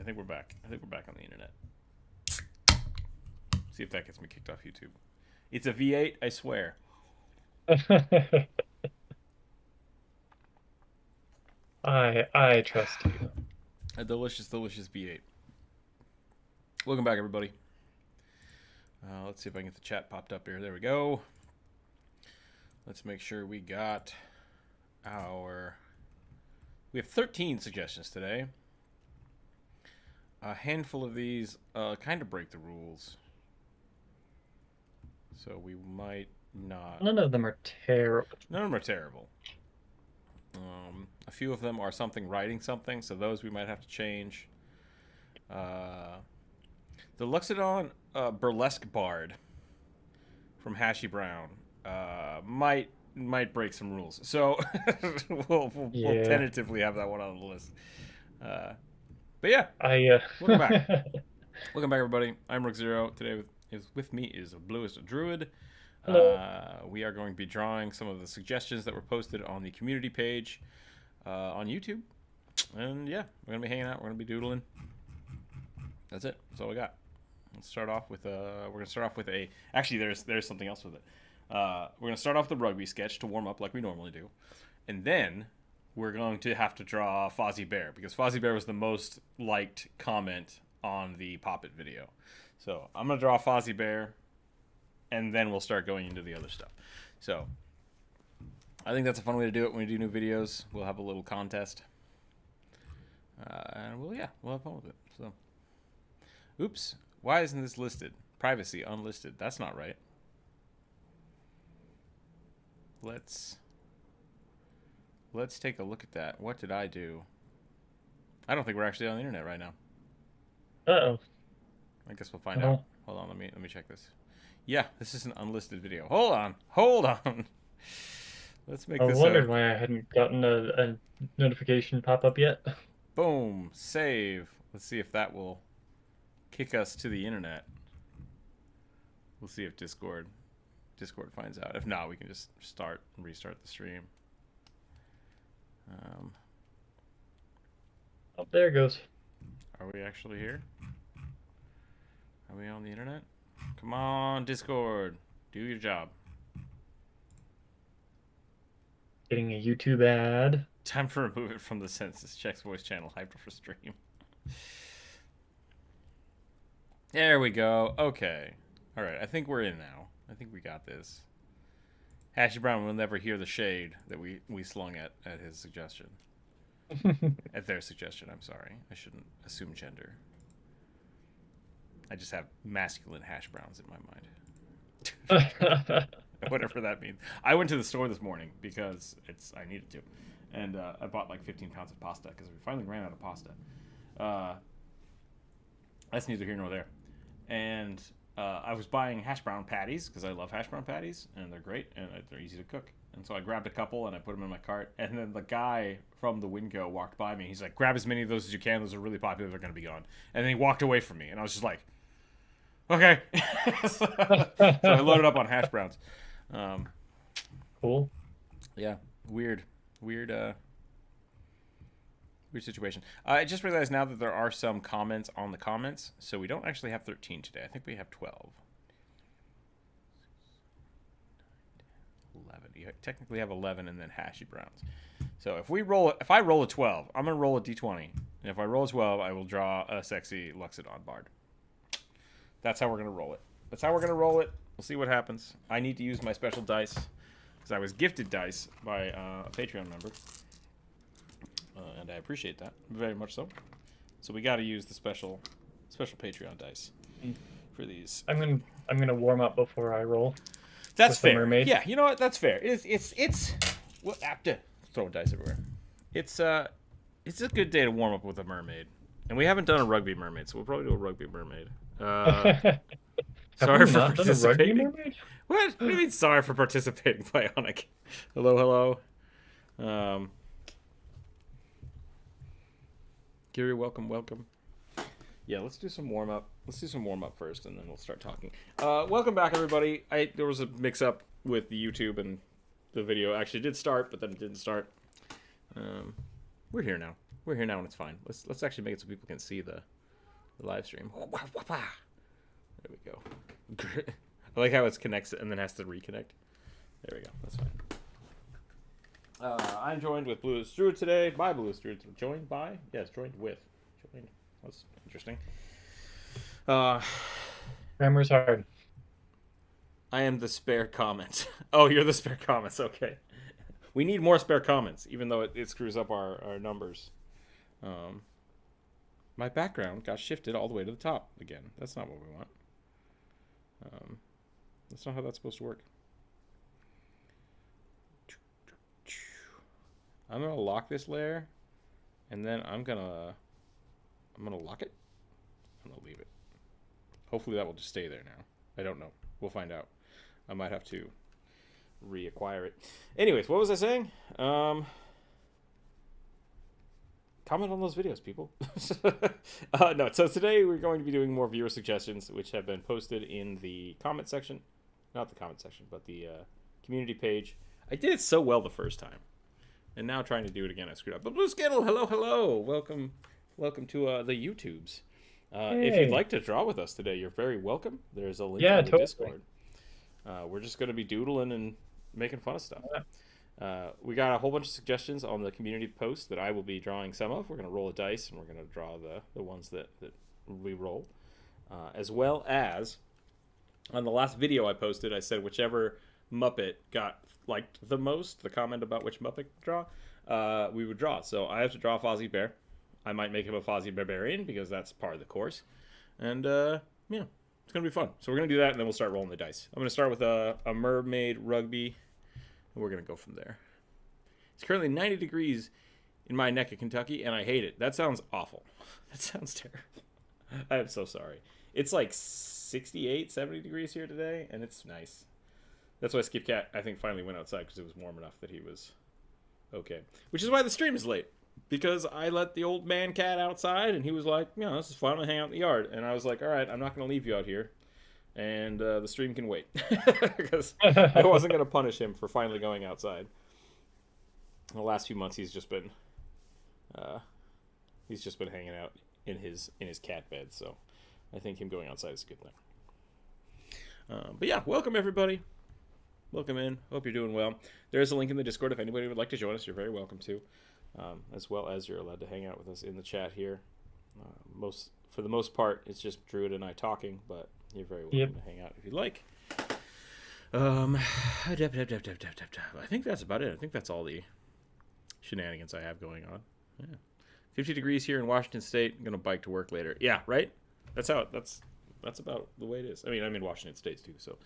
think we're back. I think we're back on the internet. See if that gets me kicked off YouTube. It's a V8, I swear. I trust you. A delicious, delicious V8. Welcome back, everybody. Let's see if I can get the chat popped up here. There we go. Let's make sure we got our... We have 13 suggestions today. A handful of these kind of break the rules. So we might not... None of them are terrible. None of them are terrible. A few of them are something writing something, so those we might have to change. The Luxodon Burlesque Bard from Hashy Brown might break some rules. So we'll tentatively have that one on the list. But yeah, welcome back. Welcome back, everybody. I'm Rookzer0. Today with me is Bluest Druid. We are going to be drawing some of the suggestions that were posted on the community page on YouTube. And yeah, we're going to be hanging out. We're going to be doodling. That's it. That's all we got. Let's start off with we're going to start off with a... Actually, there's something else with it. We're going to start off with the rugby sketch to warm up like we normally do. And then we're going to have to draw Fozzie Bear, because Fozzie Bear was the most liked comment on the Pop-It video. So I'm going to draw Fozzie Bear, and then we'll start going into the other stuff. So I think that's a fun way to do it when we do new videos. We'll have a little contest. And we'll have fun with it. So, oops. Why isn't this listed? Privacy, unlisted. That's not right. Let's take a look at that. What did I do? I don't think we're actually on the internet right now. Uh-oh. I guess we'll find out. Hold on, let me check this. Yeah, this is an unlisted video. Hold on. Let's make this. I wondered why I hadn't gotten a notification pop up yet. Boom, save. Let's see if that will kick us to the internet. We'll see if Discord finds out. If not, we can just start and restart the stream. Oh, there it goes. Are we actually here? Are we on the internet? Come on, Discord. Do your job. Getting a YouTube ad. Time to remove it from the census. Checks voice channel hyper for stream. There we go. Okay. All right. I think we're in now. I think we got this. Hashy Brown will never hear the shade that we slung at his suggestion. At their suggestion, I'm sorry. I shouldn't assume gender. I just have masculine hash browns in my mind. Whatever that means. I went to the store this morning because I needed to. And I bought like 15 pounds of pasta because we finally ran out of pasta. That's neither here nor there. And I was buying hash brown patties because I love hash brown patties, and they're great, and they're easy to cook. And so I grabbed a couple, and I put them in my cart. And then the guy from the Winco walked by me. He's like, grab as many of those as you can. Those are really popular. They're going to be gone. And then he walked away from me, and I was just like, okay. So I loaded up on hash browns. Cool. Yeah, weird situation. I just realized now that there are some comments on the comments, so we don't actually have 13 today. I think we have 12. 11. You technically have 11 and then Hashy Browns. So if I roll a 12, I'm going to roll a d20. And if I roll a 12, I will draw a sexy Luxodon Bard. That's how we're going to roll it. We'll see what happens. I need to use my special dice because I was gifted dice by a Patreon member. And I appreciate that very much so. So we got to use the special Patreon dice for these. I'm gonna warm up before I roll. That's fair. Mermaid. Yeah, you know what? That's fair. It's what throwing dice everywhere. It's a good day to warm up with a mermaid, and we haven't done a rugby mermaid, so we'll probably do a rugby mermaid. Sorry for participating. What do you mean? Sorry for participating, Bionic. Hello. Gary, welcome. Yeah, let's do some warm up. First, and then we'll start talking. Welcome back, everybody. There was a mix-up with the YouTube, and the video actually did start, but then it didn't start. We're here now, and it's fine. Let's actually make it so people can see the the live stream. There we go. I like how it connects and then has to reconnect. There we go. That's fine. I'm joined with Bluest Druid today. By Bluest Druid. Joined by? Yes, joined with. Joined. That's interesting. Grammar's hard. I am the spare comment. Oh, you're the spare comments. Okay. We need more spare comments, even though it screws up our numbers. My background got shifted all the way to the top again. That's not what we want. That's not how that's supposed to work. I'm gonna lock this layer, and then I'm gonna lock it. I'm gonna leave it. Hopefully that will just stay there now. I don't know. We'll find out. I might have to reacquire it. Anyways, what was I saying? Comment on those videos, people. No, so today we're going to be doing more viewer suggestions, which have been posted in the comment section. Not the comment section, but the community page. I did it so well the first time. And now trying to do it again, I screwed up. But Blue Skittle, hello, hello. Welcome to the YouTubes. Hey. If you'd like to draw with us today, you're very welcome. There's a link in the totally. Discord. We're just going to be doodling and making fun of stuff. We got a whole bunch of suggestions on the community post that I will be drawing some of. We're going to roll a dice, and we're going to draw the ones that we roll. As well as, on the last video I posted, I said whichever Muppet got liked the most, the comment about which Muppet to draw, we would draw. So I have to draw Fozzie Bear. I might make him a Fozzie Barbarian, because that's part of the course. And, yeah, it's going to be fun. So we're going to do that, and then we'll start rolling the dice. I'm going to start with a mermaid rugby, and we're going to go from there. It's currently 90 degrees in my neck of Kentucky, and I hate it. That sounds awful. That sounds terrible. I am so sorry. It's like 68, 70 degrees here today, and it's nice. That's why Skip Cat, I think, finally went outside, because it was warm enough that he was okay. Which is why the stream is late. Because I let the old man cat outside, and he was like, you know, this is fun, I'm going to hang out in the yard. And I was like, all right, I'm not going to leave you out here. And the stream can wait. Because I wasn't going to punish him for finally going outside. The last few months, he's just been hanging out in his cat bed. So I think him going outside is a good thing. But yeah, welcome everybody. Welcome in. Hope you're doing well. There's a link in the Discord if anybody would like to join us. You're very welcome to. As well as you're allowed to hang out with us in the chat here. For the most part, it's just Druid and I talking, but you're very welcome to hang out if you'd like. I think that's about it. I think that's all the shenanigans I have going on. Yeah. 50 degrees here in Washington State. I'm gonna bike to work later. Yeah, right. That's about the way it is. I mean, I'm in Washington State too. So,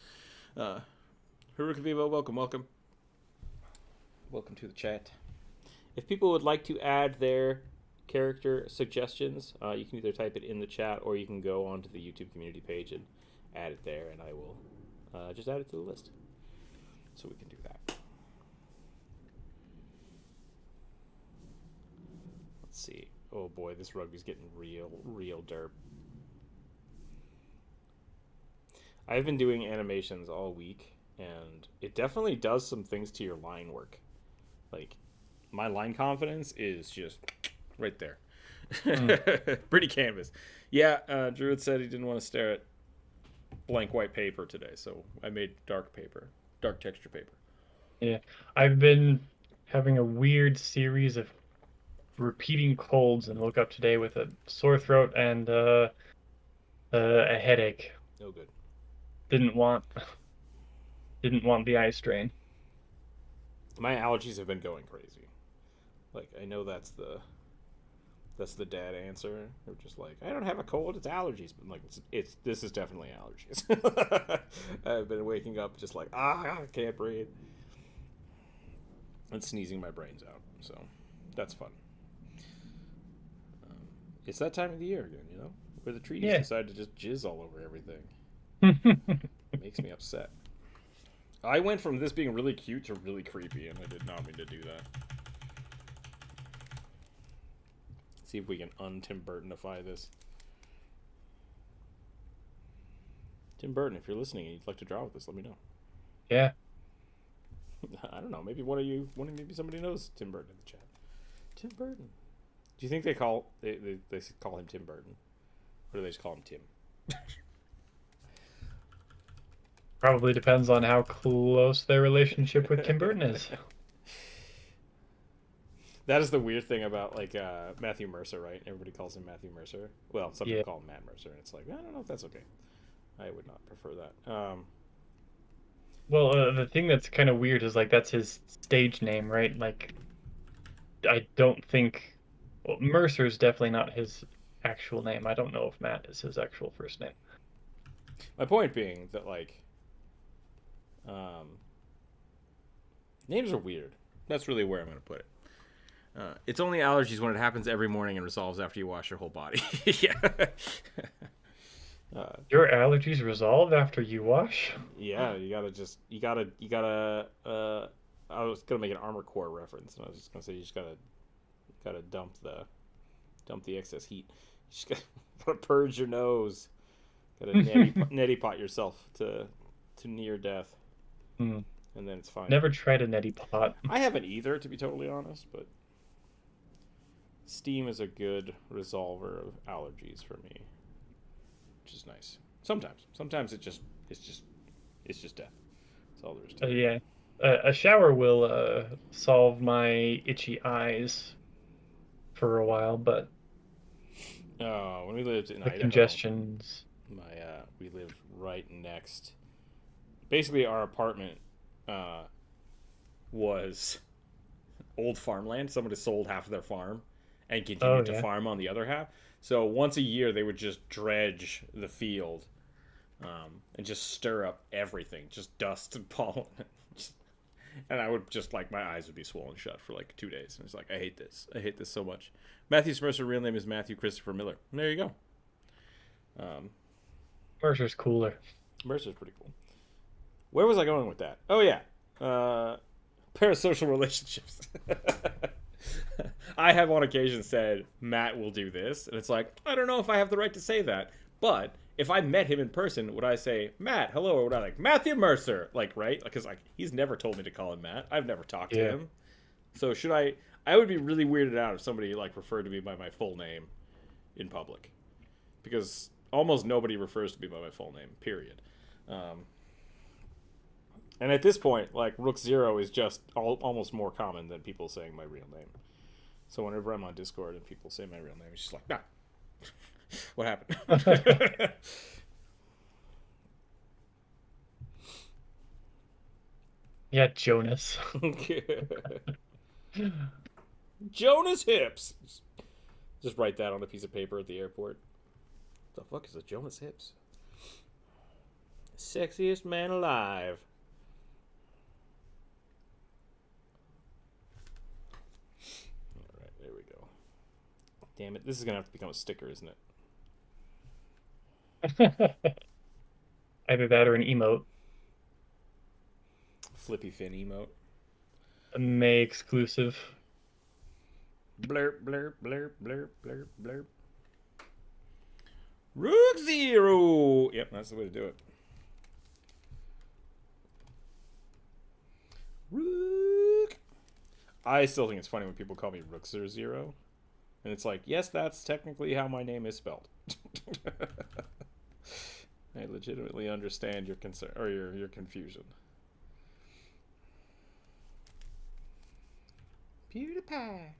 Haruka Vivo, welcome to the chat. If people would like to add their character suggestions, you can either type it in the chat or you can go onto the YouTube community page and add it there, and I will just add it to the list. So we can do that. Let's see. Oh boy, this rugby's getting real derp. I've been doing animations all week, and it definitely does some things to your line work. Like, my line confidence is just right there. Pretty canvas. Yeah, Druid said he didn't want to stare at blank white paper today, so I made dark texture paper. Yeah, I've been having a weird series of repeating colds, and woke up today with a sore throat and a headache. Oh, good. Didn't want the eye strain. My allergies have been going crazy. Like, I know that's the dad answer. They're just like, I don't have a cold, it's allergies. But like, this is definitely allergies. I've been waking up just like, I can't breathe, and sneezing my brains out. So that's fun. It's that time of the year again, you know, where the trees decide to just jizz all over everything. It makes me upset. I went from this being really cute to really creepy, and I did not mean to do that. See if we can un-Tim Burtonify this. Tim Burton, if you're listening and you'd like to draw with us, let me know. Yeah. I don't know. Maybe maybe somebody knows Tim Burton in the chat. Tim Burton. Do you think they call him Tim Burton? Or do they just call him Tim? Probably depends on how close their relationship with Tim Burton is. That is the weird thing about like Matthew Mercer, right? Everybody calls him Matthew Mercer. Well, some people call him Matt Mercer, and it's like I don't know if that's okay. I would not prefer that. Well, the thing that's kind of weird is like that's his stage name, right? Like, I don't think Mercer's definitely not his actual name. I don't know if Matt is his actual first name. My point being that like names are weird. That's really where I'm going to put it. It's only allergies when it happens every morning and resolves after you wash your whole body. Yeah. Your allergies resolve after you wash? Yeah, you gotta. I was gonna make an Armor Core reference, and I was just gonna say you just gotta dump the excess heat. You just gotta purge your nose. Gotta neti pot yourself to near death, and then it's fine. Never tried a neti pot. I haven't either, to be totally honest, but steam is a good resolver of allergies for me, which is nice. Sometimes it's just death. That's all there is to it. Yeah, a shower will solve my itchy eyes for a while, but When we lived in the Idaho, congestions. We lived right next. Basically, our apartment was old farmland. Somebody sold half of their farm and continued to farm on the other half. So once a year, they would just dredge the field and just stir up everything, just dust and pollen. And I would just, like, my eyes would be swollen shut for, like, 2 days. And it's like, I hate this. I hate this so much. Matthew Mercer's real name is Matthew Christopher Miller. And there you go. Mercer's cooler. Mercer's pretty cool. Where was I going with that? Oh, yeah. Parasocial relationships. I have on occasion said, Matt will do this. And it's like, I don't know if I have the right to say that. But if I met him in person, would I say, Matt, hello? Or would I like, Matthew Mercer? Like, right? Because like he's never told me to call him Matt. I've never talked to him. So should I would be really weirded out if somebody like referred to me by my full name in public. Because almost nobody refers to me by my full name, period. And at this point, like, Rookzer0 is just almost more common than people saying my real name. So whenever I'm on Discord and people say my real name, it's just like, nah. What happened? Yeah, Jonas. Jonas Hips. Just write that on a piece of paper at the airport. What the fuck is a Jonas Hips? Sexiest man alive. Alright, there we go. Damn it, this is gonna have to become a sticker, isn't it? Either that or an emote. Flippy fin emote. A May exclusive. Blurp, blurp, blurp, blurp, blurp, blurp. Rookzer0! Yep, that's the way to do it. Rook. I still think it's funny when people call me Rookzer0. And it's like, yes, that's technically how my name is spelled. I legitimately understand your concern or your confusion. Pewdiepie.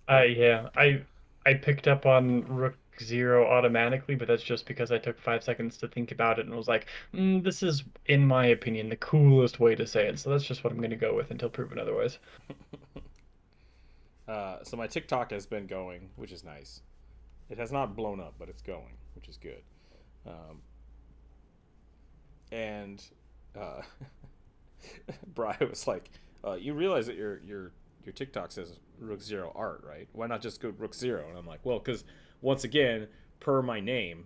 Yeah, I picked up on Rookzer0 automatically, but that's just because I took 5 seconds to think about it and was like, this is, in my opinion, the coolest way to say it. So that's just what I'm going to go with until proven otherwise. So my TikTok has been going, which is nice. It has not blown up, but it's going, which is good. Brian was like, you realize that your TikTok says Rookzer0 Art, right? Why not just go Rookzer0? And I'm like, well, because once again, per my name,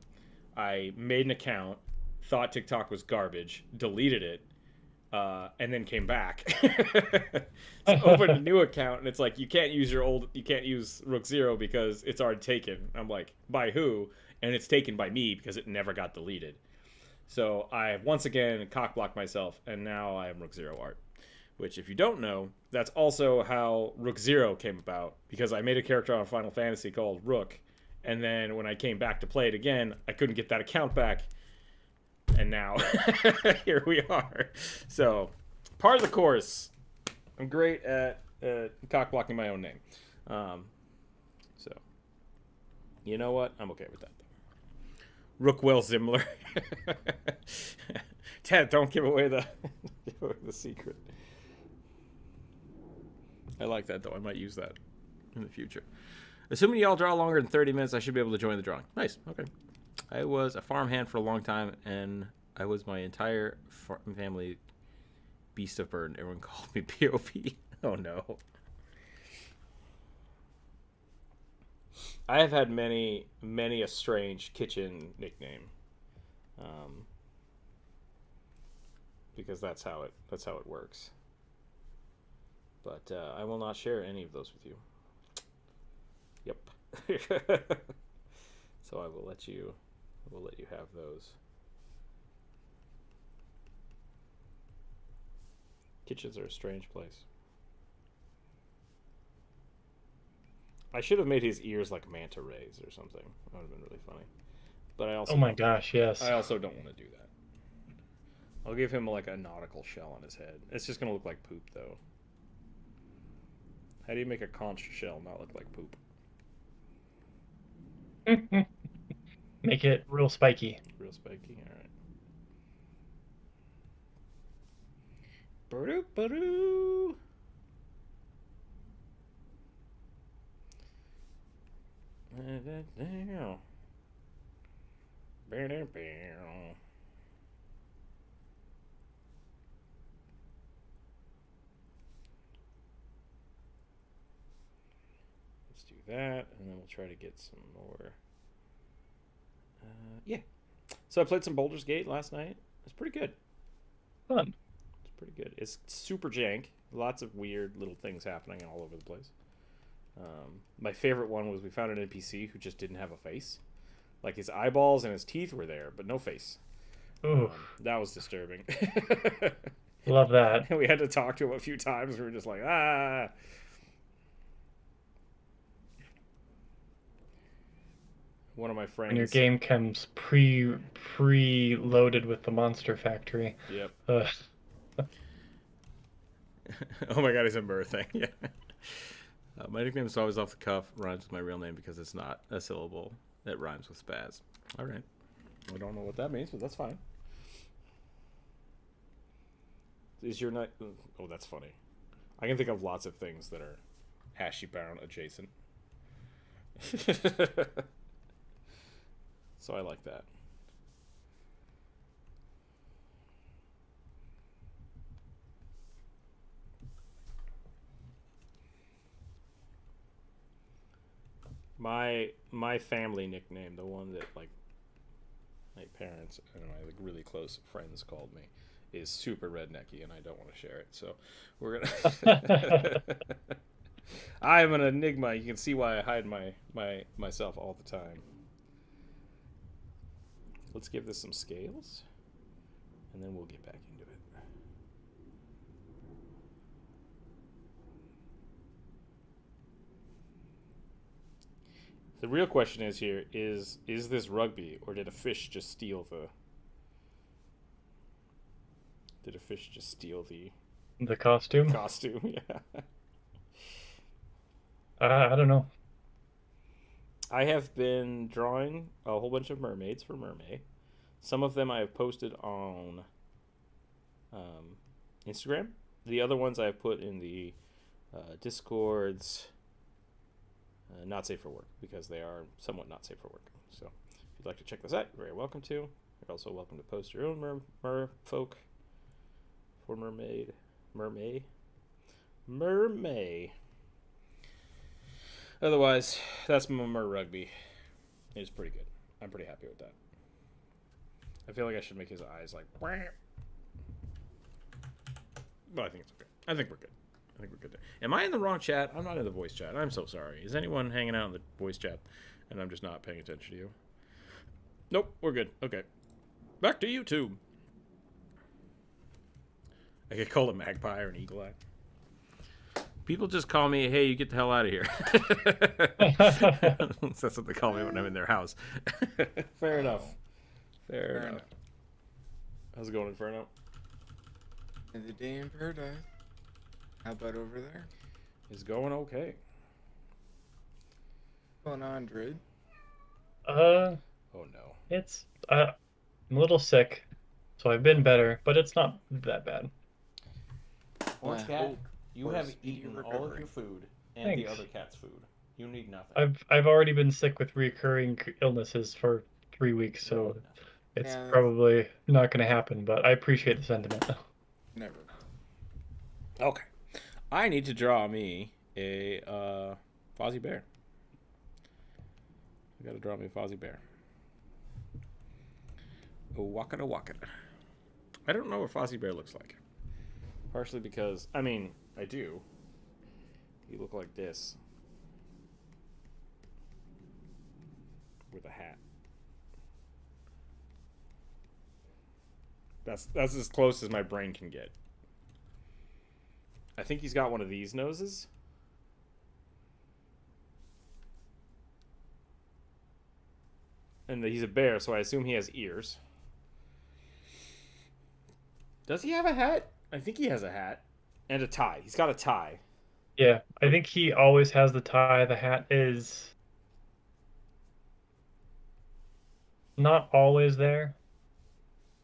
I made an account, thought TikTok was garbage, deleted it, and then came back. So opened a new account, and it's like, you can't use Rookzer0 because it's already taken. I'm like, by who? And it's taken by me because it never got deleted. So I once again cock-blocked myself, and now I am Rookzer0 Art. Which, if you don't know, that's also how Rookzer0 came about, because I made a character on Final Fantasy called Rook, And then when I came back to play it again, I couldn't get that account back. And now here we are. So part of the course. I'm great at cock blocking my own name. So you know what? I'm okay with that. Rookzer0 Ted, don't give away the secret. I like that though. I might use that in the future. Assuming y'all draw longer than 30 minutes, I should be able to join the drawing. Nice. Okay. I was a farmhand for a long time, and I was my entire family beast of burden. Everyone called me Pewdiepie. Oh no. I have had many a strange kitchen nickname, because that's how it works. But I will not share any of those with you. Yep. So I will let you have those. Kitchens are a strange place. I should have made his ears like manta rays or something. That would have been really funny. But I also Oh my gosh, yes. I also don't want to do that. I'll give him like a nautical shell on his head. It's just gonna look like poop though. How do you make a conch shell not look like poop? Make it real spiky. Real spiky, alright. Ba-doo. Let's do that, and then we'll try to get some more. Yeah. So I played some Baldur's Gate last night. It's pretty good. Fun. It's pretty good. It's super jank. Lots of weird little things happening all over the place. My favorite one was we found an NPC who just didn't have a face. Like his eyeballs and his teeth were there, but no face. Ooh. That was disturbing. Love that. We had to talk to him a few times. We were just like, ah. One of my friends. When your game comes pre-loaded with the Monster Factory. Yep. Ugh. Oh my god, he's a Mur thing. Yeah. My nickname is always off the cuff. Rhymes with my real name because it's not a syllable that rhymes with spaz. All right. I don't know what that means, but that's fine. Is your night? Oh, that's funny. I can think of lots of things that are Hashy Brown adjacent. So I like that. My family nickname, the one that like my parents and my like really close friends called me, is super rednecky, and I don't want to share it. So we're gonna. I'm an enigma. You can see why I hide myself all the time. Let's give this some scales, and then we'll get back into it. The real question is here is this rugby, or did a fish just steal the... Did a fish just steal the costume? Costume, yeah. I don't know. I have been drawing a whole bunch of mermaids for Mermaid. Some of them I have posted on Instagram. The other ones I have put in the Discords. Not safe for work, because they are somewhat not safe for work. So if you'd like to check this out, you're very welcome to. You're also welcome to post your own merfolk for Mermaid. Otherwise, that's my Mer Rugby. It's pretty good. I'm pretty happy with that. I feel like I should make his eyes like... But I think it's okay. I think we're good. Am I in the wrong chat? I'm not in the voice chat. I'm so sorry. Is anyone hanging out in the voice chat and I'm just not paying attention to you? Nope, we're good. Okay. Back to YouTube. I could call it Magpie or an Eagle Eye. People just call me, hey, you get the hell out of here. That's what they call me when I'm in their house. Fair enough. Fair enough. How's it going, Inferno? Another day in paradise. How about over there? It's going okay. What's going on, Drid? Oh no. It's I'm a little sick, so I've been better, but it's not that bad. Orange I Cat, hope you for a have speedy eaten all of recovery. your food and the Thanks. other cat's food. You need nothing. I've already been sick with recurring illnesses for 3 weeks, so it's Yeah, probably not going to happen. But I appreciate the sentiment. never. Okay. I need to draw me a Fozzie Bear. I gotta draw me a Fozzie Bear. Waka waka. I don't know what Fozzie Bear looks like. Partially because, I mean, I do. You look like this. With a hat. That's as close as my brain can get. I think he's got one of these noses. And he's a bear, so I assume he has ears. Does he have a hat? I think he has a hat. And a tie. He's got a tie. Yeah, I think he always has the tie. The hat is not always there,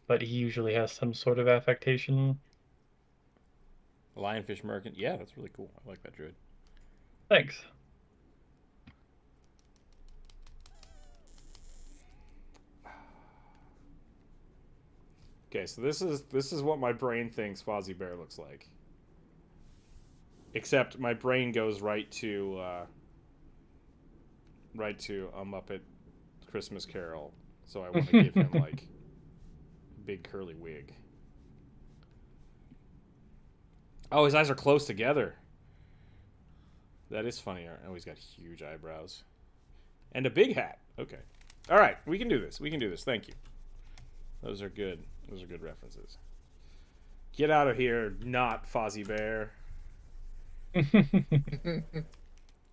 but he usually has some sort of affectation. Lionfish merchant. Yeah, that's really cool. I like that druid. Thanks. Okay, so this is what my brain thinks Fozzie Bear looks like. Except my brain goes right to A Muppet Christmas Carol. So I want to give him like a big curly wig. Oh, his eyes are close together. That is funny. Oh, he's got huge eyebrows. And a big hat. Okay. All right, we can do this. We can do this. Thank you. Those are good. Those are good references. Get out of here, not Fozzie Bear.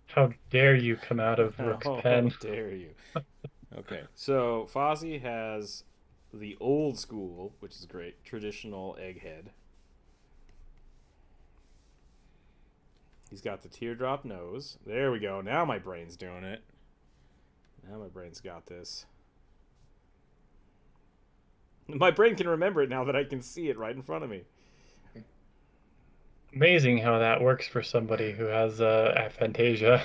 How dare you come out of Rook's pen? How dare you? Okay, so Fozzie has the old school, which is great, traditional egghead. He's got the teardrop nose. There we go. Now my brain's doing it. Now my brain's got this. My brain can remember it now that I can see it right in front of me. Amazing how that works for somebody who has aphantasia.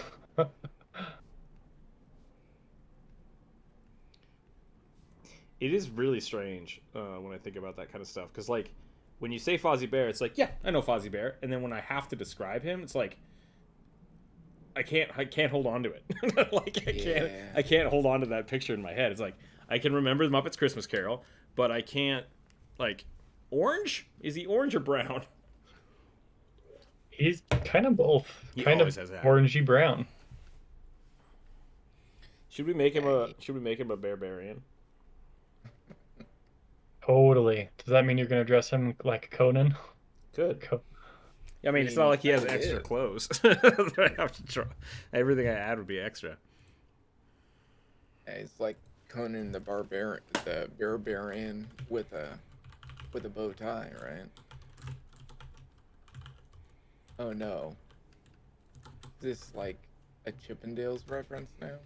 It is really strange when I think about that kind of stuff. Because, like, when you say Fozzie Bear, it's like, yeah, I know Fozzie Bear. And then when I have to describe him, it's like, I can't hold on to it. Like, I can't hold on to that picture in my head. It's like, I can remember the Muppets Christmas Carol, but I can't, like, orange? Is he orange or brown? He's kind of both. He Kind of always has that. orangey brown. Should we make him a barbarian? Totally. Does that mean you're going to dress him like Conan? Good. Co- I mean, it's not like he has kinda extra is. clothes. I have to try. Everything I add would be extra. Yeah, it's like Conan the Barbarian with a bow tie, right? Oh no. Is this like a Chippendales reference now?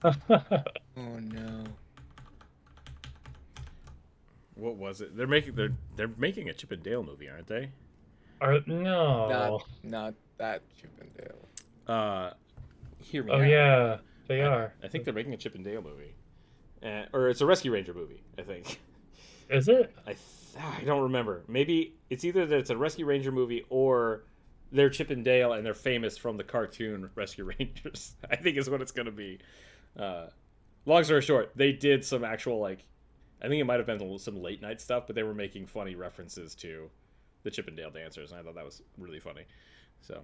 Oh no. What was it? They're making a Chip and Dale movie, aren't they? No. Not that Chippendale. Hear me Oh out. yeah, they are. I think they're making a Chip and Dale movie, or it's a Rescue Ranger movie. I think. Is it? I don't remember. Maybe it's either that it's a Rescue Ranger movie or they're Chip and Dale and they're famous from the cartoon Rescue Rangers. I think is what it's going to be. Long story short, they did some actual, like, I think it might have been some late night stuff, but they were making funny references to the Chip and Dale dancers, and I thought that was really funny. So,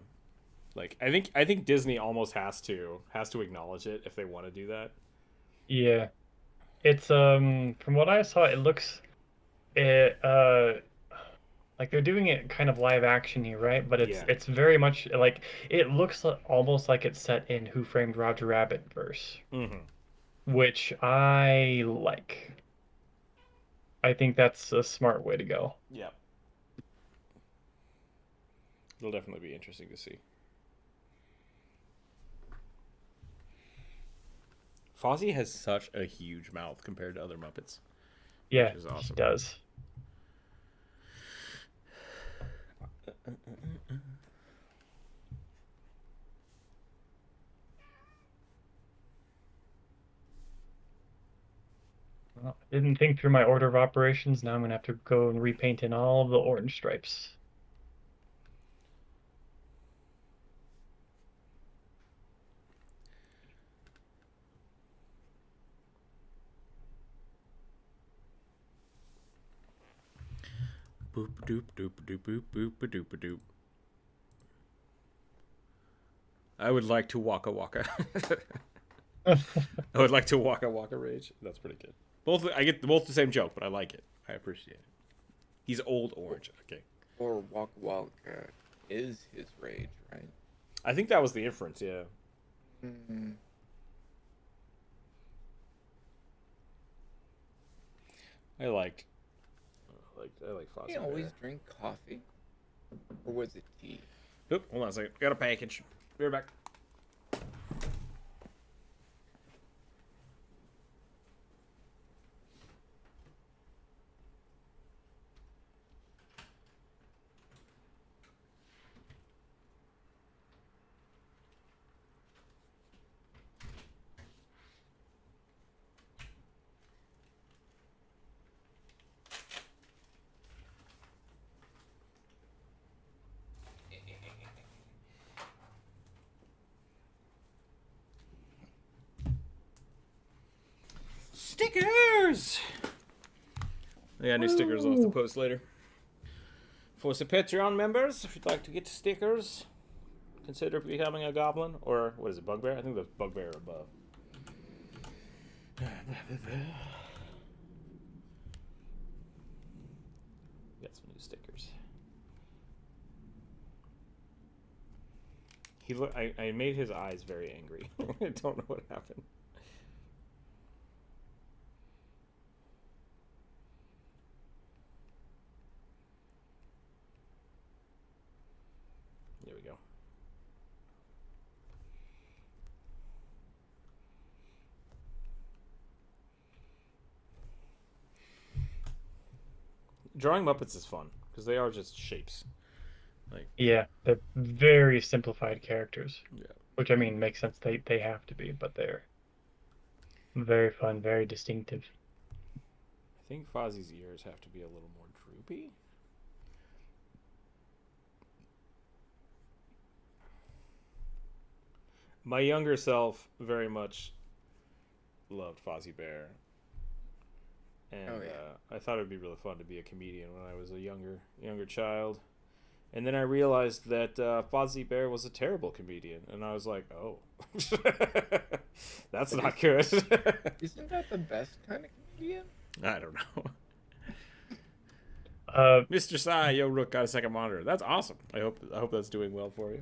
like, I think Disney almost has to acknowledge it if they want to do that. Yeah. It's from what I saw, it looks it Like they're doing it kind of live action-y, right? But Yeah. it's very much like it looks almost like it's set in Who Framed Roger Rabbit verse, Mm-hmm. which I like. I think that's a smart way to go. Yeah. It'll definitely be interesting to see. Fozzie has such a huge mouth compared to other Muppets. Yeah, Which is awesome. he does. Well, I didn't think through my order of operations. Now I'm gonna have to go and repaint in all of the orange stripes. Boop doop doop doop doop boop doop doop. I would like to waka waka. I would like to waka waka rage. That's pretty good. Both I get both the same joke, but I like it. I appreciate it. He's old orange. Okay. Or Waka Waka is his rage, right? I think that was the inference. Yeah. Mm-hmm. I like Fozzie. You always Bear. drink coffee, or was it tea? Oop, hold on a second. Got a package. Be right back. Stickers! Yeah, new stickers off the post later. For the Patreon members, if you'd like to get stickers, consider becoming a goblin. Or, what is it, bugbear? I think there's bugbear above. Got some new stickers. I made his eyes very angry. I don't know what happened. There we go. Drawing Muppets is fun because they are just shapes. Yeah, they're very simplified characters. Yeah. Which I mean makes sense. They have to be, but they're very fun, very distinctive. I think Fozzie's ears have to be a little more droopy. My younger self very much loved Fozzie Bear. And Oh, yeah. I thought it would be really fun to be a comedian when I was a younger child. And then I realized that Fozzie Bear was a terrible comedian. And I was like, oh, that's not good. Isn't that the best kind of comedian? I don't know. Uh, Mr. Sai, yo, Rook got a second monitor. That's awesome. I hope that's doing well for you.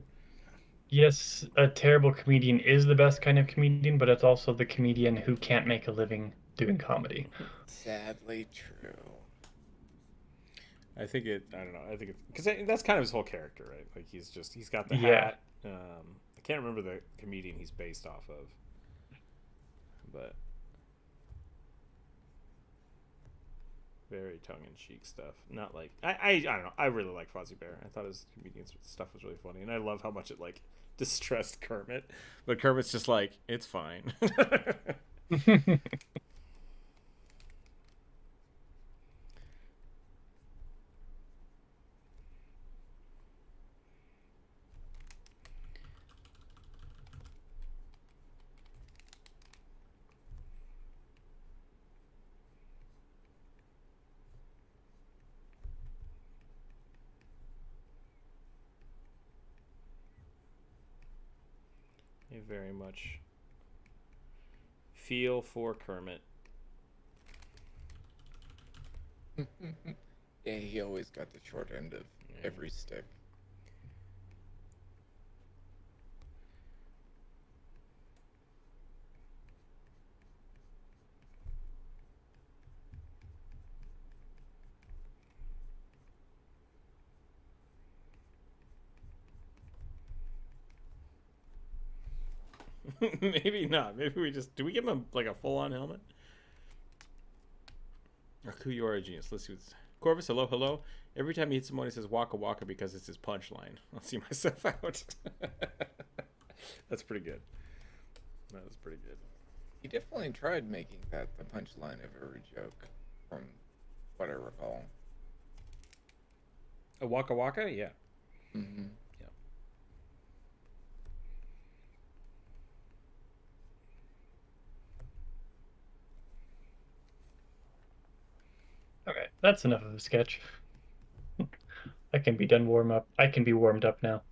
yes, a terrible comedian is the best kind of comedian, but it's also the comedian who can't make a living doing comedy. Sadly true. I think it. I don't know. I think it because that's kind of his whole character, right? Like he's got the Yeah. hat. I can't remember the comedian he's based off of, but very tongue-in-cheek stuff. Not like I don't know. I really like Fozzie Bear. I thought his comedian stuff was really funny, and I love how much it like distressed Kermit. But Kermit's just like, it's fine. I very much feel for Kermit. Yeah, he always got the short end of every stick. Maybe not. Maybe we just... Do we give him like a full-on helmet? Aku, you are a genius. Let's see what's... Corvus, hello, hello. Every time he hits someone, he says waka waka because it's his punchline. I'll see myself out. That's pretty good. That was pretty good. He definitely tried making that the punchline of every joke, from what I recall. A waka waka? Yeah. Mm-hmm. Yeah. Okay, that's enough of a sketch. I can be done warm up. I can be warmed up now.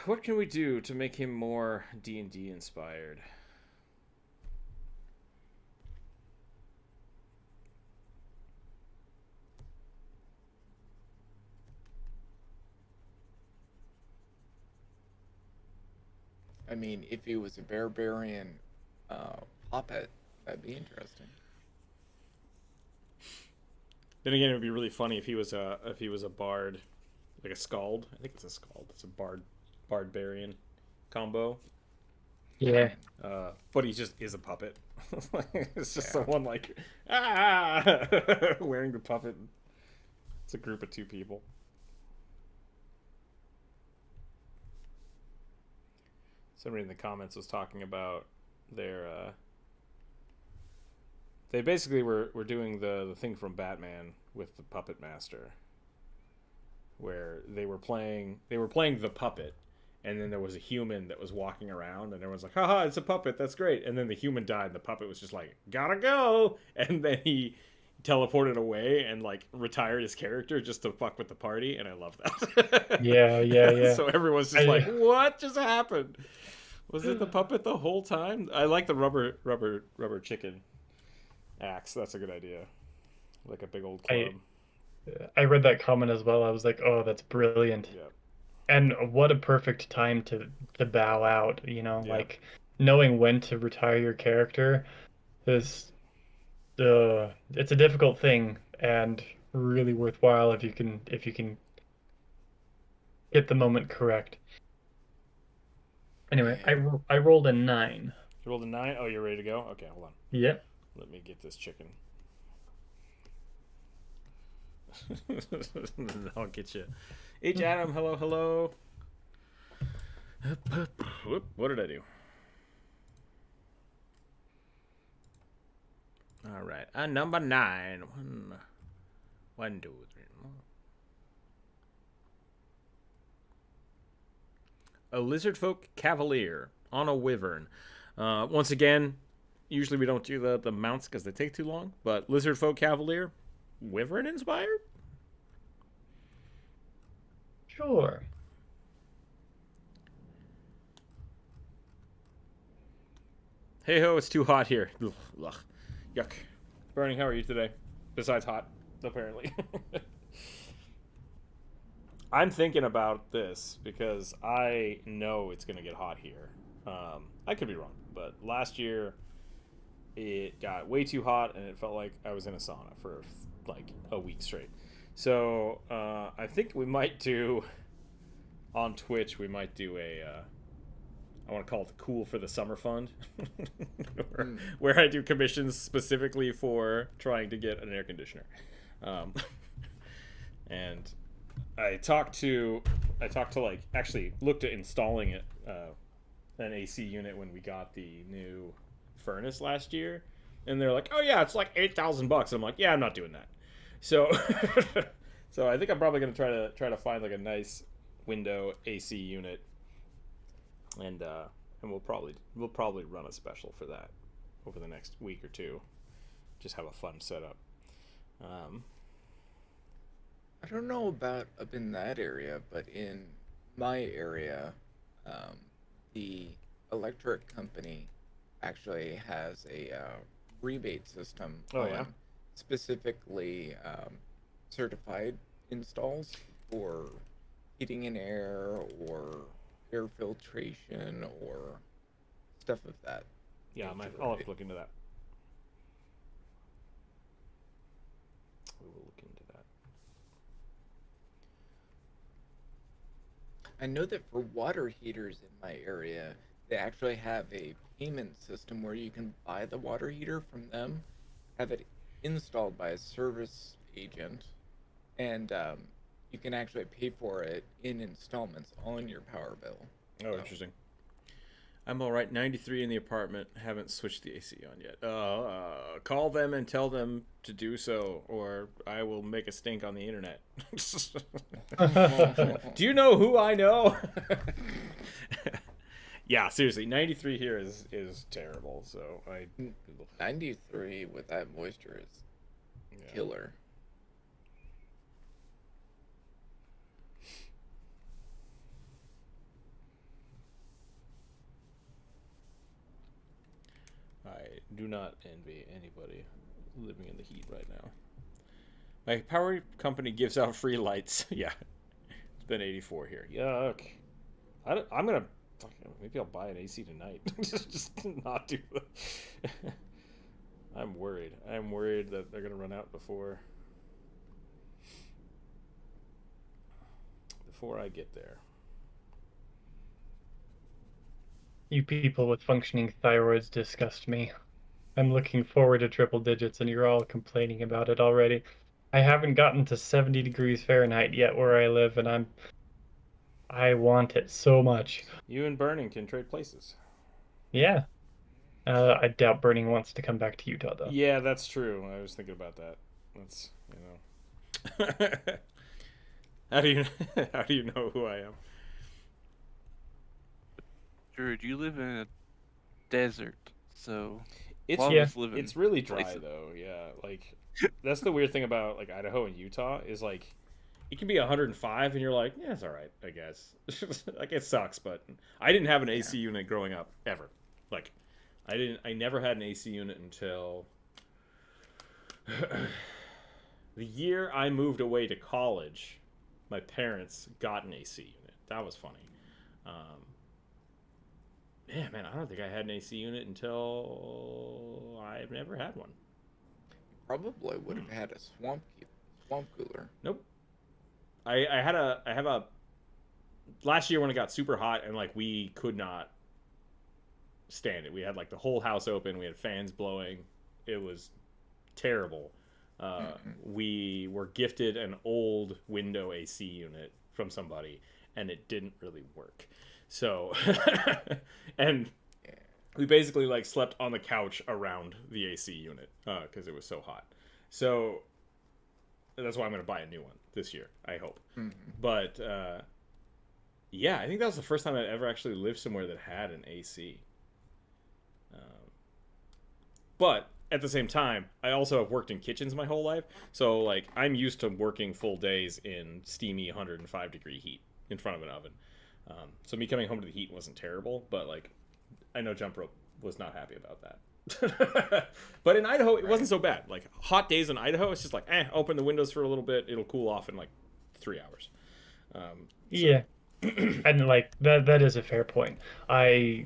What can we do to make him more D&D inspired? I mean, if he was a barbarian puppet, that'd be interesting. Then again, it would be really funny if he was a bard, like a skald. I think it's a skald. It's a barbarian combo. Yeah. But he just is a puppet. It's just Yeah. someone like wearing the puppet. It's a group of two people. Somebody in the comments was talking about their they basically were doing the thing from Batman with the Puppet Master, where they were playing the puppet, and then there was a human that was walking around, and everyone's like, haha, it's a puppet, that's great. And then the human died, and the puppet was just like, gotta go. And then he teleported away and like retired his character just to fuck with the party, and I love that. Yeah. So everyone's just like, what just happened? Was it the puppet the whole time? I like the rubber chicken axe. That's a good idea. Like a big old club. I read that comment as well. I was like, oh, that's brilliant. Yeah. And what a perfect time to bow out, you know, Yeah. like knowing when to retire your character is it's a difficult thing and really worthwhile if you can get the moment correct. Anyway, I rolled a 9. You rolled a 9? Oh, you're ready to go? Okay, hold on. Yep. Let me get this chicken. I'll get you. H. Adam, hello, hello. Whoop, what did I do? All right, number 9. 1, 2, 3. A lizardfolk cavalier on a wyvern. Once again, usually we don't do the mounts because they take too long, but lizardfolk cavalier, wyvern inspired? Sure. Hey ho, it's too hot here. Ugh. Yuck. Burning, how are you today? Besides hot, apparently. I'm thinking about this because I know it's going to get hot here. I could be wrong, but last year it got way too hot and it felt like I was in a sauna for like a week straight. So I think we might do, on Twitch, we might do a, I want to call it the Cool for the Summer Fund, where I do commissions specifically for trying to get an air conditioner. And I talked to like actually looked at installing it, an AC unit when we got the new furnace last year, and they're like, oh yeah, it's like $8,000. I'm like, yeah, I'm not doing that. So so I think I'm probably gonna try to find like a nice window AC unit and we'll probably run a special for that over the next week or two. Just have a fun setup. I don't know about up in that area, but in my area, the electric company actually has a rebate system Oh, yeah? specifically certified installs for heating and air or air filtration or stuff of that. Yeah, nature, I'll have right? to look into that. We will look into that. I know that for water heaters in my area, they actually have a payment system where you can buy the water heater from them, have it installed by a service agent, and you can actually pay for it in installments on your power bill. Oh, So, interesting. I'm all right. 93 in the apartment. Haven't switched the AC on yet. Call them and tell them to do so, or I will make a stink on the internet. Do you know who I know? Yeah, seriously, 93 here is terrible. So 93 with that moisture is yeah. killer. I do not envy anybody living in the heat right now. My power company gives out free lights. Yeah, it's been 84 here. Yuck. I'm gonna maybe I'll buy an AC tonight. Just not do that. I'm worried. I'm worried that they're gonna run out before I get there. You people with functioning thyroids disgust me. I'm looking forward to triple digits, and you're all complaining about it already. I haven't gotten to 70 degrees Fahrenheit yet where I live, and I want it so much. You and Burning can trade places. Yeah. I doubt Burning wants to come back to Utah, though. Yeah, that's true. I was thinking about that. That's how do you know who I am? Jared, you live in a desert, so It's one of Yeah. us live in it's really dry places. though. Yeah, like that's the weird thing about like Idaho and Utah is like it can be 105 and you're like, yeah, it's all right, I guess. Like it sucks, but I didn't have an AC unit growing up ever. Like I never had an AC unit until the year I moved away to college. My parents got an AC unit. That was funny. Yeah, man, I don't think I had an AC unit until I've never had one. Probably would have had a swamp cooler. Nope. I have a last year when it got super hot and like we could not stand it. We had like the whole house open. We had fans blowing. It was terrible. We were gifted an old window AC unit from somebody, and it didn't really work. So, and we basically like slept on the couch around the AC unit because it was so hot. So that's why I'm going to buy a new one this year, I hope. But yeah, I think that was the first time I'd ever actually lived somewhere that had an AC. But at the same time, I also have worked in kitchens my whole life. So like I'm used to working full days in steamy 105 degree heat in front of an oven. So me coming home to the heat wasn't terrible, but like I know Jump Rope was not happy about that. But in Idaho, it wasn't so bad. Like hot days in Idaho, it's just like, open the windows for a little bit, it'll cool off in like 3 hours. Yeah. And like that is a fair point. I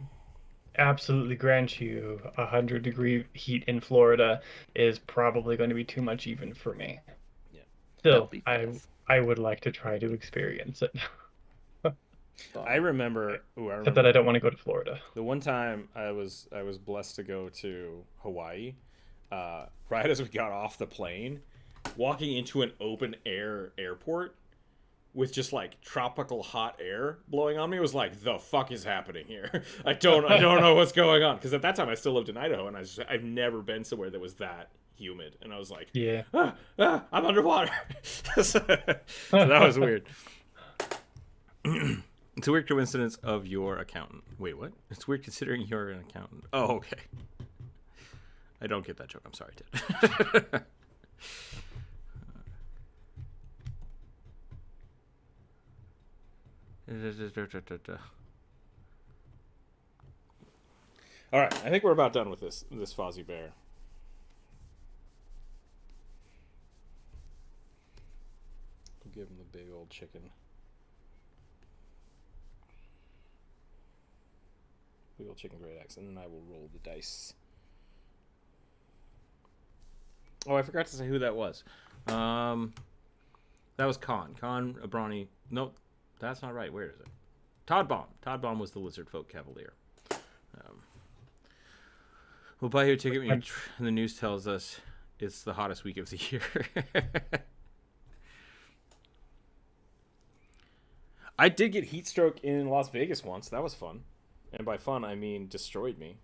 absolutely grant you 100-degree heat in Florida is probably going to be too much even for me. Yeah. Still, That'll be I nice. I would like to try to experience it. I remember, Except that I don't want to go to Florida. the one time I was blessed to go to Hawaii, right as we got off the plane, walking into an open air airport with just like tropical hot air blowing on me was like, the fuck is happening here? I don't know what's going on, because at that time I still lived in Idaho and I've never been somewhere that was that humid, and I was like, Yeah. I'm underwater. So that was weird. It's a weird coincidence of your accountant. Wait, what? It's weird considering you're an accountant. Oh, okay. I don't get that joke. I'm sorry, Ted. All right, I think we're about done with this Fozzie Bear. We'll give him the big old chicken. Big old chicken great axe, and then I will roll the dice. Oh, I forgot to say who that was. That was Khan. Khan Abrani. Nope, that's not right. Where is it? Todd Baum. Todd Baum was the Lizard Folk Cavalier. We'll buy you a ticket when you and the news tells us it's the hottest week of the year. I did get heat stroke in Las Vegas once. That was fun. And by fun, I mean destroyed me.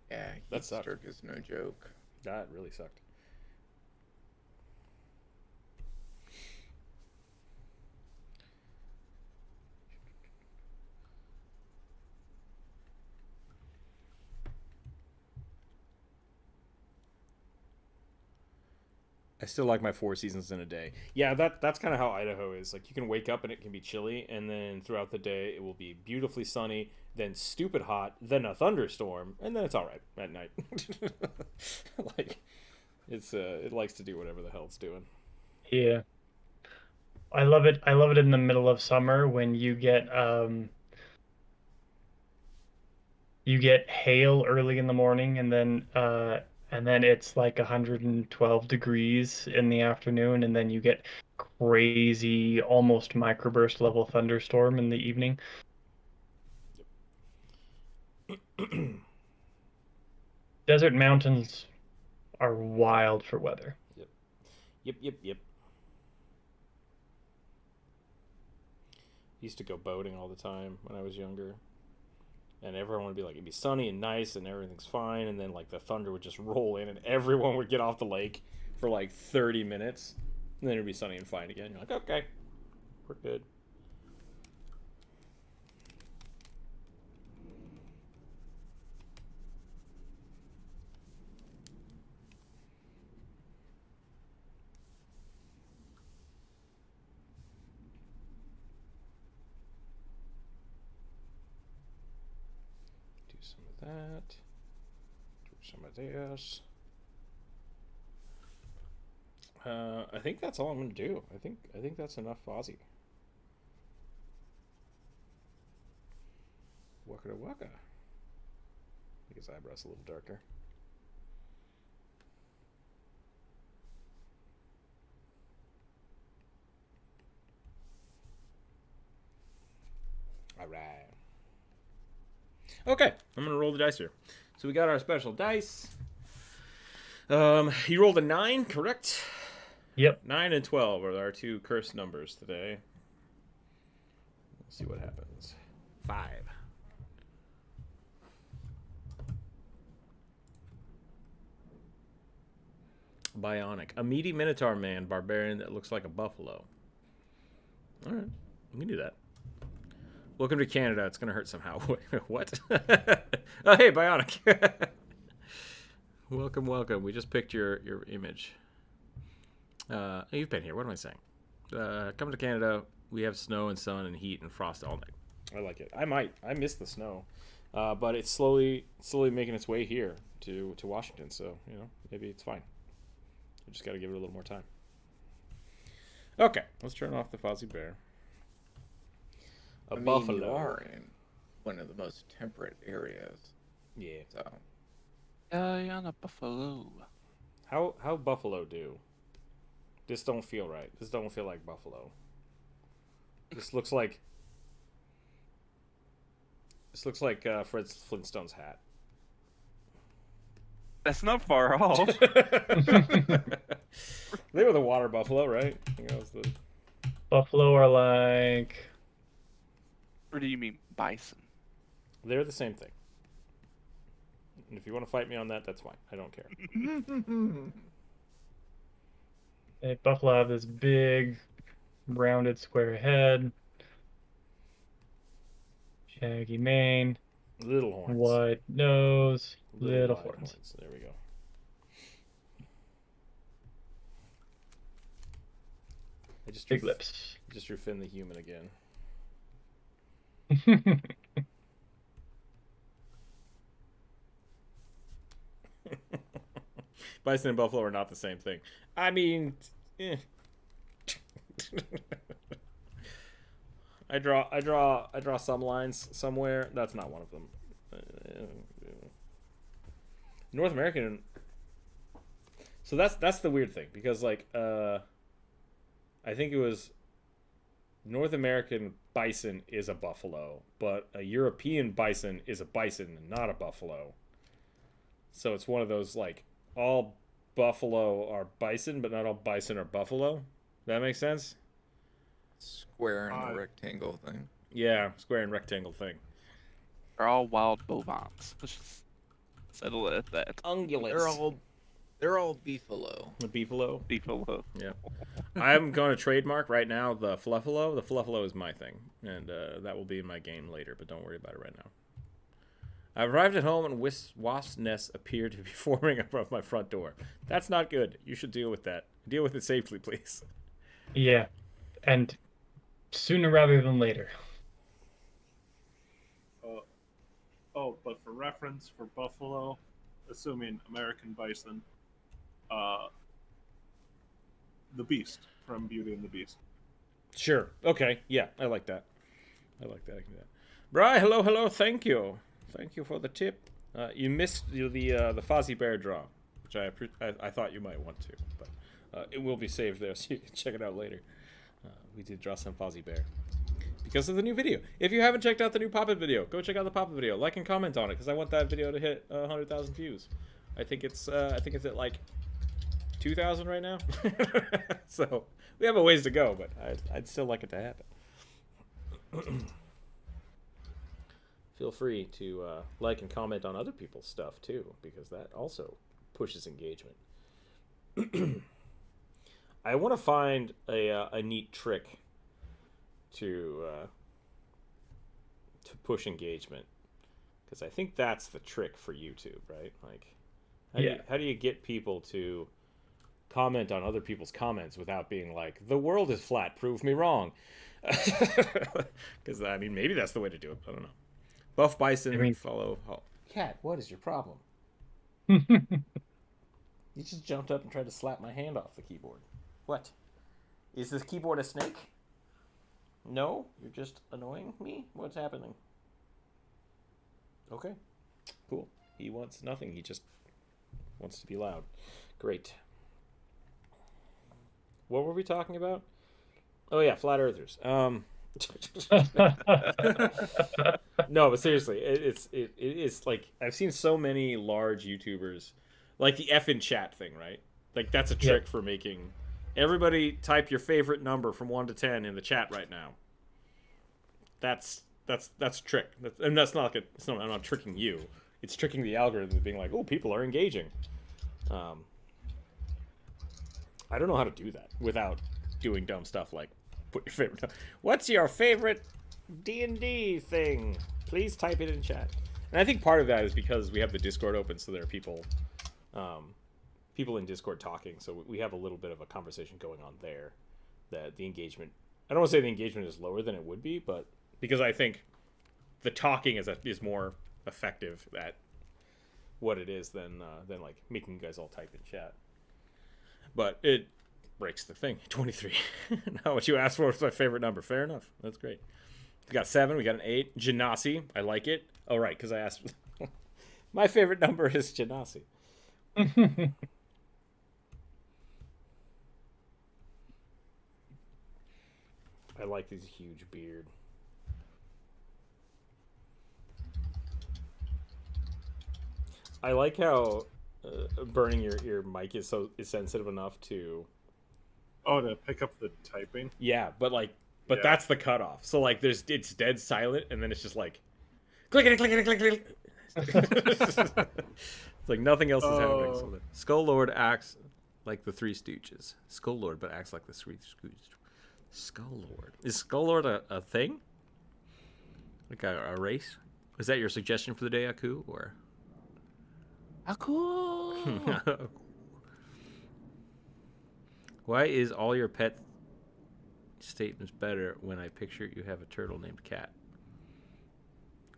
Yeah, that heat sucked. stroke is no joke. That really sucked. I still like my 4 seasons in a day. Yeah, that's kind of how Idaho is. Like, you can wake up and it can be chilly, and then throughout the day it will be beautifully sunny, then stupid hot, then a thunderstorm, and then it's all right at night. Like, it likes to do whatever the hell it's doing. Yeah. I love it. I love it in the middle of summer when you get hail early in the morning, and then it's like 112 degrees in the afternoon, and then you get crazy, almost microburst level thunderstorm in the evening. Desert mountains are wild for weather. Yep. Used to go boating all the time when I was younger. And everyone would be like, it'd be sunny and nice and everything's fine. And then, like, the thunder would just roll in and everyone would get off the lake for, like, 30 minutes. And then it'd be sunny and fine again. You're like, okay, we're good. That. Do some of this. I think that's all I'm gonna do. I think that's enough Fozzie. Waka to waka. Make his eyebrows a little darker. All right. Okay, I'm gonna roll the dice here. So we got our special dice. You rolled a 9, correct? Yep. 9 and 12 are our 2 cursed numbers today. Let's see what happens. 5. Bionic. A meaty Minotaur man, barbarian that looks like a buffalo. Alright, we can do that. Welcome to Canada. It's going to hurt somehow. What? Oh, hey, Bionic. Welcome. We just picked your image. You've been here. What am I saying? Come to Canada. We have snow and sun and heat and frost all night. I like it. I miss the snow. But it's slowly making its way here to Washington. So, maybe it's fine. We just got to give it a little more time. Okay. Let's turn off the Fozzie Bear. Buffalo. You are in one of the most temperate areas. Yeah. So. On a buffalo. How buffalo do? This don't feel right. This don't feel like buffalo. This looks like Fred Flintstone's hat. That's not far off. They were the water buffalo, right? I think that was the Buffalo are like. Or do you mean bison? They're the same thing. And if you want to fight me on that, that's fine. I don't care. Buffalo have this big, rounded, square head. Shaggy mane, Little horns. wide nose, little wide horns. There we go. I just Big lips. Just drew Finn the human again. Bison and buffalo are not the same thing. I mean, I draw some lines somewhere. That's not one of them. North American. So that's the weird thing, because like I think it was North American bison is a buffalo, but a European bison is a bison and not a buffalo. So it's one of those, like, all buffalo are bison, but not all bison are buffalo. That makes sense? Square and the rectangle thing. Yeah, square and rectangle thing. They're all wild bovines. Let's just settle it at that. Ungulates. They're all beefalo. The beefalo. Beefalo. Yeah. I'm going to trademark right now the fluffalo. The fluffalo is my thing, and that will be in my game later, but don't worry about it right now. I've arrived at home and wasp nests appear to be forming above my front door. That's not good. You should deal with that. Deal with it safely, please. Yeah, and sooner rather than later. But for reference, for buffalo, assuming American bison, the Beast from Beauty and the Beast. Sure. Okay. Yeah, I like that. I can do that. Bri, hello. Thank you for the tip. You missed the Fozzie Bear draw, which I thought you might want to, but it will be saved there, so you can check it out later. We did draw some Fozzie Bear because of the new video. If you haven't checked out the new Pop-It video, go check out the Pop-It video. Like and comment on it, because I want that video to hit 100,000 views. I think it's at like 2,000 right now. So we have a ways to go, but I'd still like it to happen. Feel free to like and comment on other people's stuff too, because that also pushes engagement. I want to find a neat trick to push engagement, because I think that's the trick for YouTube, right? Like, how do you get people to comment on other people's comments without being like, the world is flat, prove me wrong? Because I mean, maybe that's the way to do it. I don't know. Buff Bison, follow. Cat, what is your problem? You just jumped up and tried to slap my hand off the keyboard. What? Is this keyboard a snake? No? You're just annoying me? What's happening? Okay. Cool. He wants nothing. He just wants to be loud. Great. What were we talking about? Oh, yeah, flat earthers. No, but seriously, it's like, I've seen so many large YouTubers, like the F in chat thing, right? Like, that's a trick for making everybody type your favorite number from 1 to 10 in the chat right now. That's a trick. And that's not like I'm not tricking you. It's tricking the algorithm, being like, oh, people are engaging. I don't know how to do that without doing dumb stuff like put your favorite. What's your favorite D&D thing? Please type it in chat. And I think part of that is because we have the Discord open, so there are people in Discord talking, so we have a little bit of a conversation going on there. That the engagement, I don't want to say the engagement is lower than it would be, but because I think the talking is more effective at what it is than like making you guys all type in chat. But it breaks the thing. 23. Not what you asked for was my favorite number. Fair enough. That's great. We got 7. We got an 8. Genasi. I like it. Oh, right, because I asked. My favorite number is Genasi. I like this huge beard. I like how burning your mic is sensitive enough to. Oh, to pick up the typing. Yeah, but that's the cutoff. So like, it's dead silent, and then it's just like, clickety clickety clickety. It's like nothing else is happening. So Skull Lord acts like the Three Stooges. Skull Lord, but acts like the Three Stooges. Skull Lord. Is Skull Lord a thing? Like a race? Was that your suggestion for the day, Aku? Or How cool! why is all your pet statements better when I picture you have a turtle named Cat?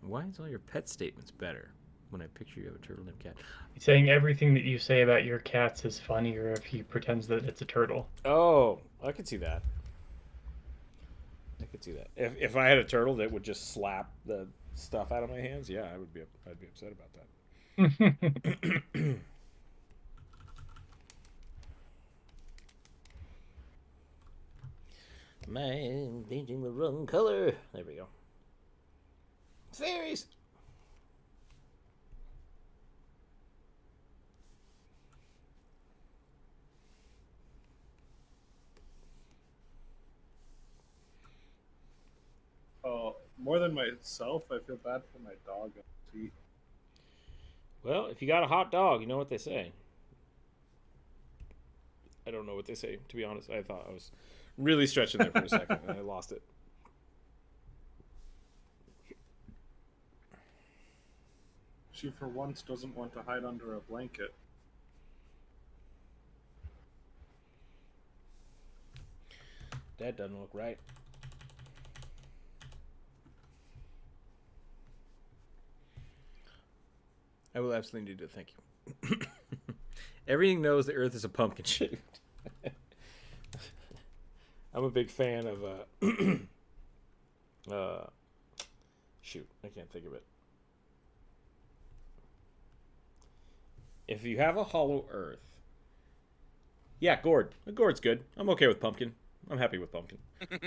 Why is all your pet statements better when I picture you have a turtle named Cat? Saying everything that you say about your cats is funnier if he pretends that it's a turtle. Oh, I could see that. I could see that. If I had a turtle that would just slap the stuff out of my hands, yeah, I'd be upset about that. I'm painting the wrong color. There we go. Fairies. More than myself, I feel bad for my dog and teeth. Well, if you got a hot dog, you know what they say. I don't know what they say, to be honest. I thought I was really stretching there for a second, and I lost it. She, for once, doesn't want to hide under a blanket. That doesn't look right. I will absolutely do. Thank you. Everything knows the Earth is a pumpkin shaped. I'm a big fan of shoot, I can't think of it. If you have a hollow Earth, yeah, gourd. A gourd's good. I'm okay with pumpkin. I'm happy with pumpkin.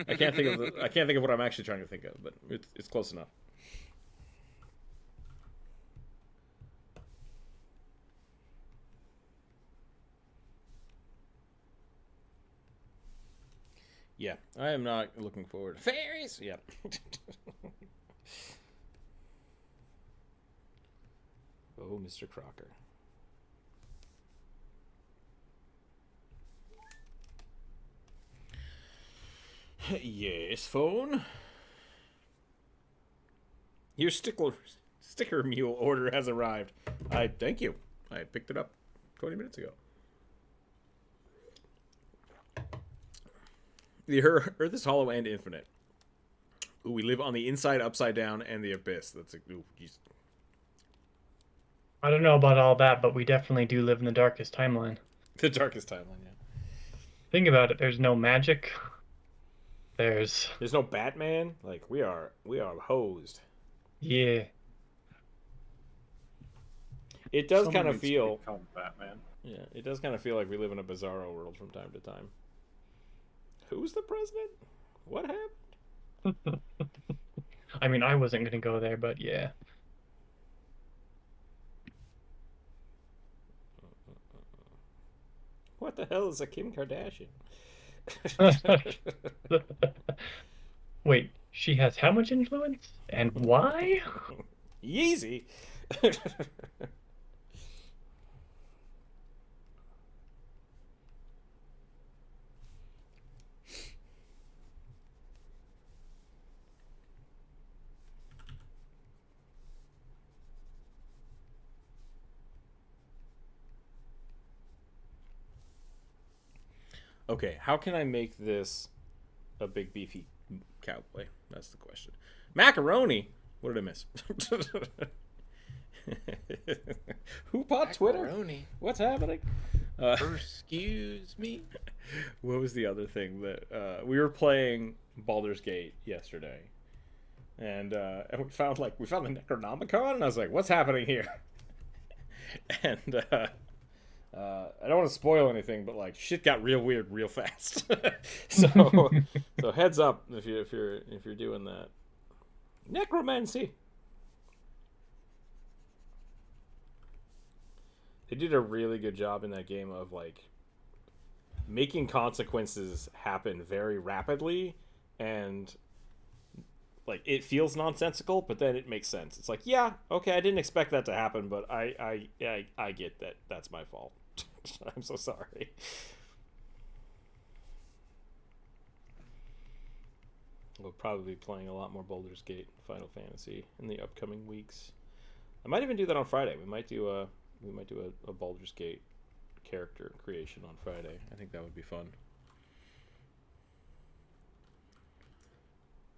I can't think of what I'm actually trying to think of, but it's close enough. Yeah, I am not looking forward. Fairies! Yeah. Oh, Mr. Crocker. Yes, phone? Your sticker mule order has arrived. Thank you. I picked it up 20 minutes ago. The Earth is hollow and infinite. Ooh, we live on the inside, upside down, and the abyss. That's ooh, geez. I don't know about all that, but we definitely do live in the darkest timeline. The darkest timeline, yeah. Think about it. There's no magic. There's no Batman. Like we are hosed. Yeah. It does Someone kind of needs to feel. become Batman. Yeah, it does kind of feel like we live in a bizarro world from time to time. Who's the president? What happened? I mean, I wasn't going to go there, but yeah. What the hell is a Kim Kardashian? Wait, she has how much influence? And why? Yeezy. Okay, how can I make this a big beefy cowboy? That's the question. Macaroni. What did I miss? Who bought Twitter? Macaroni. What's happening? Excuse me. What was the other thing that we were playing Baldur's Gate yesterday, and we found the Necronomicon, and I was like, "What's happening here?" And I don't want to spoil anything, but like shit got real weird real fast. so heads up if you're doing that. Necromancy. They did a really good job in that game of like making consequences happen very rapidly, and like it feels nonsensical, but then it makes sense. It's like, yeah, okay, I didn't expect that to happen, but I get that that's my fault. I'm so sorry. We'll probably be playing a lot more Baldur's Gate, Final Fantasy in the upcoming weeks. I might even do that on Friday. We might do a Baldur's Gate character creation on Friday. I think that would be fun.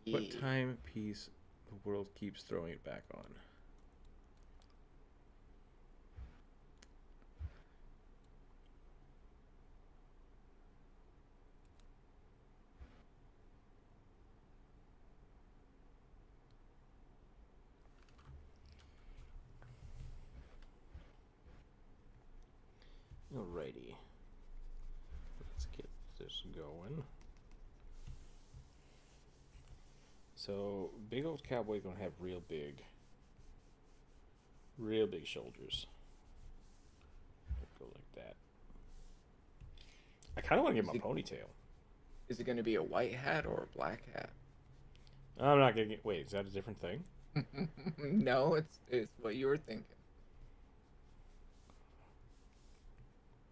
What timepiece the world keeps throwing it back on? Alrighty. Let's get this going. So, big old cowboy gonna have real big shoulders. Go like that. I kind of want to get my ponytail. Is it going to be a white hat or a black hat? I'm not gonna get. Wait, is that a different thing? No, it's what you were thinking.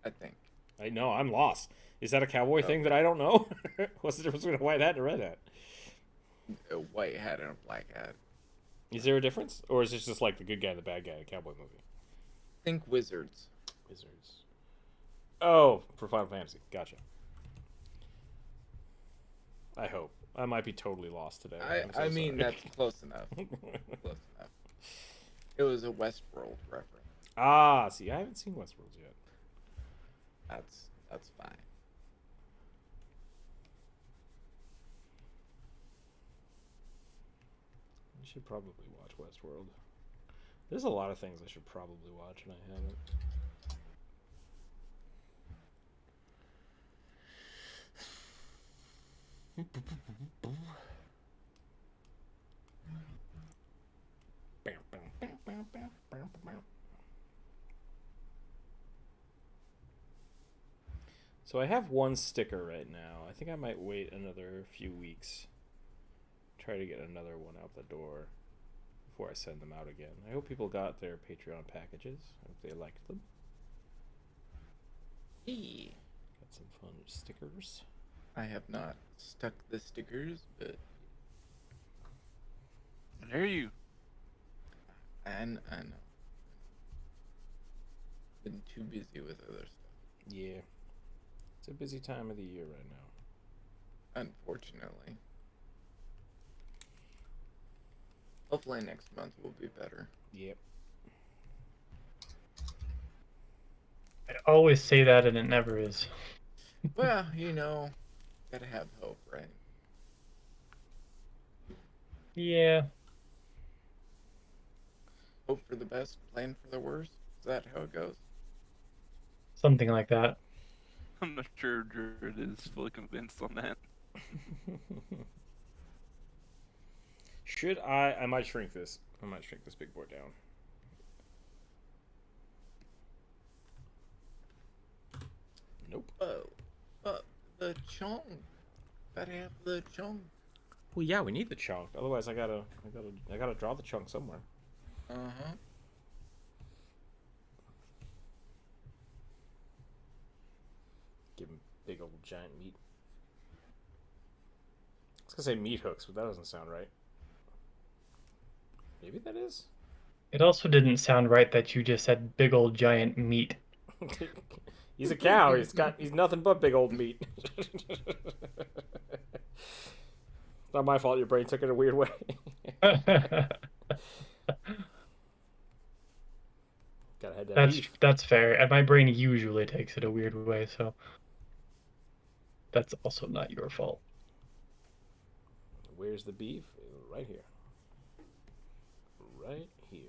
I think. I know, I'm lost. Is that a cowboy thing that I don't know? What's the difference between a white hat and a red hat? A white hat and a black hat. Is there a difference? Or is this just like the good guy and the bad guy in a cowboy movie? Think wizards. Wizards. Oh, for Final Fantasy. Gotcha. I hope. I might be totally lost today. I mean, that's close enough. Close enough. It was a Westworld reference. Ah, see, I haven't seen Westworld yet. That's fine. I should probably watch Westworld. There's a lot of things I should probably watch and I haven't. So I have one sticker right now. I think I might wait another few weeks. Try to get another one out the door before I send them out again. I hope people got their Patreon packages. I hope they liked them. Hey. Got some fun stickers. I have not stuck the stickers, but I hear you. I know. Been too busy with other stuff. Yeah. It's a busy time of the year right now. Unfortunately. Hopefully next month will be better. Yep. I always say that and it never is. Well, gotta have hope, right? Yeah. Hope for the best, plan for the worst. Is that how it goes? Something like that. I'm not sure Jared is fully convinced on that. Should I might shrink this. I might shrink this big board down. Nope. The chong. Gotta have the chong. Well, yeah, we need the chunk. Otherwise, I gotta draw the chunk somewhere. Uh-huh. Give him big old giant meat. I was gonna say meat hooks, but that doesn't sound right. Maybe that is. It also didn't sound right that you just said big old giant meat. He's a cow. He's nothing but big old meat. Not my fault. Your brain took it a weird way. Gotta head that beef. That's fair. And my brain usually takes it a weird way, so that's also not your fault. Where's the beef? Right here. Right here.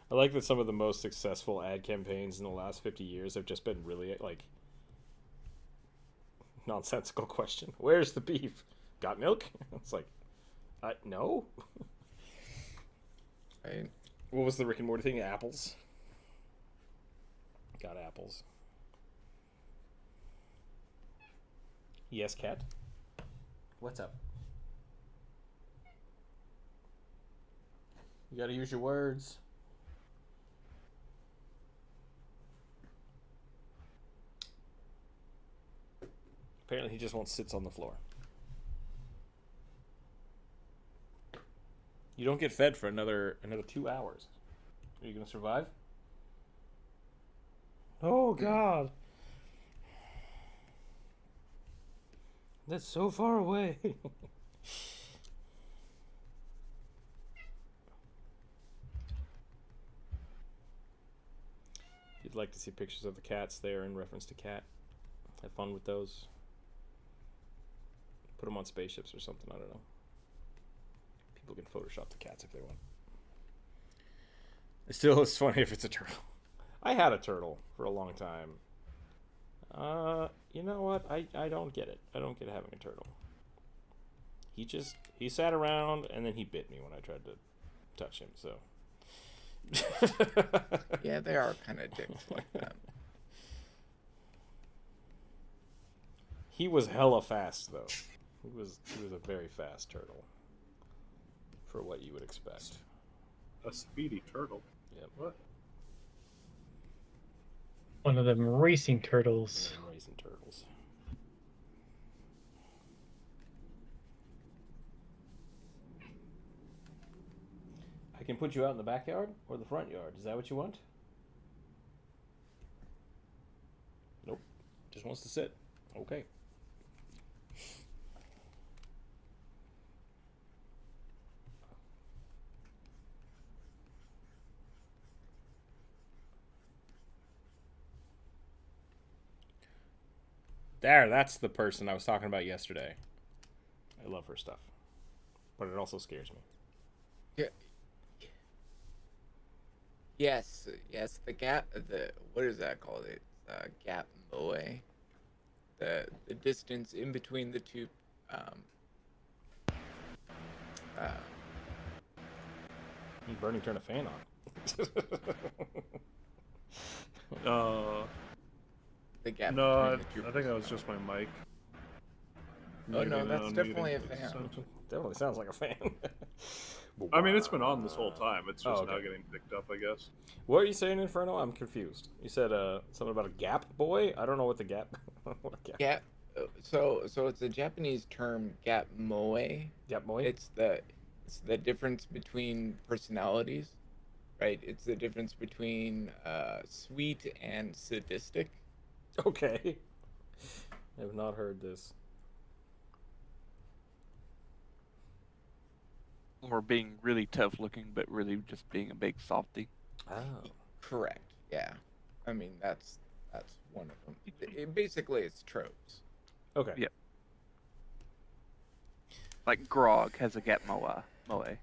I like that some of the most successful ad campaigns in the last 50 years have just been really, like, nonsensical question. Where's the beef? Got milk? It's like, no. Right. What was the Rick and Morty thing? Apples? Got apples. Yes, cat? What's up? You gotta use your words. Apparently he just won't sit on the floor. You don't get fed for another 2 hours. Are you gonna survive? Oh God. That's so far away. If you'd like to see pictures of the cats, they are in reference to cat. Have fun with those. Put them on spaceships or something, I don't know. People can Photoshop the cats if they want. It's funny if it's a turtle. I had a turtle for a long time. You know what? I don't get it. I don't get having a turtle. He sat around and then he bit me when I tried to touch him, so. Yeah, they are kind of dicks like that. He was hella fast though. He was a very fast turtle. For what you would expect. A speedy turtle. Yep. What? One of them racing turtles. Racing turtles. I can put you out in the backyard or the front yard. Is that what you want? Nope. Just wants to sit. Okay. There, that's the person I was talking about yesterday. I love her stuff. But it also scares me. Yeah. Yes, the gap, what is that called? It's gap moe. The distance in between the two, You burning turn a fan on. the gap No, between the two. I think that was just my mic. Oh no, Muting that's and definitely a unmuting. fan. Definitely sounds like a fan. I mean, it's been on this whole time. It's just okay. now getting picked up, I guess. What are you saying, Inferno? I'm confused. You said something about a gap boy? I don't know what the gap... what a gap... Gap. So it's a Japanese term, gap moe. Gap boy? It's the difference between personalities, right? It's the difference between sweet and sadistic. Okay. I have not heard this. Or being really tough looking, but really just being a big softy. Oh. Correct. Yeah. I mean, that's one of them. Basically, it's tropes. Okay. Yeah. Like Grog has a gap moe. Right.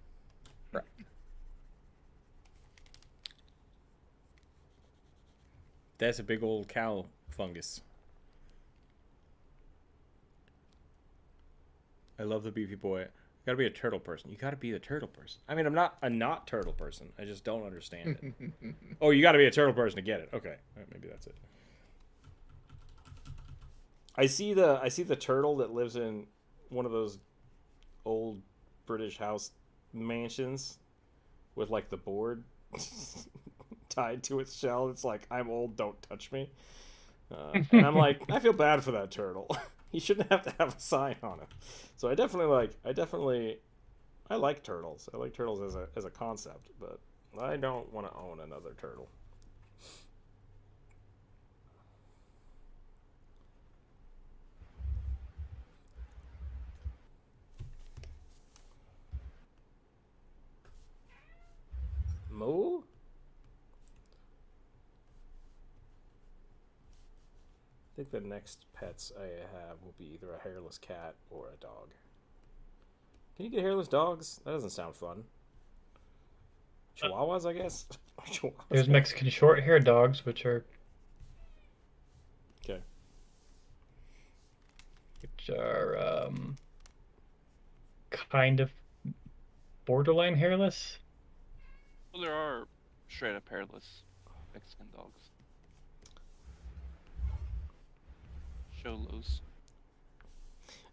That's a big old cow fungus. I love the beefy boy. You gotta be a turtle person. You gotta be the turtle person. I mean, I'm not a not turtle person. I just don't understand it. Oh, you gotta be a turtle person to get it. Okay. All right, maybe that's it. I see the turtle that lives in one of those old British house mansions with like the board tied to its shell. It's like, I'm old, don't touch me. And I'm like, I feel bad for that turtle. He shouldn't have to have a sign on him. So I like turtles. I like turtles as a concept, but I don't want to own another turtle. Moo? I think the next pets I have will be either a hairless cat or a dog. Can you get hairless dogs? That doesn't sound fun. Chihuahuas, I guess? Chihuahuas. There's Mexican short-haired dogs, which are Okay. kind of borderline hairless. Well, there are straight up hairless Mexican dogs. Cholos.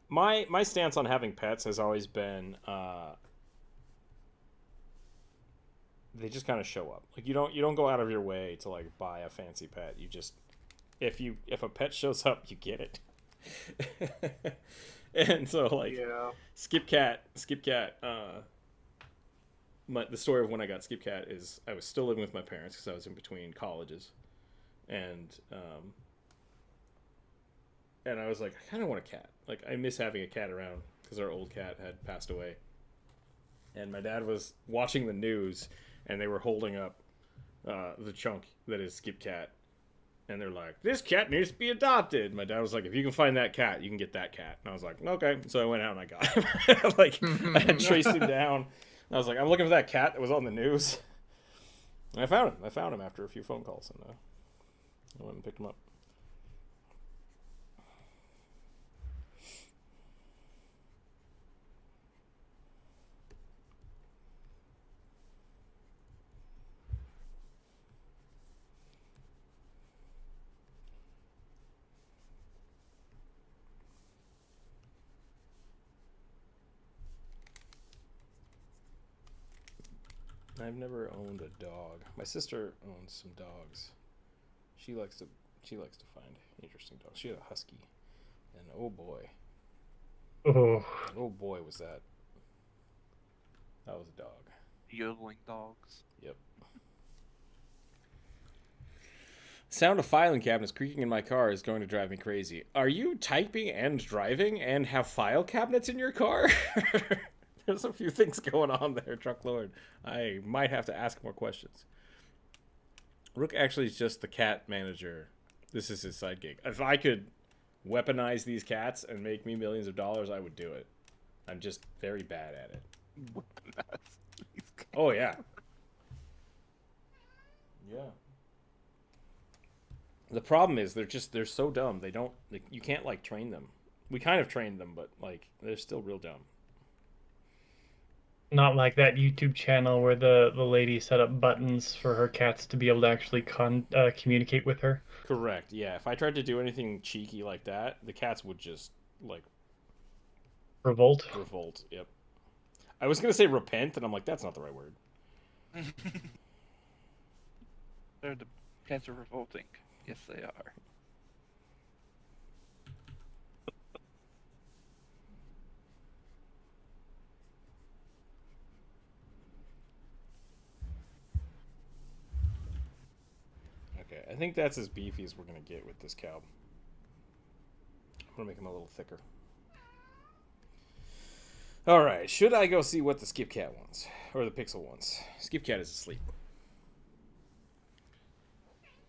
My stance on having pets has always been they just kind of show up. Like you don't go out of your way to like buy a fancy pet. You just if a pet shows up, you get it. And so like Yeah. Skip Cat. The story of when I got Skip Cat is I was still living with my parents because I was in between colleges, and I was like, I kind of want a cat. Like, I miss having a cat around because our old cat had passed away. And my dad was watching the news, and they were holding up the chunk that is Skip Cat, and they're like, "This cat needs to be adopted." My dad was like, "If you can find that cat, you can get that cat." And I was like, "Okay." So I went out and I got him. Like, I had traced him down. I was like, I'm looking for that cat that was on the news. And I found him after a few phone calls, and I went and picked him up. I've never owned a dog. My sister owns some dogs. She likes to find interesting dogs. She had a husky, and oh boy, was that was a dog. Yodeling dogs. Yep. Sound of filing cabinets creaking in my car is going to drive me crazy. Are you typing and driving and have file cabinets in your car? There's a few things going on there, Trucklord. I might have to ask more questions. Rook actually is just the cat manager. This is his side gig. If I could weaponize these cats and make me millions of dollars, I would do it. I'm just very bad at it. Oh, yeah. Yeah. The problem is they're so dumb. You can't, like, train them. We kind of trained them, but, like, they're still real dumb. Not like that YouTube channel where the lady set up buttons for her cats to be able to actually communicate with her. Correct, yeah. If I tried to do anything cheeky like that, the cats would just, like... Revolt? Revolt, yep. I was going to say repent, and I'm like, that's not the right word. The cats are revolting. Yes, they are. Okay, I think that's as beefy as we're going to get with this cow. I'm going to make him a little thicker. Alright, should I go see what the Skip Cat wants? Or the Pixel wants? Skip Cat is asleep.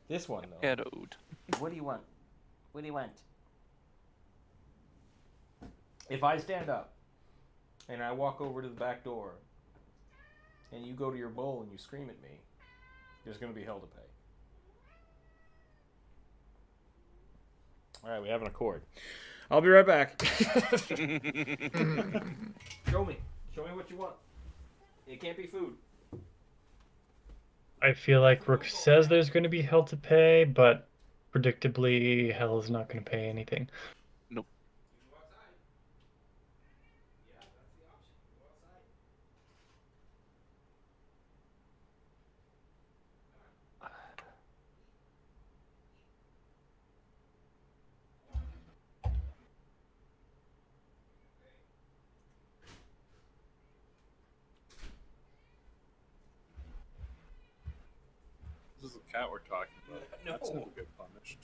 This one, though. Ghettoed. What do you want? What do you want? If I stand up and I walk over to the back door and you go to your bowl and you scream at me, there's going to be hell to pay. All right, we have an accord. I'll be right back. Show me what you want. It can't be food. I feel like Rook says there's going to be hell to pay, but predictably, hell is not going to pay anything. Nope. This is the cat we're talking about. No. That's never get punished.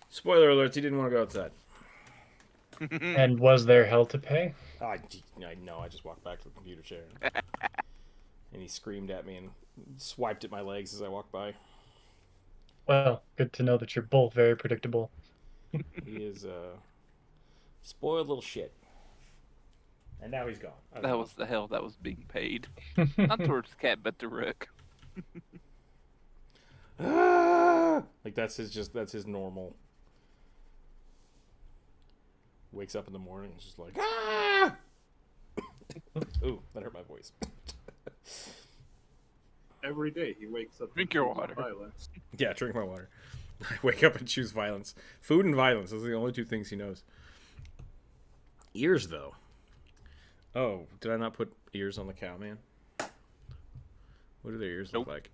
Spoiler alerts, he didn't want to go outside. And was there hell to pay? I know, I just walked back to the computer chair. And he screamed at me and swiped at my legs as I walked by. Well, good to know that you're both very predictable. He is a spoiled little shit. And now he's gone. That was the hell that was being paid. Not towards the cat, but to Rook. Like that's his normal. Wakes up in the morning and is just like, ah! Ooh, that hurt my voice. Every day he wakes up. Drink and your chooses water. Violence. Yeah, drink my water. I wake up and choose violence. Food and violence. Those are the only two things he knows. Ears, though. Oh, did I not put ears on the cow, man? What do their ears look like?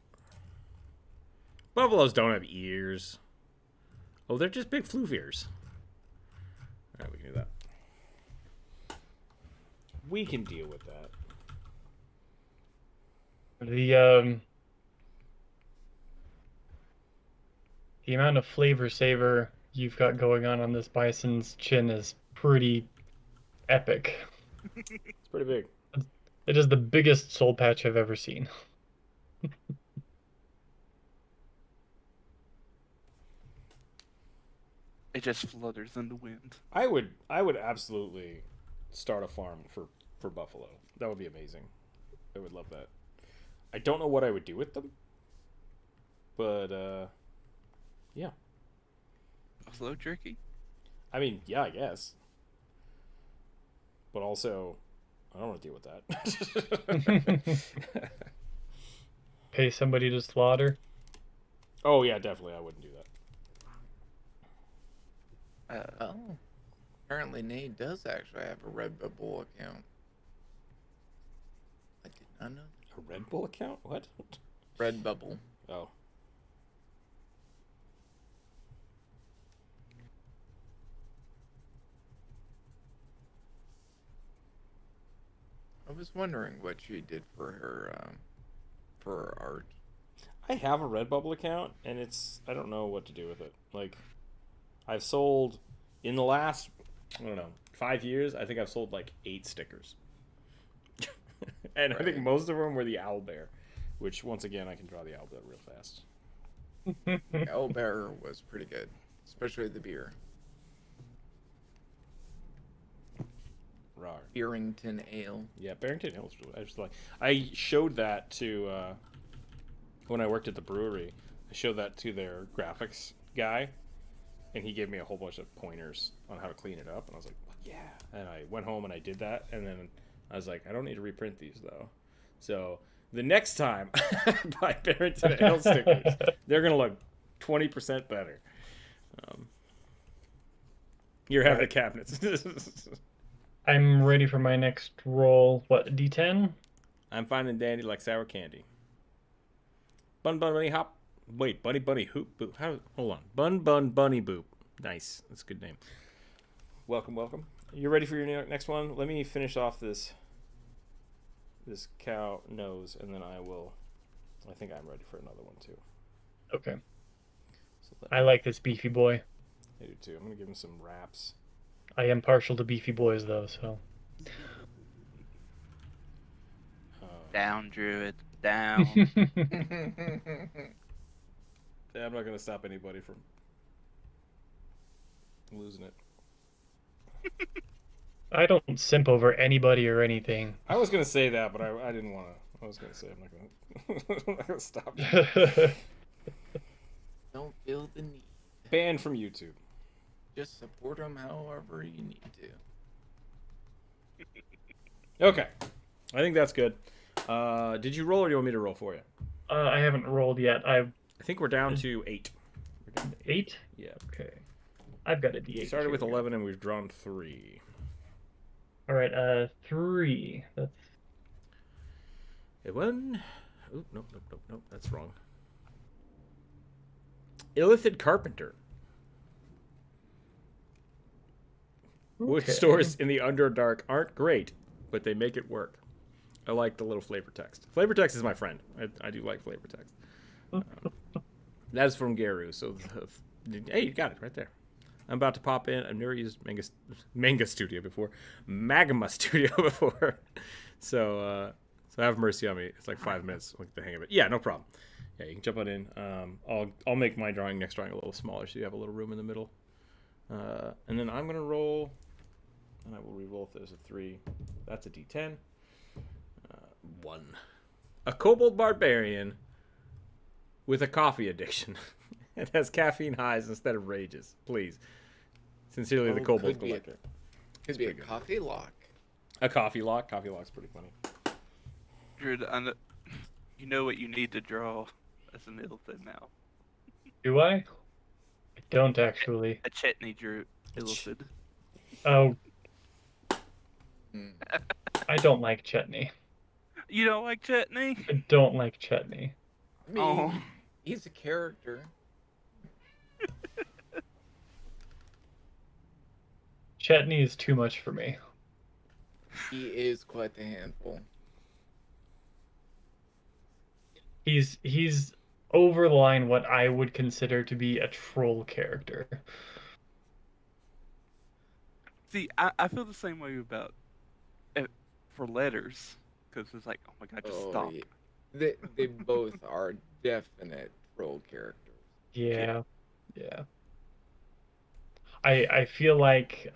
Buffaloes don't have ears. Oh, they're just big floof ears. All right, we can do that. We can deal with that. The amount of flavor saver you've got going on this bison's chin is pretty epic. It's pretty big. It is the biggest soul patch I've ever seen. It just flutters in the wind. I would absolutely start a farm for buffalo. That would be amazing. I would love that. I don't know what I would do with them, but yeah. Buffalo jerky? I mean, yeah, I guess. But also, I don't want to deal with that. Pay somebody to slaughter. Oh yeah, definitely. I wouldn't do that. Oh. Apparently Nate does actually have a Redbubble account. I did not know that. A Red Bull account? What? Redbubble. Oh. I was wondering what she did for her art. I have a Redbubble account, and I don't know what to do with it. Like, I've sold, in the last, I don't know, 5 years, I think I've sold like 8 stickers. And I think Right. most of them were the owl bear, which, once again, I can draw the owl bear real fast. Owlbear was pretty good, especially the beer. Rawr. Beerington Ale. Yeah, Barrington Hills. I showed that to when I worked at the brewery. I showed that to their graphics guy, and he gave me a whole bunch of pointers on how to clean it up. And I was like, yeah. And I went home and I did that, and then I was like, I don't need to reprint these though. So the next time I buy Barrington Ale stickers, they're gonna look 20% better. You're having the cabinets. I'm ready for my next roll. What, D10? I'm fine and dandy like sour candy. Bun bunny hop. Wait, bunny hoop boop. Hold on. Bun bunny boop. Nice. That's a good name. Welcome. You ready for your next one? Let me finish off this cow nose, and then I think I'm ready for another one too. Okay. So I like this beefy boy. I do too. I'm gonna give him some wraps. I am partial to beefy boys, though, so. Down, Druid. Down. Yeah, I'm not gonna stop anybody from losing it. I don't simp over anybody or anything. I was gonna say that, but I didn't want to. I was gonna say I'm not gonna stop. Don't feel the need. Banned from YouTube. Just support them however you need to. Okay, I think that's good. Did you roll, or do you want me to roll for you? I haven't rolled yet. I think we're down to 8. We're down to 8? Yeah. Okay. I've got a D8. We started with here. 11, and we've drawn 3. All right, 3. That's It won. Oh, nope. That's wrong. Illithid Carpenter. Wood okay. stores in the Underdark aren't great, but they make it work. I like the little flavor text. Flavor text is my friend. I do like flavor text. That's from Garu. So, hey, you got it right there. I'm about to pop in. I've never used Manga Studio before. Magma Studio before. So have mercy on me. It's like 5 minutes. I'll get the hang of it. Yeah, no problem. Yeah, you can jump on in. I'll make my next drawing a little smaller so you have a little room in the middle. And then I'm going to roll, and I will re-roll if there's a 3. That's a D10. 1. A Cobalt Barbarian with a coffee addiction. It has caffeine highs instead of rages. Please. Sincerely, the Kobold could be Collector. Could be a coffee lock. A coffee lock. Coffee lock's pretty funny. Druid, you know what you need to draw as an Illithid now. Do I? I don't actually. A Chetney Druid Illithid. Oh, Hmm. I don't like chutney. You don't like Chetney? I don't like chutney. I mean, Oh. He's a character. Chetney is too much for me. He is quite the handful. He's over the line what I would consider to be a troll character. See, I feel the same way about for letters, because it's like, oh my god, just stop. Yeah. They both are definite troll characters. Yeah. I feel like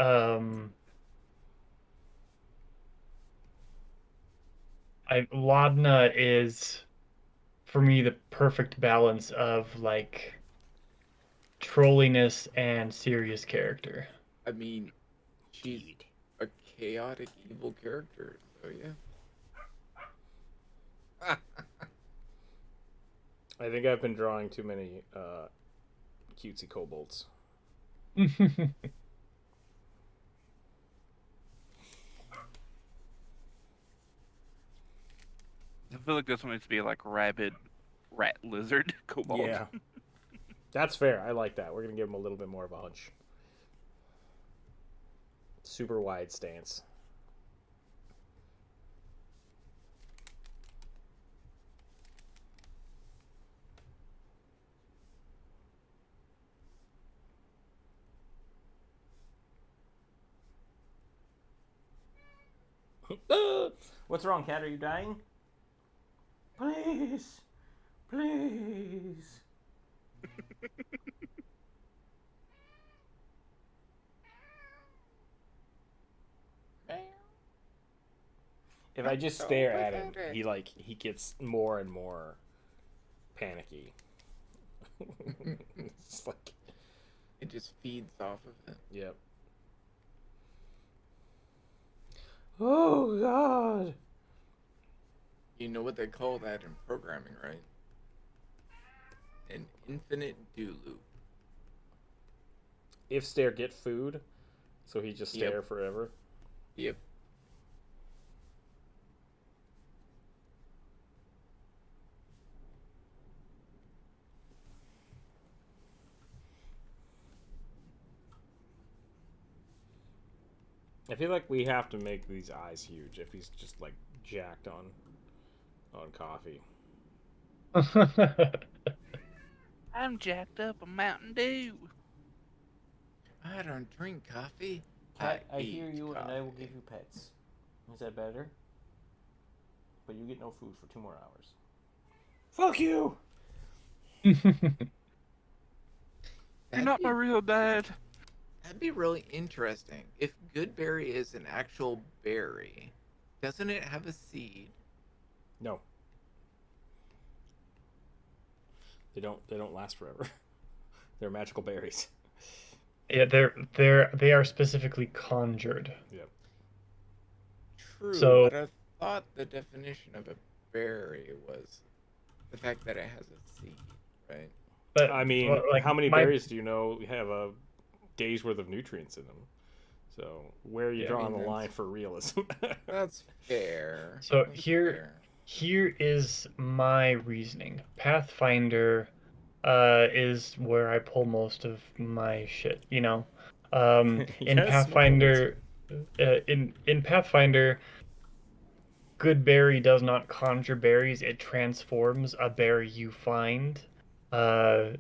Laudna is for me the perfect balance of like trolliness and serious character. I mean, she's a chaotic evil character, so yeah. I think I've been drawing too many cutesy kobolds. I feel like this one needs to be like rabid rat lizard kobold. Yeah. That's fair. I like that. We're going to give him a little bit more of a hunch. Super wide stance. What's wrong, cat? Are you dying? Please. Please. If I just stare at him, he gets more and more panicky. It's like, It just feeds off of it. yep. Oh God. You know what they call that in programming, right? An infinite do loop. If stare get food, so he just stare Yep. forever. Yep. I feel like we have to make these eyes huge if he's just like jacked on coffee. I'm jacked up on Mountain Dew. I don't drink coffee. I eat hear you, and I will coffee. give you pets. Is that better? But you get no food for 2 more hours. Fuck you! You're That'd not be- my real dad. That'd be really interesting. If Goodberry is an actual berry, doesn't it have a seed? No. They don't last forever. They're magical berries. Yeah, they are specifically conjured. Yep. True, So- but I thought the definition of a berry was the fact that it has a seed, right? But I mean, well, like, how many my- berries do you know have a day's worth of nutrients in them? So where are you Yeah, I drawing mean, the line that's- for realism? That's fair. So That's here- fair. Here is my reasoning. Pathfinder is where I pull most of my shit, you know. In Yes, Pathfinder in Pathfinder, Goodberry does not conjure berries, it transforms a berry you find.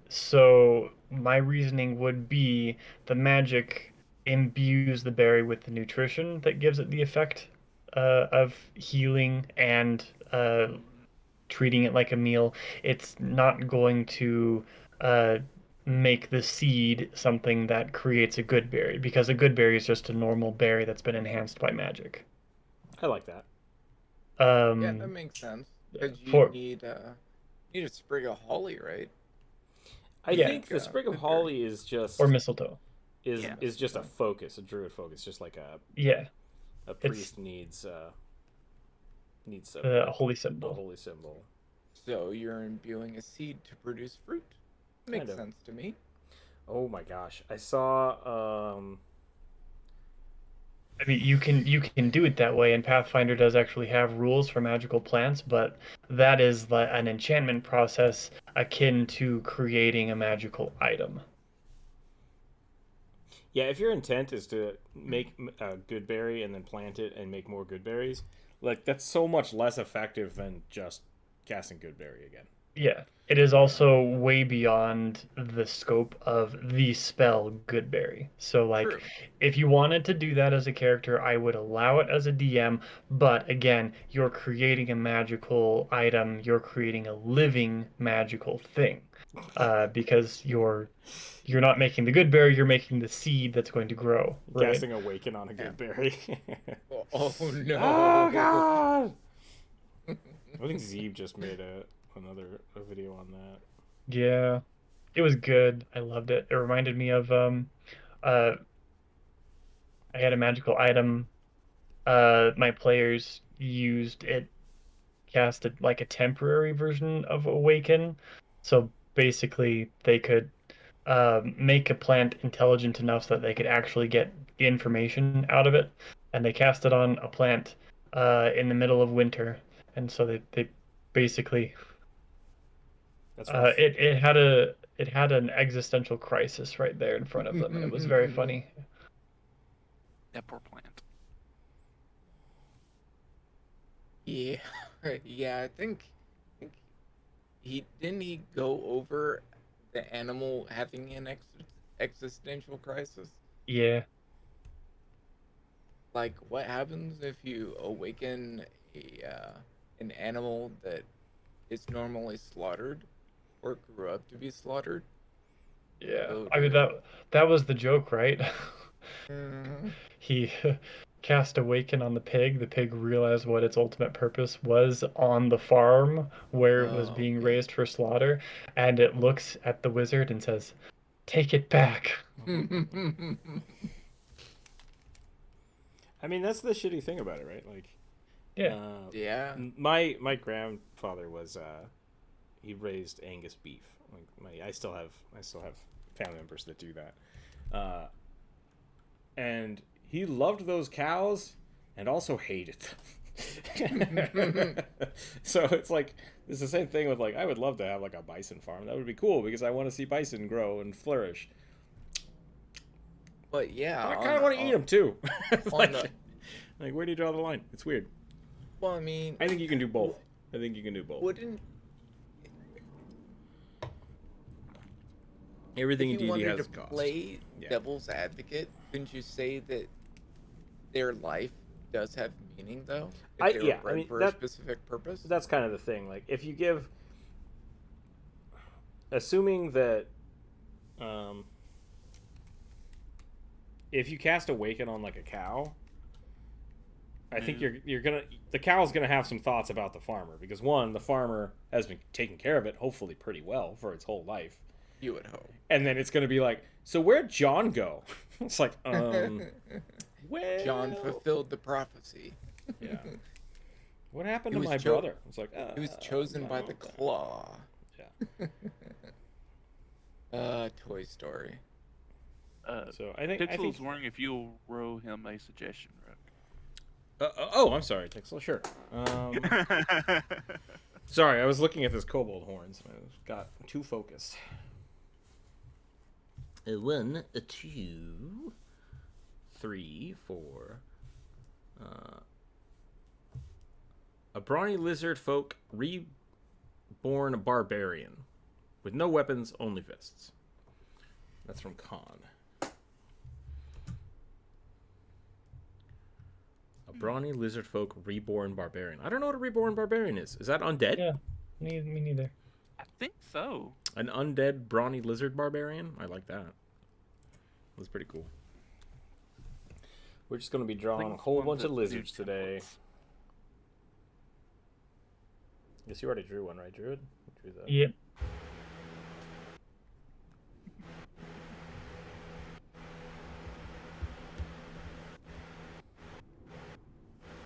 So my reasoning would be the magic imbues the berry with the nutrition that gives it the effect of healing and treating it like a meal. It's not going to make the seed something that creates a good berry, because a good berry is just a normal berry that's been enhanced by magic. I like that. Yeah, that makes sense. Because you for- need a sprig of holly, right? I Yeah. think the sprig of Goodberry. holly is just or mistletoe. Yeah. is just a focus, a druid focus, just like a Yeah, priest needs a holy symbol. holy symbol. So you're imbuing a seed to produce fruit. Makes Kind of. sense to me. Oh my gosh, I saw I mean, you can do it that way, and Pathfinder does actually have rules for magical plants, but that is an enchantment process akin to creating a magical item. Yeah, if your intent is to make a good berry and then plant it and make more good berries, like that's so much less effective than just casting good berry again. Yeah, it is also way beyond the scope of the spell Goodberry. So, like, True. if you wanted to do that as a character, I would allow it as a DM. But again, you're creating a magical item, you're creating a living magical thing, because you're not making the Goodberry, you're making the seed that's going to grow, right? Casting awaken on a good berry. Oh no! Oh god! I think Zeeb just made another video on that. Yeah, it was good. I loved it. It reminded me of uh, I had a magical item. My players used it, casted like a temporary version of Awaken. So basically, they could make a plant intelligent enough so that they could actually get information out of it. And they cast it on a plant in the middle of winter. And so they basically That's rough. it had an existential crisis right there in front of them. And it was very funny. That poor plant. Yeah, yeah. I think he go over the animal having an existential crisis. Yeah. Like, what happens if you awaken an animal that is normally slaughtered or grew up to be slaughtered? Yeah. Oh, I mean dear. that was the joke, right? Mhm. He cast Awaken on the pig. The pig realized what its ultimate purpose was on the farm where it was Oh, being okay. raised for slaughter, and it looks at the wizard and says, "Take it back." I mean, that's the shitty thing about it, right? Like, Yeah. Yeah. my grandfather was he raised Angus beef. Like I still have family members that do that, and he loved those cows and also hated them. So it's like it's the same thing with like I would love to have like a bison farm. That would be cool because I want to see bison grow and flourish. But yeah, I kind of want to eat them too. like, the- like, where do you draw the line? It's weird. well, I mean, I think you can do both. I think you can do both. wouldn't Everything if in you D&D wanted has to a cost. play Yeah. devil's advocate, couldn't you say that their life does have meaning though? If they were bred for a specific purpose. That's kind of the thing. Like, if you give, assuming that, if you cast Awaken on like a cow, I think the cow's gonna have some thoughts about the farmer because one, the farmer has been taking care of it hopefully pretty well for its whole life. You would hope. And then it's gonna be like, so where'd John go? It's like, well, John fulfilled the prophecy. Yeah. What happened He to was my brother? It's like, He was chosen by the claw. Yeah. Toy Story. So I think Pixel's wondering if you'll row him a suggestion, Rook. oh, I'm sorry, Pixel. Sure. Sorry, I was looking at this kobold horns and I got too focused. A 1, a 2, 3, 4. A brawny lizard folk reborn barbarian with no weapons, only fists. That's from Khan. A brawny lizard folk reborn barbarian. I don't know what a reborn barbarian is. Is that undead? Yeah. Me neither. I think so. An undead brawny lizard barbarian? I like that. That's pretty cool. We're just going to be drawing a whole bunch of lizards today. Guess you already drew one, right, Druid? You drew that. Yep.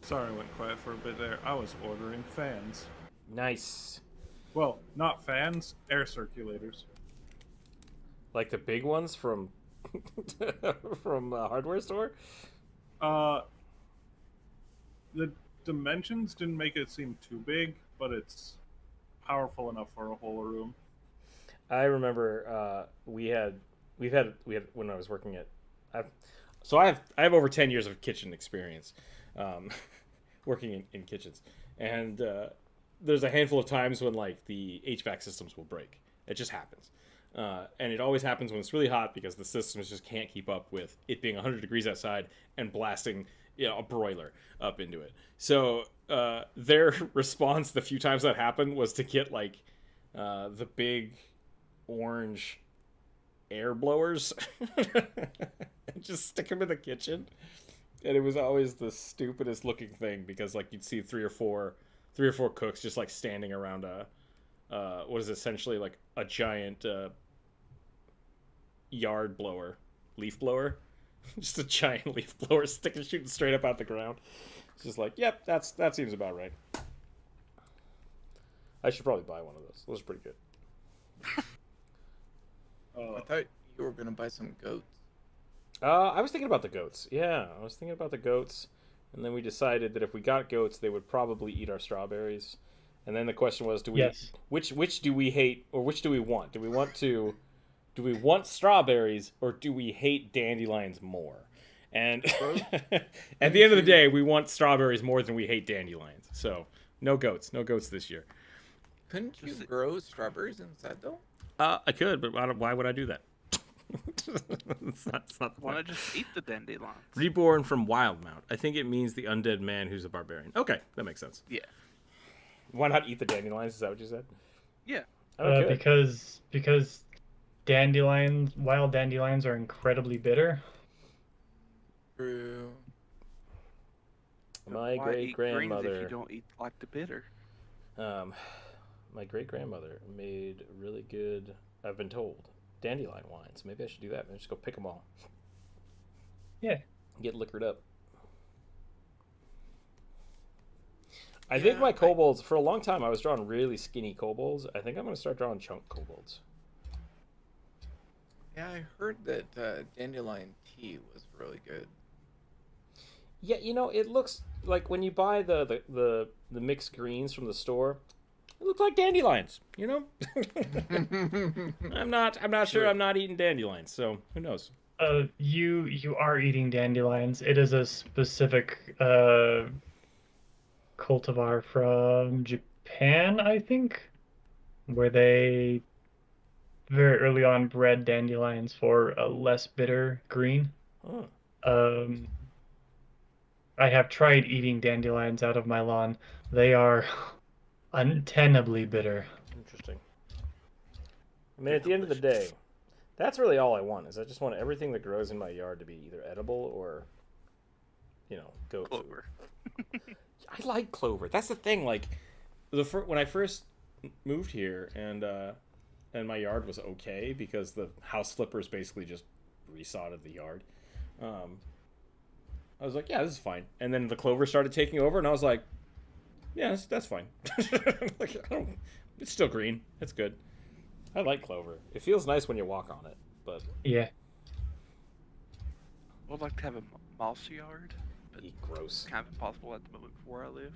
Sorry, I went quiet for a bit there. I was ordering fans. Nice. Well, not fans, air circulators. Like the big ones from from a hardware store? Uh, the dimensions didn't make it seem too big, but it's powerful enough for a whole room. I remember we've had when I was working at I've I have over 10 years of kitchen experience, um, working in kitchens, and there's a handful of times when like the HVAC systems will break. It just happens. And it always happens when it's really hot because the systems just can't keep up with it being 100 degrees outside and blasting, a broiler up into it. So their response the few times that happened was to get like the big orange air blowers and just stick them in the kitchen. And it was always the stupidest looking thing because like you'd see three or four cooks just like standing around a what is essentially like a giant yard blower, leaf blower, just a giant leaf blower shooting straight up out the ground. It's just like, yep, that seems about right. I should probably buy one of those. Those are pretty good. I thought you were gonna buy some goats. I was thinking about the goats. Yeah, I was thinking about the goats, and then we decided that if we got goats, they would probably eat our strawberries. And then the question was, Yes. which do we hate or which do we want? Do we want strawberries or do we hate dandelions more? And at the end of the day, we want strawberries more than we hate dandelions. So no goats this year. Couldn't you grow strawberries inside though? I could, but why would I do that? it's not the Why point. not just eat the dandelions? Reborn from Wildmount. I think it means the undead man who's a barbarian. Okay, that makes sense. Yeah. Why not eat the dandelions? Is that what you said? Yeah. Okay. Because wild dandelions are incredibly bitter. True. My Why great eat greens if you grandmother, don't eat like the bitter? my great grandmother made really good. I've been told dandelion wines. Maybe I should do that. Maybe just go pick them all. Yeah. Get liquored up. I think my kobolds, for a long time, I was drawing really skinny kobolds. I think I'm going to start drawing chunk kobolds. Yeah, I heard that dandelion tea was really good. Yeah, it looks like when you buy the mixed greens from the store, it looks like dandelions, I'm not sure I'm not eating dandelions, so who knows? You are eating dandelions. It is a specific cultivar from Japan, I think, where they very early on bred dandelions for a less bitter green. Oh. I have tried eating dandelions out of my lawn. They are untenably bitter. Interesting. I mean, at the end of the day, that's really all I want. Is I just want everything that grows in my yard to be either edible or, goat food. Clover. I like clover. That's the thing. Like, when I first moved here and my yard was okay because the house flippers basically just resodded the yard. I was like, yeah, this is fine. And then the clover started taking over, and I was like, yeah, that's fine. Like, it's still green. It's good. I like clover. It feels nice when you walk on it, but Yeah. I would like to have a moss yard, but gross. it's kind of impossible at the moment where I live.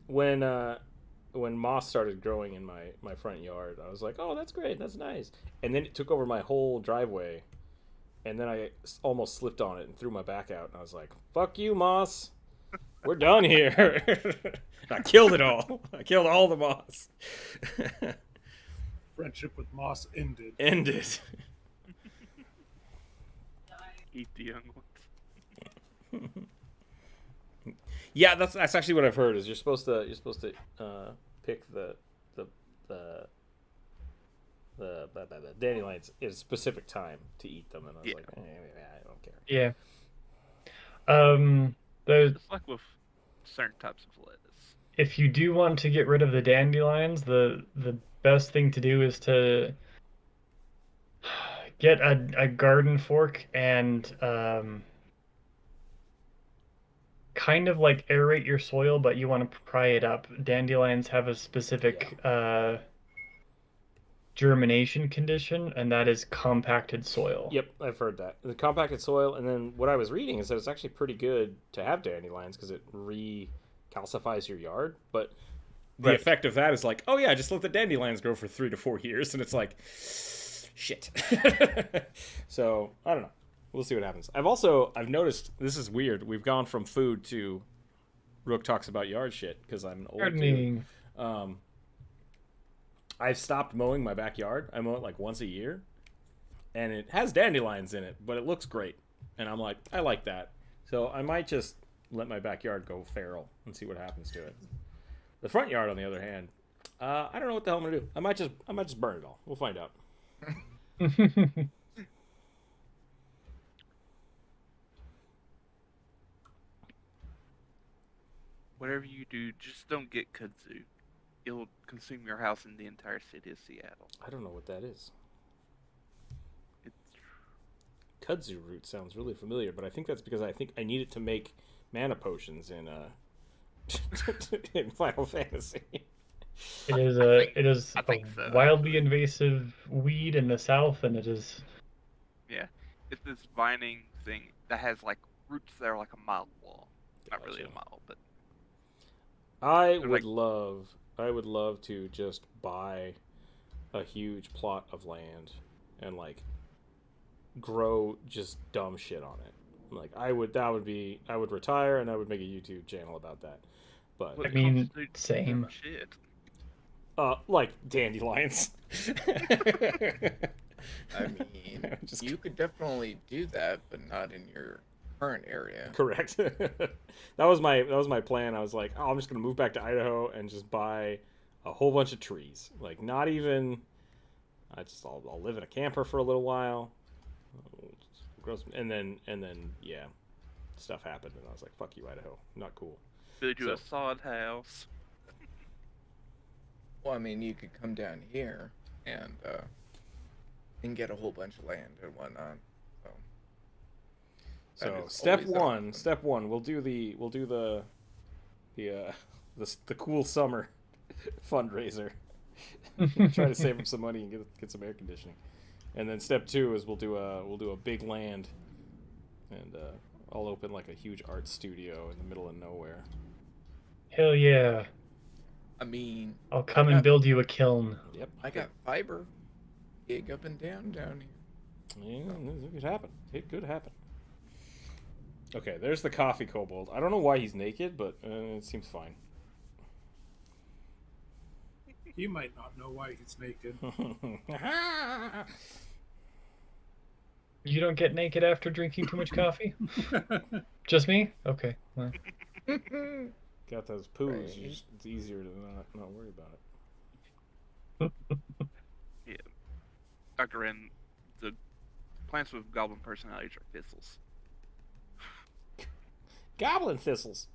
When moss started growing in my front yard, I was like, oh, that's great, that's nice. And then it took over my whole driveway, and then I almost slipped on it and threw my back out, and I was like, fuck you, moss. We're done here. I killed it all. I killed all the moss. Friendship with moss ended. Ended. Eat the young ones. Yeah, that's actually what I've heard. Is you're supposed to pick the dandelions at a specific time to eat them, and I was like, I don't care. Yeah. There's It's like with certain types of lettuce. if you do want to get rid of the dandelions, the best thing to do is to get a garden fork and kind of like aerate your soil, but you want to pry it up. Dandelions have a specific germination condition, and that is compacted soil. Yep, I've heard that. The compacted soil, and then what I was reading is that it's actually pretty good to have dandelions because it recalcifies your yard. But the Right. effect of that is like, oh yeah, just let the dandelions grow for 3 to 4 years, and it's like, shit. So I don't know. We'll see what happens. I've noticed this is weird. We've gone from food to Rook talks about yard shit because I'm an old dude. Gardening. I've stopped mowing my backyard. I mow it like once a year, and it has dandelions in it, but it looks great, and I'm like, I like that. So I might just let my backyard go feral and see what happens to it. The front yard, on the other hand, I don't know what the hell I'm gonna do. I might just burn it all. We'll find out. Whatever you do, just don't get kudzu. It'll consume your house in the entire city of Seattle. I don't know what that is. It's Kudzu root sounds really familiar, but I think that's because I think I need it to make mana potions in in Final Fantasy. It is I think so, wildly actually. invasive weed in the south, and it is it's this vining thing that has like roots that are like a mile long. Not really a Gotcha. mile, but I They're would like- love to just buy a huge plot of land and like grow just dumb shit on it. Like I would retire and I would make a YouTube channel about that. But what I mean, constitutes same. shit. like dandelions. I mean, Just you could definitely do that, but not in your current area. Correct. that was my plan. I was like, oh, I'm just gonna move back to Idaho and just buy a whole bunch of trees. Like not even. I'll live in a camper for a little while. Grow some, and then yeah, stuff happened, and I was like, fuck you, Idaho, not cool. Build you a So- sod house. Well, I mean, you could come down here and get a whole bunch of land and whatnot. So, So That is step always an one, option. step one, we'll do the cool summer fundraiser. Try to save up some money and get some air conditioning. And then step 2 is we'll do a big land, and I'll open like a huge art studio in the middle of nowhere. Hell yeah! I mean, I'll come and build you a kiln. Yep. I got fiber. Gig up and down here. Yeah, it could happen. It could happen. Okay, there's the coffee kobold. I don't know why he's naked, but it seems fine. He might not know why he's naked. You don't get naked after drinking too much coffee? Just me? Okay. Well, Got those poos. Right. It's easier to not worry about it. Dr. Ren, the plants with goblin personalities are thistles. Goblin thistles.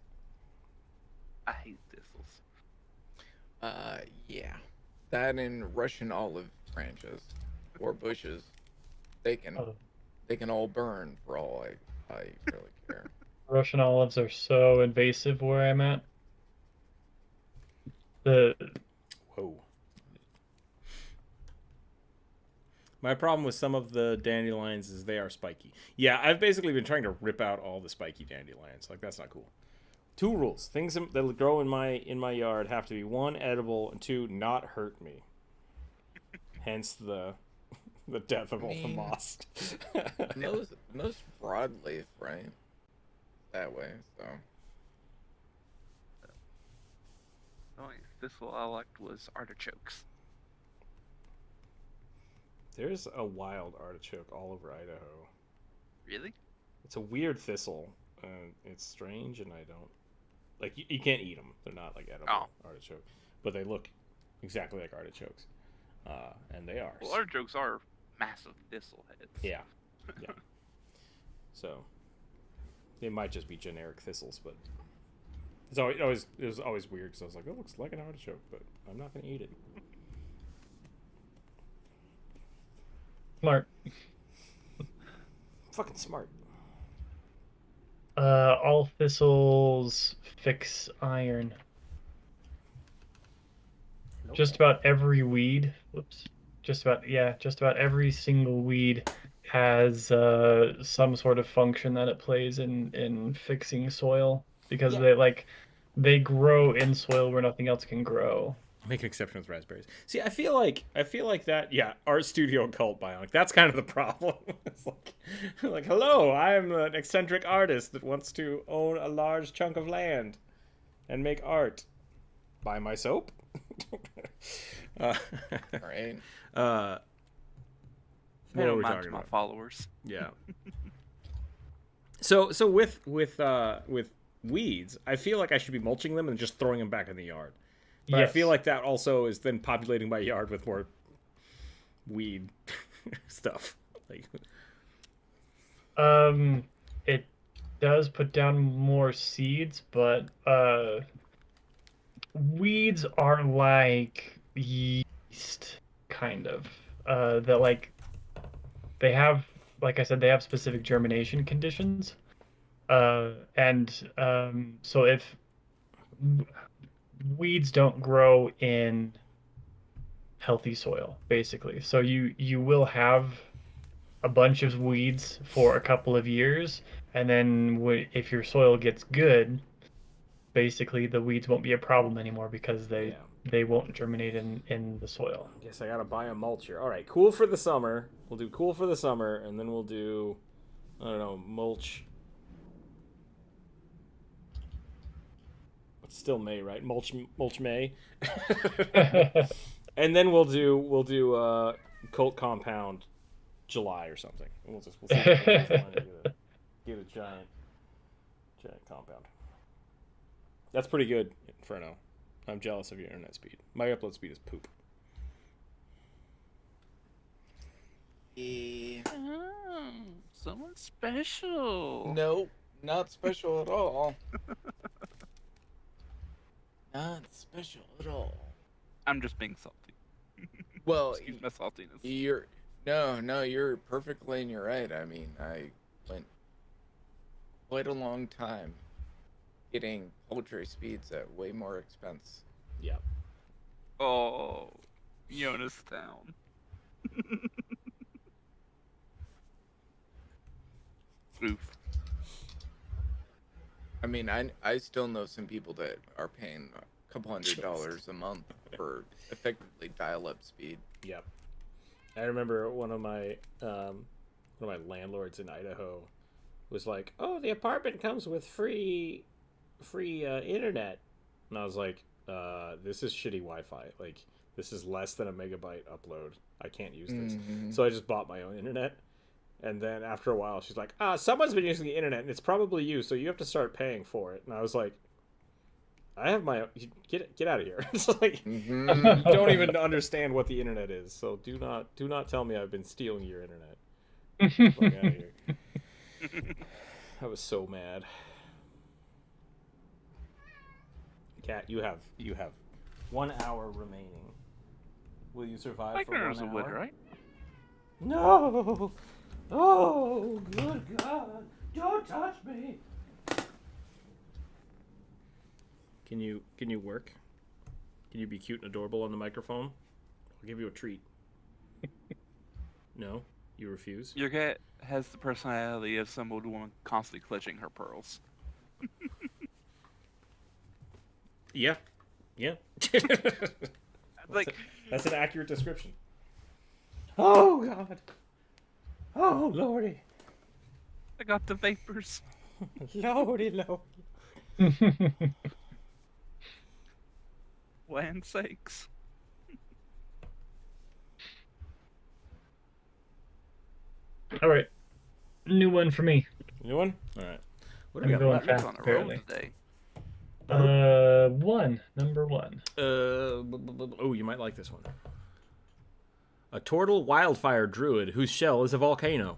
I hate thistles. Yeah. That and Russian olive branches or bushes, they can all burn for all I really care. Russian olives are so invasive where I'm at. Whoa. My problem with some of the dandelions is they are spiky. Yeah, I've basically been trying to rip out all the spiky dandelions. Like that's not cool. 2 rules: things that grow in my yard have to be 1, edible, and 2, not hurt me. Hence the death of all the mean, moss. Most broadleaf, right? That way, so. The only thistle I liked was artichokes. There's a wild artichoke all over Idaho. Really? It's a weird thistle. It's strange, and I don't like. You can't eat them. They're not like edible artichoke, but they look exactly like artichokes, and they are. Well, artichokes are massive thistle heads. Yeah, yeah. So they might just be generic thistles, but it was always weird because I was like, it looks like an artichoke, but I'm not gonna eat it. Smart. Fucking smart. All thistles fix iron. Just about every weed. Whoops. just about every single weed has some sort of function that it plays in fixing soil because Yeah. they grow in soil where nothing else can grow. Make an exception with raspberries. See, I feel like that. Yeah, art studio cult bionic. That's kind of the problem. It's like, hello, I'm an eccentric artist that wants to own a large chunk of land and make art. Buy my soap. Right. Pay What no are we mind talking to my about? followers. Yeah. So with weeds, I feel like I should be mulching them and just throwing them back in the yard. But I feel like that also is then populating my yard with more weed stuff. Like, it does put down more seeds, but weeds are like yeast, kind of. That they have, like I said, they have specific germination conditions. So if weeds don't grow in healthy soil, basically. So you will have a bunch of weeds for a couple of years, and then if your soil gets good, basically the weeds won't be a problem anymore because they won't germinate in the soil. guess I gotta buy a mulcher. All right, cool for the summer. We'll do cool for the summer, and then we'll do, I don't know, mulch. It's still May, right? Mulch May. And then we'll do Colt Compound July or something. We'll see. Get a giant compound. That's pretty good, Inferno. I'm jealous of your internet speed. My upload speed is poop. Oh, someone special. No, not special at all. Not special at all. I'm just being salty. Well, Excuse my saltiness. you're perfectly in your right. I mean, I went quite a long time getting poultry speeds at way more expense. Yep. Oh, Jonastown. Oof. I mean, I still know some people that are paying a couple $100 a month for effectively dial-up speed. Yep. I remember one of my landlords in Idaho was like, "Oh, the apartment comes with free internet," and I was like, "This is shitty Wi-Fi. Like, this is less than a megabyte upload. I can't use this." Mhm. So I just bought my own internet. And then after a while, she's like, someone's been using the internet, and it's probably you, so you have to start paying for it. And I was like, I have my own. Get out of here. It's like, you don't even understand what the internet is, so do not tell me I've been stealing your internet. Fuck out of here. I was so mad. Kat, you have 1 hour remaining. Will you survive for 1 hour? Bikers would, right? No! Oh, good God! Don't touch me! Can you work? Can you be cute and adorable on the microphone? I'll give you a treat. No? You refuse? Your cat has the personality of some old woman constantly clutching her pearls. Yeah. Yeah. Like, That's an accurate description. Oh, God. Oh, Lordy. I got the vapors. Lordy, Lordy. Land sakes. All right, new one for me. New one? All right. What do I'm we got going left? You're fast, on a roll apparently. today. Number one. Oh, you might like this one. A turtle wildfire druid whose shell is a volcano.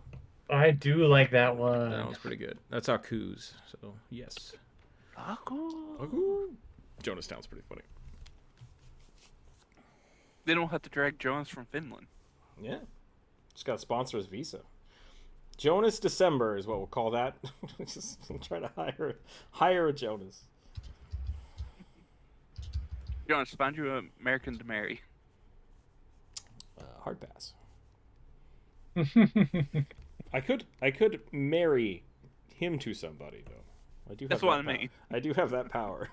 I do like that one. That one's pretty good. That's Aku's. So, yes. Aku. Jonastown's pretty funny. They don't have to drag Jonas from Finland. Yeah. Just got to sponsor his visa. Jonas December is what we'll call that. Just try to hire a Jonas. Jonas, find you an American to marry. hard pass. I could marry him to somebody though. I do. That's have what that I power. mean. I do have that power.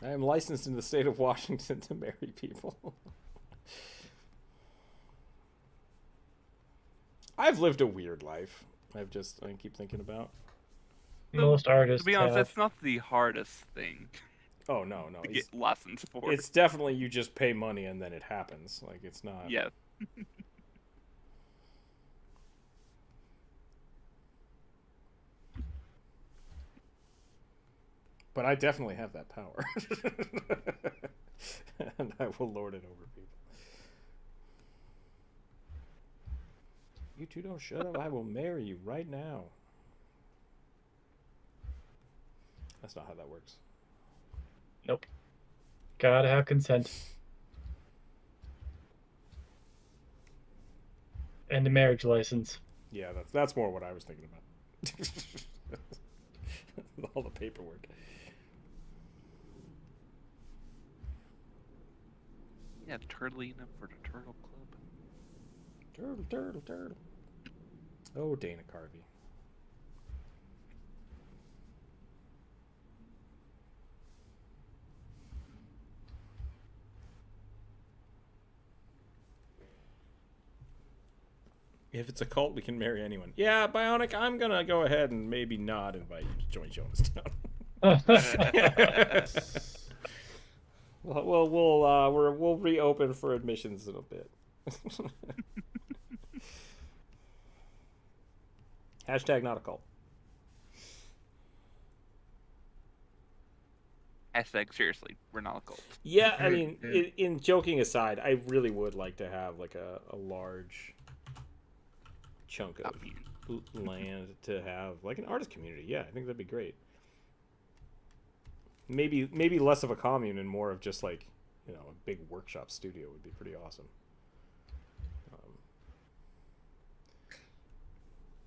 I am licensed in the state of Washington to marry people. I've lived a weird life. I keep thinking about. Most artists To be honest, have. that's not the hardest thing Oh no. to get licensed for. It's definitely you just pay money and then it happens. Like it's not. Yeah. But I definitely have that power. And I will lord it over people. You two don't shut up. I will marry you right now. That's not how that works. Nope. Gotta have consent. And a marriage license. Yeah, that's more what I was thinking about. All the paperwork. Yeah, turtling up for the Turtle Club. Turtle. Oh, Dana Carvey. If it's a cult, we can marry anyone. Yeah, Bionic, I'm gonna go ahead and maybe not invite you to join Jonestown. We'll reopen for admissions in a bit. Hashtag not a cult. Hashtag seriously, we're not a cult. Yeah, I mean, in joking aside, I really would like to have like a large chunk of land to have like an artist community. Yeah, I think that'd be great. Maybe less of a commune and more of just like, you know, a big workshop studio would be pretty awesome.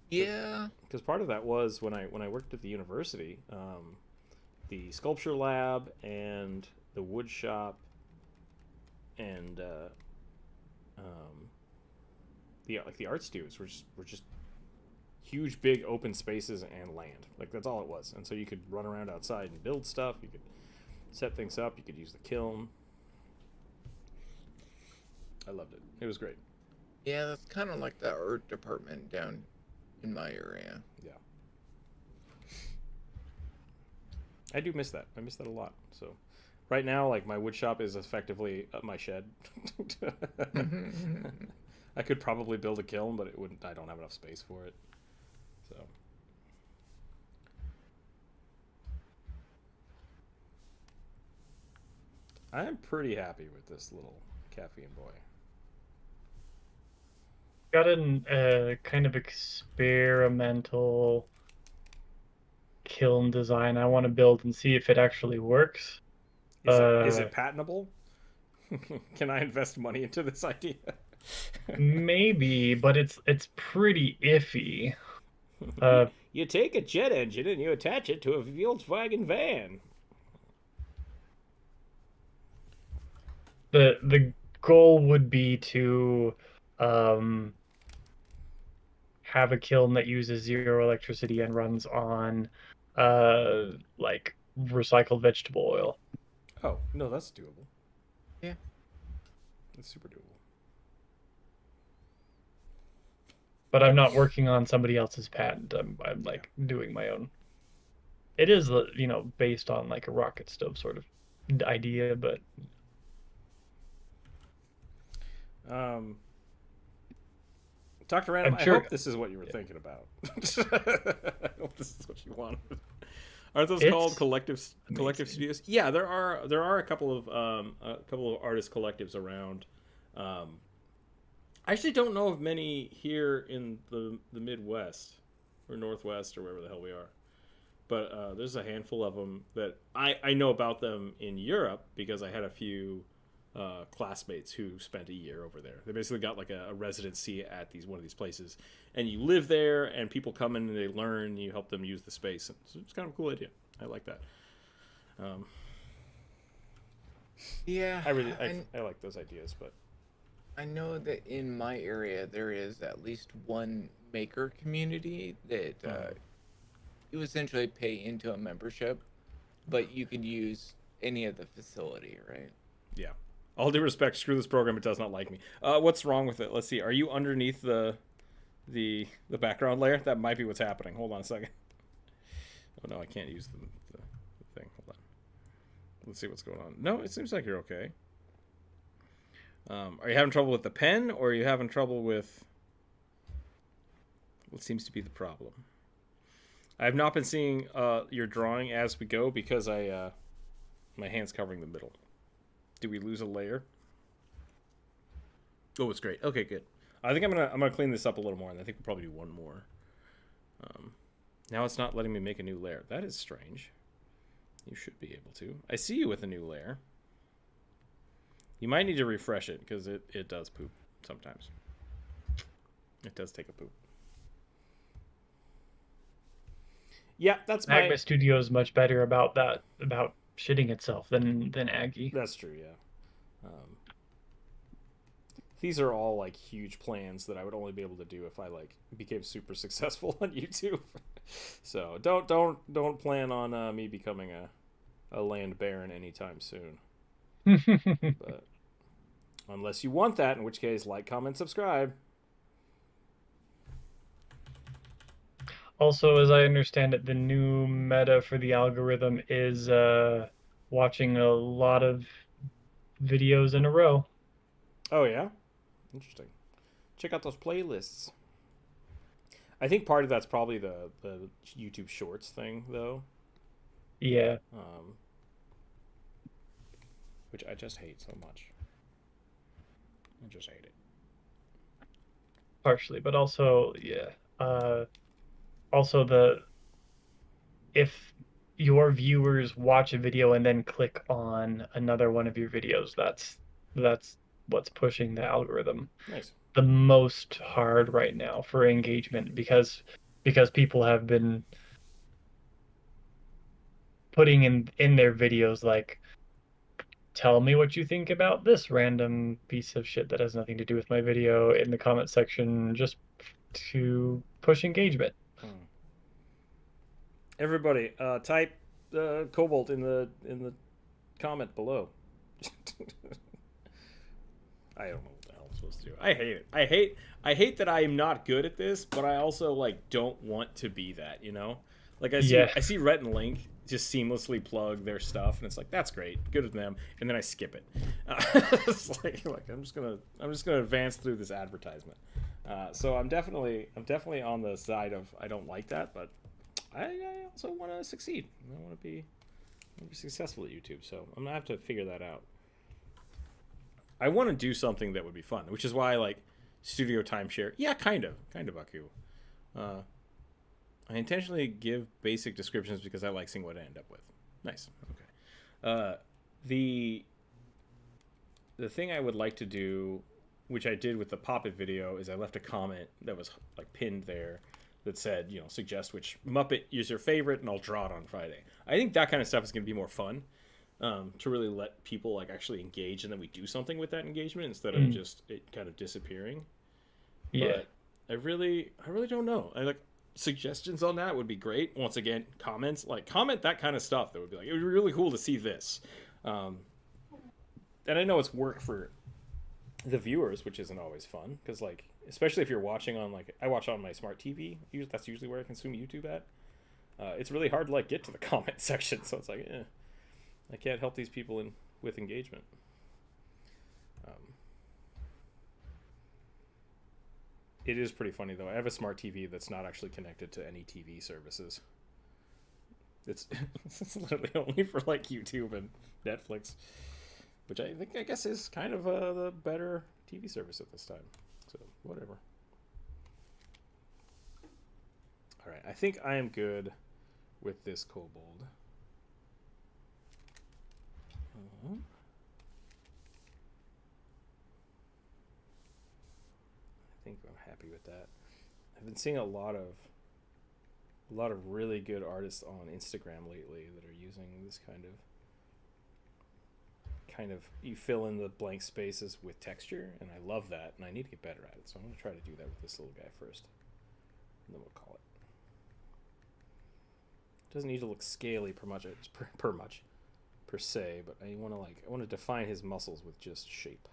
Yeah. Because part of that was when I worked at the university, the sculpture lab and the wood shop and the art studios were just huge big open spaces and land. Like that's all it was. And so you could run around outside and build stuff, you could set things up, you could use the kiln. I loved it. It was great. Yeah, that's kind of like the art department down in my area. Yeah. I do miss that. I miss that a lot. So right now, like my wood shop is effectively my shed. I could probably build a kiln, but I don't have enough space for it. So I'm pretty happy with this little caffeine boy. Got a kind of experimental kiln design I want to build and see if it actually works. Is it patentable? Can I invest money into this idea? Maybe, but it's pretty iffy. You take a jet engine and you attach it to a Volkswagen van. The goal would be to have a kiln that uses 0 electricity and runs on like recycled vegetable oil. Oh, no, that's doable. Yeah. That's super doable. But I'm not working on somebody else's patent. I'm like doing my own. It is, you know, based on like a rocket stove sort of idea, but Dr. Random, I'm sure- I hope this is what you were thinking about. I hope this is what you wanted. Aren't those It's called collective amazing. studios? Yeah, there are a couple of artist collectives around. I actually don't know of many here in the Midwest or Northwest or wherever the hell we are. But there's a handful of them that I know about them in Europe because I had a few classmates who spent a year over there. They basically got like a residency at one of these places, and you live there, and people come in and they learn. And you help them use the space. And so it's kind of a cool idea. I like that. Yeah, I like those ideas, but I know that in my area there is at least one maker community that you essentially pay into a membership, but you could use any of the facility, right? yeah. All due respect, screw this program. It does not like me. What's wrong with it? Let's see. Are you underneath the background layer? That might be what's happening. Hold on a second. Oh no, I can't use the thing. Hold on. Let's see what's going on. No, it seems like you're okay. Are you having trouble with the pen, or are you having trouble with what seems to be the problem? I have not been seeing your drawing as we go because my hand's covering the middle. Did we lose a layer? Oh, it's great. Okay, good. I think I'm gonna clean this up a little more, and I think we'll probably do one more. Now it's not letting me make a new layer. That is strange. You should be able to. I see you with a new layer. You might need to refresh it because it does poop sometimes. It does take a poop. Yeah, that's Magma Studio is much better about that, about shitting itself than Aggie. That's true, yeah. These are all like huge plans that I would only be able to do if I like became super successful on YouTube. So don't plan on me becoming a land baron anytime soon. But unless you want that, in which case, like, comment, subscribe. Also, as I understand it, the new meta for the algorithm is watching a lot of videos in a row. Oh, yeah? Interesting. Check out those playlists. I think part of that's probably the YouTube Shorts thing, though. Yeah. Which I just hate so much. I just hate it. Partially, but also, yeah. Also, if your viewers watch a video and then click on another one of your videos, that's what's pushing the algorithm Nice. the most hard right now for engagement, because people have been putting in their videos like, tell me what you think about this random piece of shit that has nothing to do with my video in the comment section, just to push engagement. Everybody, type Cobalt in the comment below. I don't know what the hell I'm supposed to do. I hate it. I hate that I am not good at this, but I also like don't want to be that, you know? Like I see Rhett and Link just seamlessly plug their stuff, and it's like, that's great, good with them, and then I skip it. It's like I'm just gonna advance through this advertisement. So I'm definitely on the side of I don't like that, but I also want to succeed. I want to be successful at YouTube, so I'm gonna have to figure that out. I want to do something that would be fun, which is why I like studio timeshare. Yeah, kind of Aku. I intentionally give basic descriptions because I like seeing what I end up with. Nice. Okay. The thing I would like to do, which I did with the Pop-It video, is I left a comment that was like pinned there that said, you know, suggest which Muppet is your favorite, and I'll draw it on Friday. I think that kind of stuff is going to be more fun, to really let people like actually engage, and then we do something with that engagement instead of just it kind of disappearing. Yeah. But I really don't know. I like suggestions on that would be great. Once again, comment that kind of stuff. That would be like, it would be really cool to see this. And I know it's work for the viewers, which isn't always fun, because like, especially if you're watching on like, I watch on my smart TV. That's usually where I consume YouTube at. It's really hard to like get to the comment section, so it's like, I can't help these people with engagement. It is pretty funny though. I have a smart TV that's not actually connected to any TV services. It's literally only for like YouTube and Netflix, which I guess is kind of the better TV service at this time. So whatever. All right, I think I am good with this kobold. I think I'm happy with that. I've been seeing a lot of really good artists on Instagram lately that are using this kind kind of you fill in the blank spaces with texture, and I love that, and I need to get better at it. So I'm going to try to do that with this little guy first, and then we'll call it. Doesn't need to look scaly per se, but I want to define his muscles with just shape.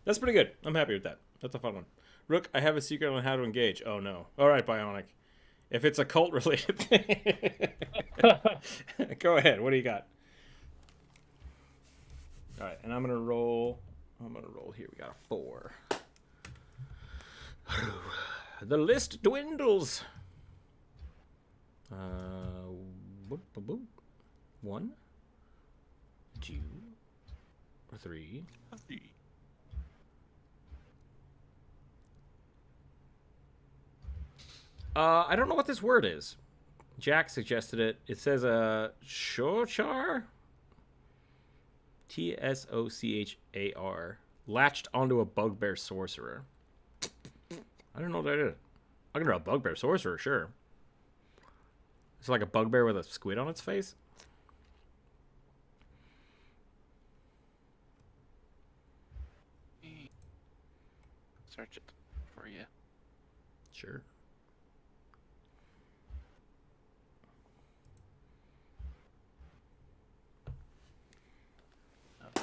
That's pretty good. I'm happy with that. That's a fun one. Rook, I have a secret on how to engage. Oh no. All right, Bionic. If it's a cult related thing, go ahead. What do you got? All right, and I'm gonna roll. Here. We got a 4. The list dwindles. 1, 2, 3. I don't know what this word is. Jack suggested it. It says Shochar. Tsochar. Latched onto a bugbear sorcerer. I don't know what that is. I can draw a bugbear sorcerer, sure. It's like a bugbear with a squid on its face. Search it for you. Sure.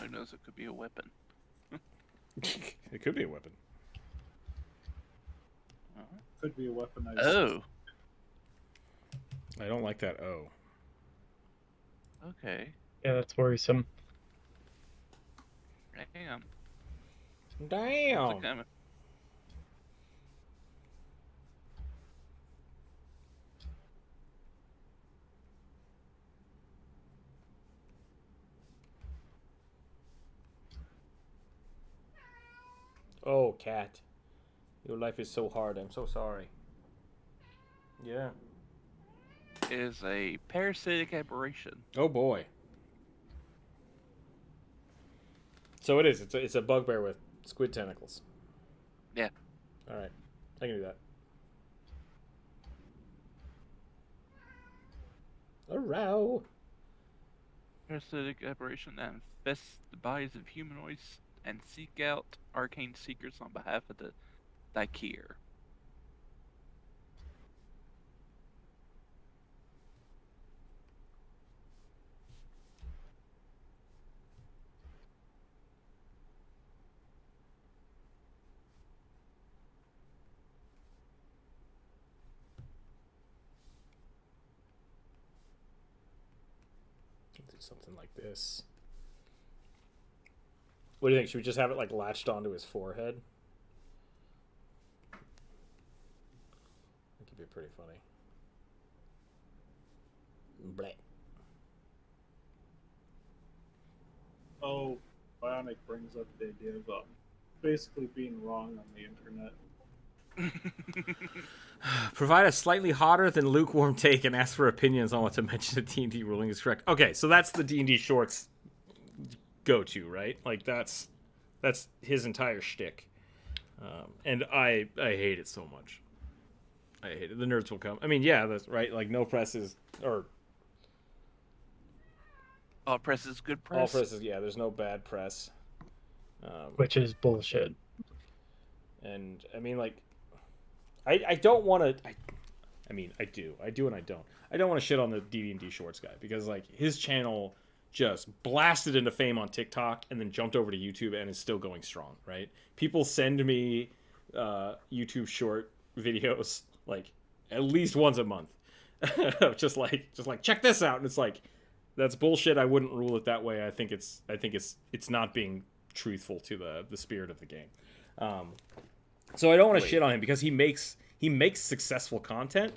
Who knows? It could be a weapon. It could be a weapon. Could be a weaponized. Oh. I don't like that O. Okay. Yeah, that's worrisome. Damn. Damn. It's like Oh, cat. Your life is so hard. I'm so sorry. Yeah. is a Parasitic Aberration. Oh boy. So it is. It's a bugbear with squid tentacles. Yeah. All right. I can do that. A row. Parasitic Aberration that infests the bodies of humanoids and seek out arcane secrets on behalf of the Dikir. Do something like this. What do you think? Should we just have it like latched onto his forehead? That could be pretty funny. Bleh. Oh, Bionic brings up the idea of basically being wrong on the internet. Provide a slightly hotter than lukewarm take and ask for opinions on what to mention the D&D ruling is correct. Okay, so that's the D&D Shorts go-to, right? Like that's his entire shtick, and I hate it so much. I hate it. The nerds will come. I mean, yeah, that's right. Like no press is or All press is good all press. press is there's no bad press. Which is bullshit. And I mean, like, I don't want to. I mean, I do and I don't. I don't want to shit on the D&D Shorts guy because like his channel just blasted into fame on TikTok and then jumped over to YouTube and is still going strong. Right? People send me YouTube short videos like at least once a month, just like check this out, and it's like that's bullshit. I wouldn't rule it that way. I think it's not being truthful to the spirit of the game. So I don't want to shit on him because he makes successful content,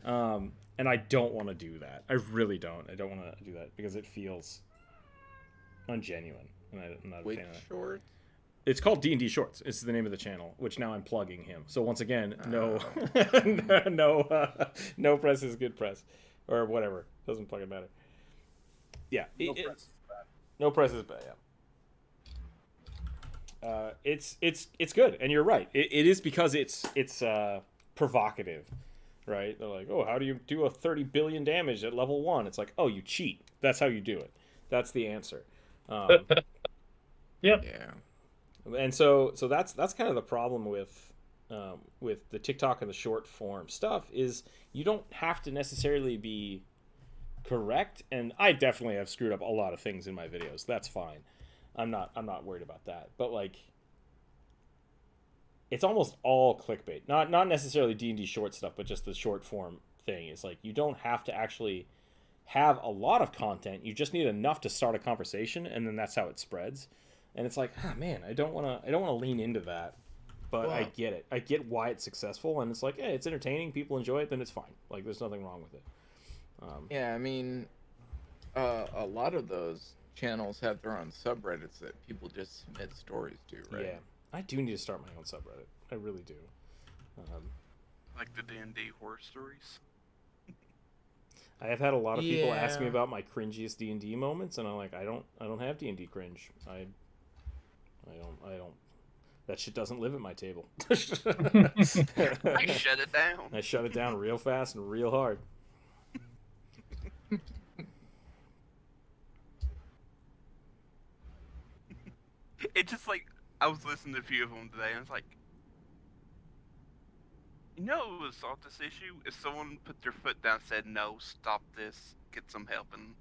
and I don't want to do that. I really don't. I don't want to do that because it feels ungenuine, and I'm not a Which fan of that. short? It's called D&D Shorts. It's the name of the channel, which now I'm plugging him. So once again, no press is good press, or whatever. Doesn't fucking matter. Yeah, No press is bad. no press is bad. Yeah. It's good, and you're right. It is because it's provocative right? They're like, oh, how do you do a 30 billion damage at level 1? It's like, oh, you cheat. That's how you do it. That's the answer. Yep. Yeah. And so that's kind of the problem with the TikTok and the short form stuff is you don't have to necessarily be correct. And I definitely have screwed up a lot of things in my videos. That's fine. I'm not worried about that. But like, it's almost all clickbait. Not necessarily D&D short stuff, but just the short form thing. It's like you don't have to actually have a lot of content. You just need enough to start a conversation, and then that's how it spreads. And it's like, man, I don't want to lean into that. But I get it. I get why it's successful, and it's like, hey, it's entertaining. People enjoy it, then it's fine. Like, there's nothing wrong with it. Yeah, I mean, a lot of those channels have their own subreddits that people just submit stories to, right? Yeah, I do need to start my own subreddit. I really do. Like the D&D horror stories. I have had a lot of people ask me about my cringiest D&D moments, and I'm like, I don't have D&D cringe. I don't. That shit doesn't live at my table. I shut it down. I shut it down real fast and real hard. It just like I was listening to a few of them today, and it's like, you know, what would solve this issue if someone put their foot down, and said, "No, stop this, get some help," and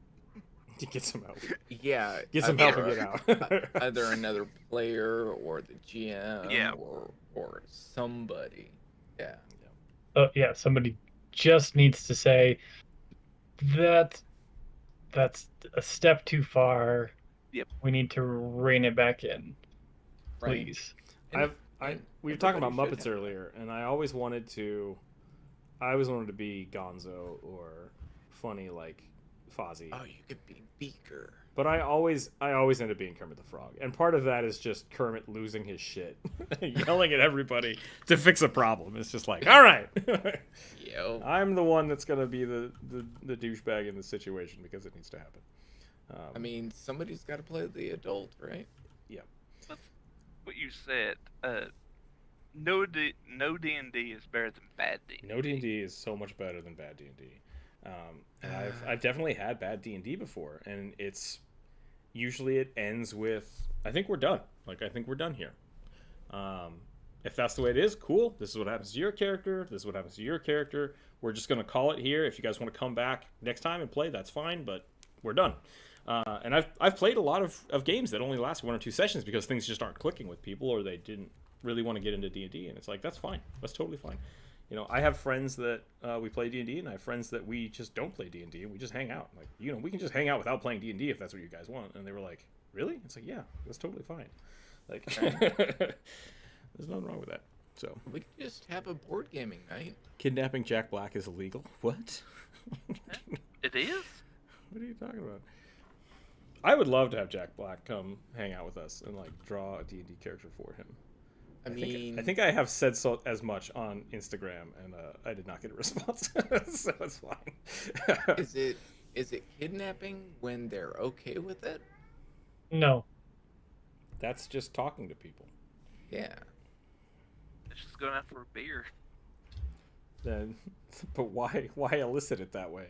To get some help. Yeah. Get some help and get out. Either another player or the GM Yeah. or somebody. Yeah. Yeah, somebody just needs to say that that's a step too far. Yep. We need to rein it back in, Right. please. We were talking about everybody Muppets should have earlier, and I always wanted to be Gonzo or funny like Fozzie. Oh, you could be Beaker. But I always end up being Kermit the Frog. And part of that is just Kermit losing his shit. Yelling at everybody to fix a problem. It's just like, all right. Yo. I'm the one that's going to be the douchebag in this situation because it needs to happen. I mean, somebody's got to play the adult, right? Yeah. what you said. No D&D is better than bad D&D. No D&D is so much better than bad D&D. And I've definitely had bad D&D before, and it's usually it ends with, I think we're done. Like, I think we're done here. If that's the way it is, cool. This is what happens to your character. This is what happens to your character. We're just going to call it here. If you guys want to come back next time and play, that's fine, but we're done. And I've played a lot of games that only last 1 or 2 sessions because things just aren't clicking with people, or they didn't really want to get into D&D, and it's like, that's fine. That's totally fine. You know, I have friends that we play D&D, and I have friends that we just don't play D&D, and we just hang out. Like, you know, we can just hang out without playing D&D if that's what you guys want. And they were like, really? It's like, yeah, that's totally fine. Like, there's nothing wrong with that. So We could just have a board gaming night. kidnapping Jack Black is illegal? What? It is? What are you talking about? I would love to have Jack Black come hang out with us and like draw a D&D character for him. I think I have said so as much on Instagram, and I did not get a response, so it's fine. is it kidnapping when they're okay with it? No. That's just talking to people. Yeah. It's just going out for a beer. Then, but why elicit it that way,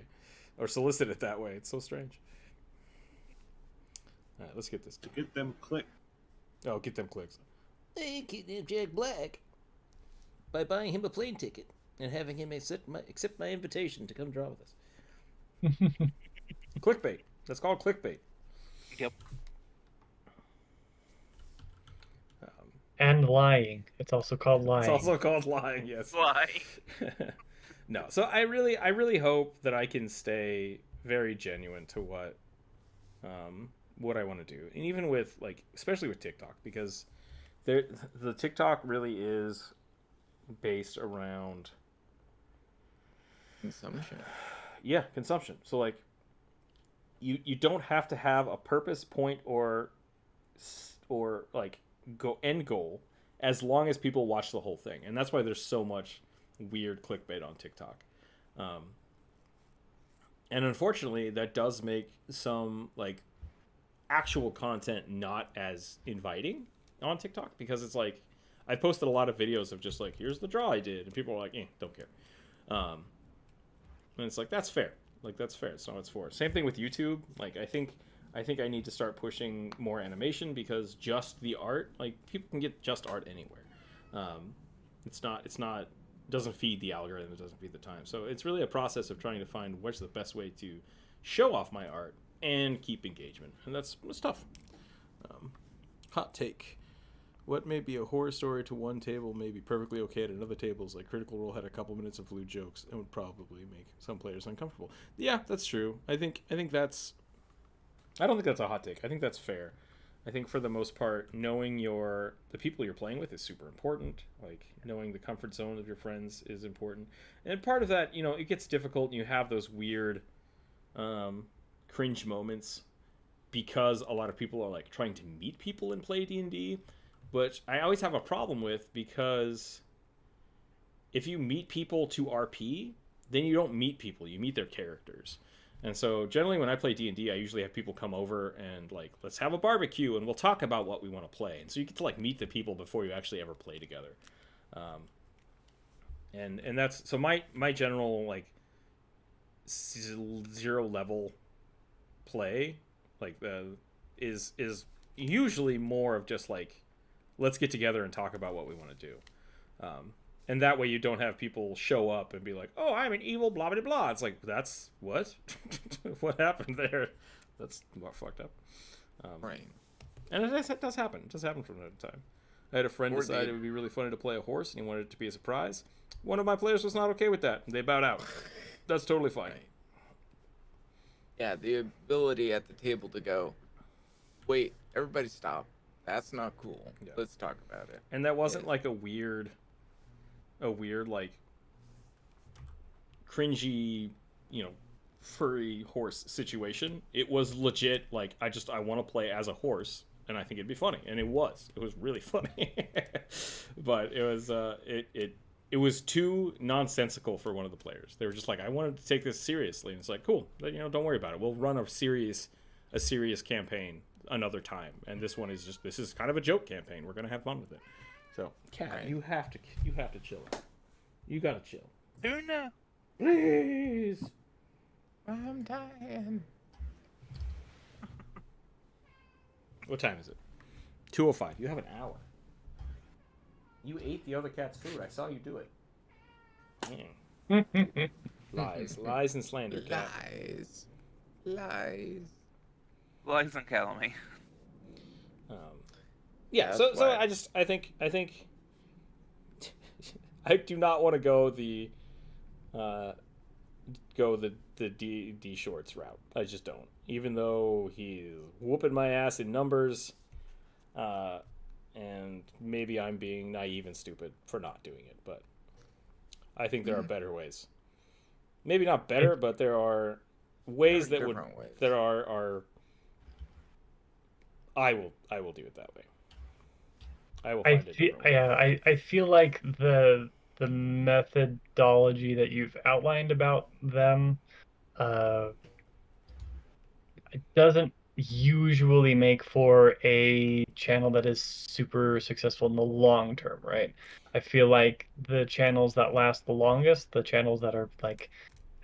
or solicit it that way? It's so strange. All right, let's get this. Get them click. Oh, get them clicks. They kidnapped Jack Black by buying him a plane ticket and having him accept my invitation to come draw with us. Clickbait. That's called clickbait. Yep. And lying. It's also called lying. It's also called lying. Yes. Why? No. So I really hope that I can stay very genuine to what I want to do, and even with like, especially with TikTok, because the TikTok really is based around Consumption. yeah, consumption. So like, you don't have to have a purpose, point, or like end goal, as long as people watch the whole thing. And that's why there's so much weird clickbait on TikTok. And unfortunately, that does make some like actual content not as inviting on TikTok, because it's like, I posted a lot of videos of just like, here's the draw I did, and people are like, don't care. And it's like, that's fair. Like, that's fair. It's not what it's for. Same thing with YouTube. Like, I think I need to start pushing more animation, because just the art, like, people can get just art anywhere. It's not doesn't feed the algorithm. It doesn't feed the time. So it's really a process of trying to find what's the best way to show off my art and keep engagement. And that's tough. Hot take. What may be a horror story to one table may be perfectly okay at another tables, like Critical Role had a couple minutes of lewd jokes and would probably make some players uncomfortable. Yeah, that's true. I don't think that's a hot take. I think that's fair. I think for the most part, knowing the people you're playing with is super important. Like, knowing the comfort zone of your friends is important. And part of that, it gets difficult, and you have those weird cringe moments because a lot of people are like trying to meet people and play D&D. Which I always have a problem with, because if you meet people to RP, then you don't meet people, you meet their characters. And so generally when I play D&D, I usually have people come over and like, let's have a barbecue and we'll talk about what we want to play. And so you get to like meet the people before you actually ever play together. And that's, so my general like 0 level play like is usually more of just like, let's get together and talk about what we want to do. And that way you don't have people show up and be like, oh, I'm an evil blah, blah, blah. It's like, that's what? What happened there? That's what fucked up. Right. And it does happen. It does happen from time to time. I had a friend decide it would be really funny to play a horse, and he wanted it to be a surprise. One of my players was not okay with that. They bowed out. That's totally fine. Right. Yeah, the ability at the table to go, wait, everybody stop. That's not cool. Yeah. Let's talk about it. And that wasn't like a weird like cringy, furry horse situation. It was legit like I want to play as a horse and I think it'd be funny, and it was really funny. But it was it was too nonsensical for one of the players. They were just like, I wanted to take this seriously, and it's like, cool, don't worry about it. We'll run a serious campaign another time, and this is kind of a joke campaign. We're gonna have fun with it. So, Kat, right. you have to chill out. You gotta chill. Tuna, please. I'm dying. What time is it? 2:05. You have an hour. You ate the other cat's food. I saw you do it. Lies and slander. Kat. Lies. Lies and calumny. Yeah. So I think I do not want to go the D Shorts route. I just don't. Even though he's whooping my ass in numbers, and maybe I'm being naive and stupid for not doing it, but I think there are better ways. Maybe not better, but there are ways that are. I will do it that way. I will find it. I feel like the methodology that you've outlined about them it doesn't usually make for a channel that is super successful in the long term, right? I feel like the channels that last the longest, the channels that are like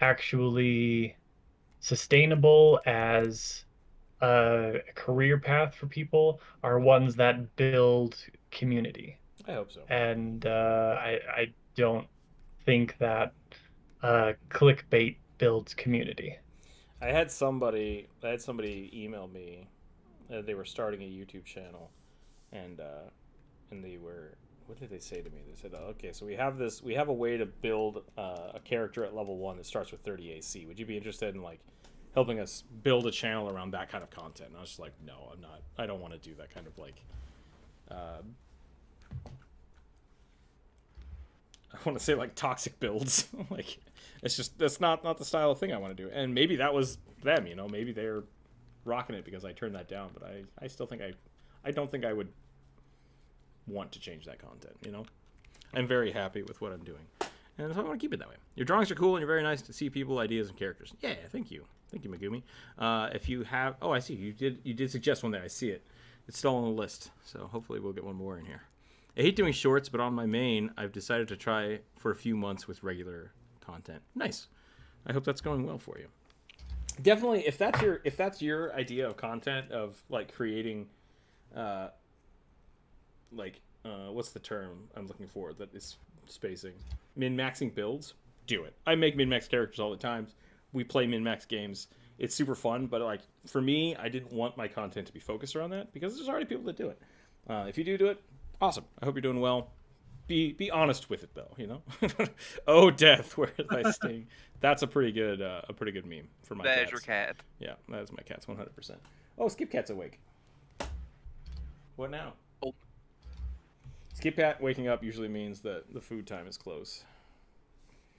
actually sustainable as a career path for people, are ones that build community. I hope so. And I don't think that clickbait builds community. I had somebody email me. They were starting a YouTube channel, and they were, what did they say to me? They said, okay, so we have a way to build a character at level 1 that starts with 30 AC. Would you be interested in like helping us build a channel around that kind of content? And I was just like, no, I'm not. I don't want to do that kind of like I want to say like toxic builds. Like, that's not the style of thing I want to do. And maybe that was them, maybe they're rocking it because I turned that down, but I still think I don't think I would want to change that content, I'm very happy with what I'm doing. And so I want to keep it that way. Your drawings are cool and you're very nice to see people, ideas, and characters. Yeah, thank you. Thank you, Megumi. If you have, I see, you did suggest one there. I see it. It's still on the list, so hopefully we'll get one more in here. I hate doing shorts, but on my main, I've decided to try for a few months with regular content. Nice. I hope that's going well for you. Definitely, if that's your idea of content, of like creating, what's the term I'm looking for that is spacing? Min-maxing builds. Do it. I make min-max characters all the time. We play min-max games. It's super fun, but like for me, I didn't want my content to be focused around that because there's already people that do it. If you do it, awesome. I hope you're doing well. Be honest with it though, you know. Oh, death, where is thy sting? That's a pretty good meme for my There's cats. your cat. Yeah, that is my cats 100%. Oh, Skip Cat's awake. What now? Oh. Skip Cat waking up usually means that the food time is close.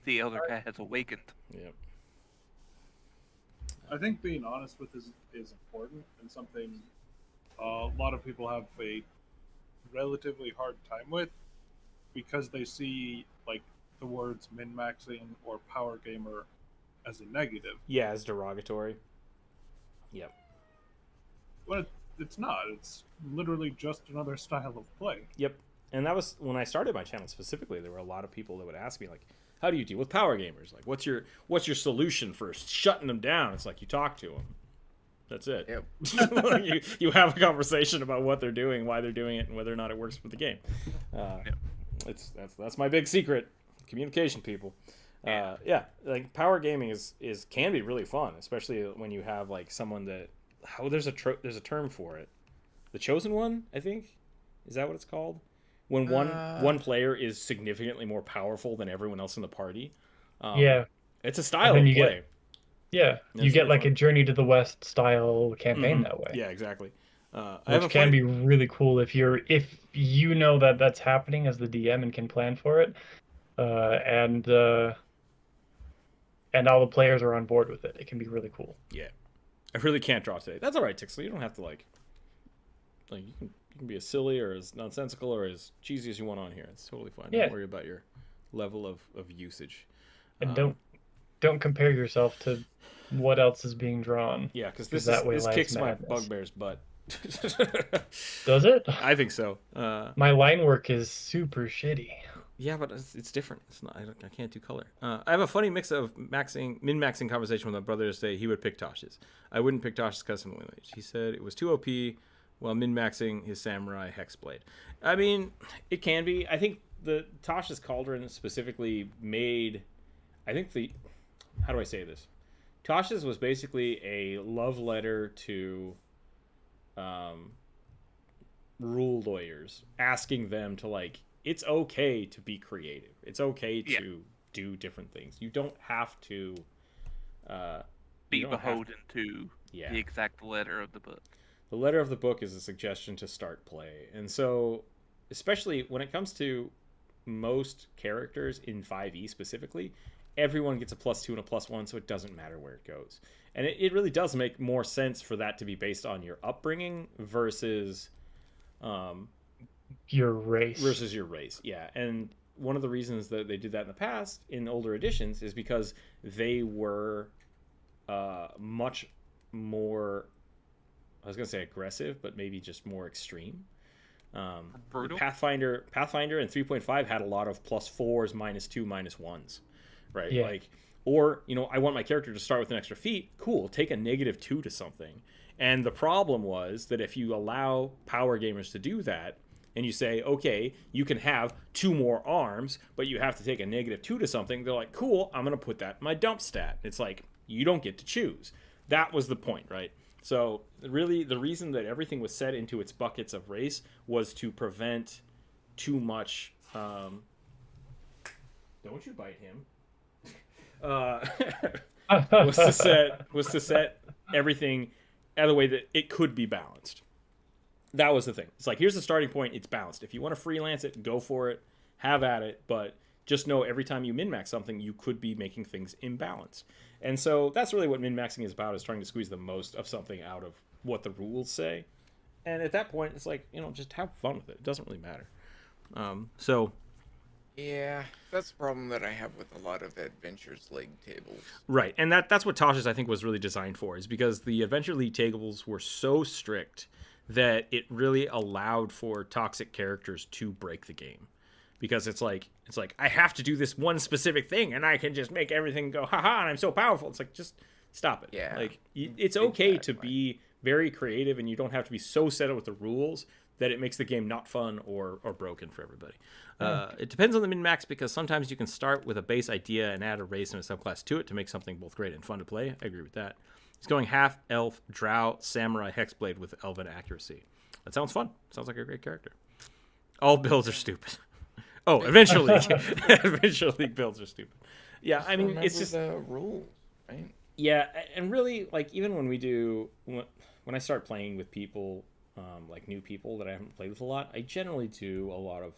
The elder cat has awakened. Yep. I think being honest with is important, and something a lot of people have a relatively hard time with because they see like the words min-maxing or power gamer as a negative. Yeah, as derogatory. Yep. But it's not. It's literally just another style of play. Yep. And that was when I started my channel specifically. There were a lot of people that would ask me like, "How do you deal with power gamers? Like, what's your solution for shutting them down?" It's like you talk to them. That's it. Yep. you have a conversation about what they're doing, why they're doing it, and whether or not it works for the game. Yep. That's my big secret. Communication, people. Yeah, like power gaming is can be really fun, especially when you have like someone that there's a term for it. The chosen one, I think, is that what it's called? When one player is significantly more powerful than everyone else in the party. Yeah. It's a style of play. You get like fun. a Journey to the West style campaign that way. Yeah, exactly. Which can be really cool if you know that that's happening as the DM and can plan for it, and all the players are on board with it. It can be really cool. Yeah, I really can't draw today. That's all right, Tixley. You don't have to like you can be as silly or as nonsensical or as cheesy as you want on here. It's totally fine. Yeah. Don't worry about your level of usage. And don't compare yourself to what else is being drawn. Yeah, because this this kicks madness. my bugbear's butt. Does it? I think so. My line work is super shitty. Yeah, but it's different. It's not. I can't do color. I have a funny mix of min-maxing conversation with my brother to say he would pick Tosh's. I wouldn't pick Tosh's custom lineage. He said it was too OP while min-maxing his samurai hexblade. I mean, it can be. I think the Tosh's Cauldron specifically made. I think how do I say this? Tosh's was basically a love letter to rule lawyers, asking them to like, it's okay to be creative. It's okay to do different things. You don't have to be beholden to the exact letter of the book. The letter of the book is a suggestion to start play. And so, especially when it comes to most characters in 5e specifically, everyone gets a +2 and a +1, so it doesn't matter where it goes. And it really does make more sense for that to be based on your upbringing versus your race. Yeah. And one of the reasons that they did that in the past in older editions is because they were much more, I was going to say aggressive, but maybe just more extreme. Brutal. Pathfinder and 3.5 had a lot of +4s, -2, -1s, right? Yeah. Like, or, I want my character to start with an extra feat. Cool, take a -2 to something. And the problem was that if you allow power gamers to do that, and you say, okay, you can have 2 more arms, but you have to take a -2 to something, they're like, cool, I'm going to put that in my dump stat. It's like, you don't get to choose. That was the point, right? So really, the reason that everything was set into its buckets of race was to prevent too much. Don't you bite him? Was to set everything out of the way that it could be balanced. That was the thing. It's like, here's the starting point. It's balanced. If you want to freelance it, go for it. Have at it. But just know every time you min-max something, you could be making things imbalanced. And so that's really what min-maxing is about, is trying to squeeze the most of something out of what the rules say. And at that point, it's like, just have fun with it. It doesn't really matter. Yeah, that's the problem that I have with a lot of Adventures League tables. Right, and that's what Tosh's, I think, was really designed for, is because the Adventure League tables were so strict that it really allowed for toxic characters to break the game. because it's like I have to do this one specific thing and I can just make everything go haha and I'm so powerful. It's like, just stop it. Yeah, Like it's okay to exactly. be very creative, and you don't have to be so set up with the rules that it makes the game not fun or broken for everybody. It depends on the min-max, because sometimes you can start with a base idea and add a race and a subclass to it to make something both great and fun to play. I agree with that. He's going half elf, drow, samurai, hexblade with elven accuracy. That sounds fun. Sounds like a great character. All builds are stupid. Oh, eventually builds are stupid. Yeah, I mean, it's just the rules, right? yeah, and really, like, even when I start playing with people, like new people that I haven't played with a lot, I generally do a lot of,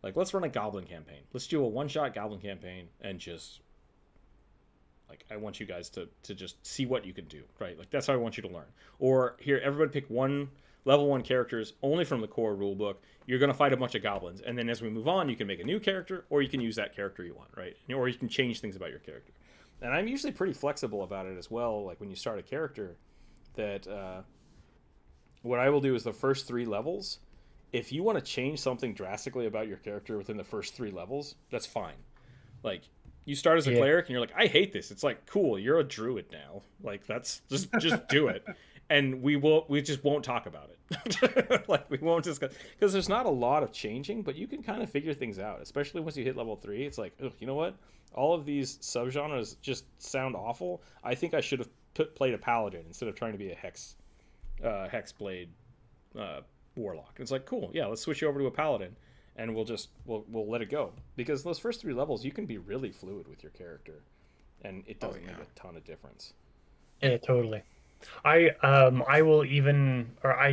like, let's run a Goblin campaign. Let's do a one-shot Goblin campaign, and just, like, I want you guys to just see what you can do, right? Like, that's how I want you to learn. Or, here, everybody pick level 1 characters only from the core rulebook. You're going to fight a bunch of goblins, and then as we move on, you can make a new character, or you can use that character you want, right? Or you can change things about your character. And I'm usually pretty flexible about it as well. Like, when you start a character, that what I will do is the first 3 levels, if you want to change something drastically about your character within the first 3 levels, that's fine. Like, you start as a cleric and you're like, I hate this. It's like, cool, you're a druid now. Like, that's just do it. And we just won't talk about it. Like, we won't discuss, because there's not a lot of changing, but you can kind of figure things out, especially once you hit level 3. It's like, ugh, you know what? All of these subgenres just sound awful. I think I should have played a paladin instead of trying to be a hexblade warlock. And it's like, cool, yeah, let's switch you over to a paladin, and we'll let it go, because those first 3 levels you can be really fluid with your character, and it doesn't make a ton of difference. Yeah, totally. I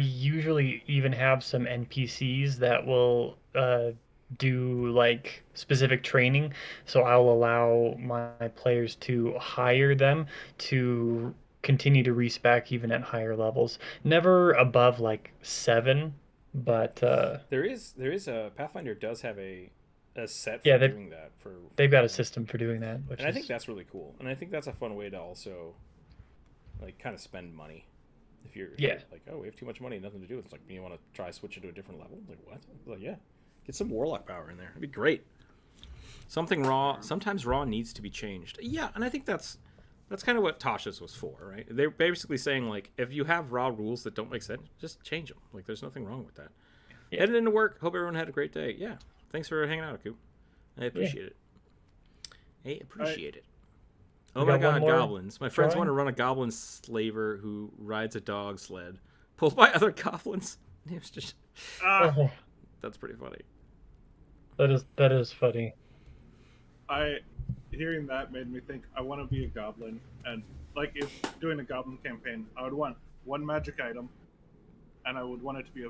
usually even have some NPCs that will do, like, specific training, so I'll allow my players to hire them to continue to respec even at higher levels. Never above, like, 7, but there is a Pathfinder does have a set for Yeah, doing that. they've got a system for doing that, and I think that's really cool, and I think that's a fun way to also, like, kind of spend money. If you're like, oh, we have too much money, nothing to do. It's like, you want to try switch it to a different level? Like, what? Like, yeah, get some warlock power in there. It'd be great. Something raw. Sometimes raw needs to be changed. Yeah, and I think that's kind of what Tasha's was for, right? They're basically saying, like, if you have raw rules that don't make sense, just change them. Like, there's nothing wrong with that. Yeah. Headed into work. Hope everyone had a great day. Yeah, thanks for hanging out, Coop. I appreciate it. I appreciate it. Oh my god, goblins. My friends want to run a goblin slaver who rides a dog sled, pulled by other goblins. It's just... That's pretty funny. That is funny. Hearing that made me think I want to be a goblin, and, like, if doing a goblin campaign, I would want one magic item, and I would want it to be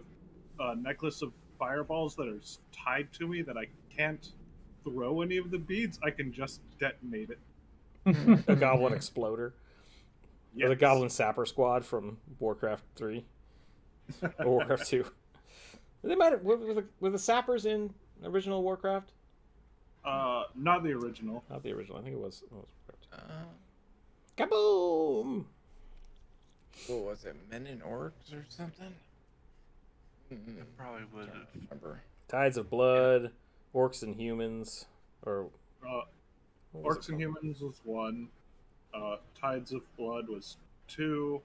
a necklace of fireballs that are tied to me that I can't throw any of the beads. I can just detonate it. A goblin exploder. Yes. Or the goblin sapper squad from Warcraft 3 or Warcraft 2. They might have, were the sappers in original Warcraft? Not the original. Not the original. I think it was Kaboom! What was it? Men and Orcs or something? I probably would have. Remember. Tides of Blood, Orcs and Humans, or Orcs and Humans was 1. Tides of Blood was 2,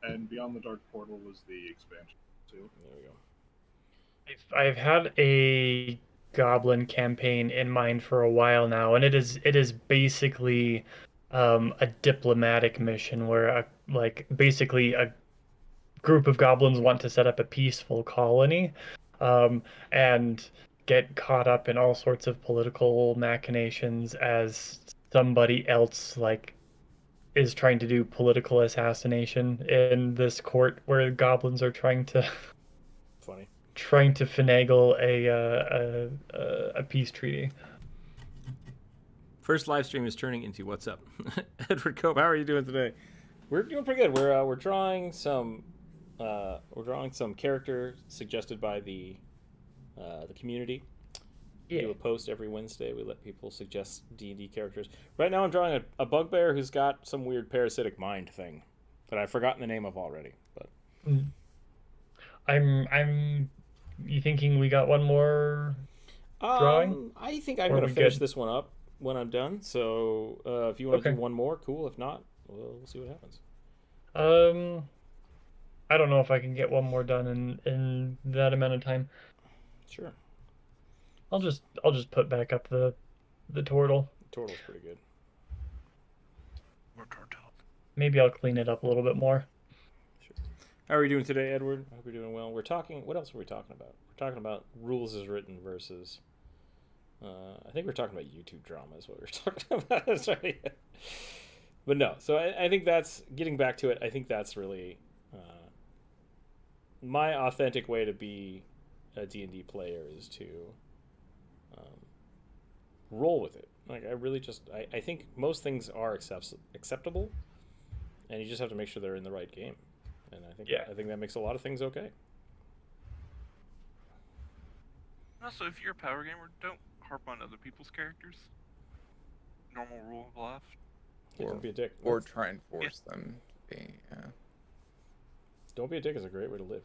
and Beyond the Dark Portal was the expansion 2. There we go. I've had a Goblin campaign in mind for a while now, and it is basically a diplomatic mission where basically a group of goblins want to set up a peaceful colony, and get caught up in all sorts of political machinations as somebody else, like, is trying to do political assassination in this court where goblins are trying to finagle a peace treaty. First live stream is turning into what's up. Edward Cope, how are you doing today? We're doing pretty good. We're drawing some character suggested by the community. We do a post every Wednesday. We let people suggest D&D characters. Right now I'm drawing a bugbear who's got some weird parasitic mind thing that I've forgotten the name of already. But I'm you thinking we got one more drawing? I think I'm Or are going to we finish good? this one up when I'm done. So if you want to Okay. do one more, cool. If not, we'll see what happens. I don't know if I can get one more done in that amount of time. Sure. I'll just put back up the turtle. Turtle's pretty good. Maybe I'll clean it up a little bit more. Sure. How are we doing today, Edward? I hope you're doing well. We're talking. What else are we talking about? We're talking about rules as written versus. I think we're talking about YouTube drama is what we're talking about. That's right. But no, so I think that's getting back to it. I think that's really my authentic way to be a D&D player is to roll with it. Like I really just I think most things are acceptable, and you just have to make sure they're in the right game. And I think that makes a lot of things okay. Also, if you're a power gamer, don't harp on other people's characters. Normal rule of life. Yeah, don't be a dick. Or try and force them to be. Don't be a dick is a great way to live.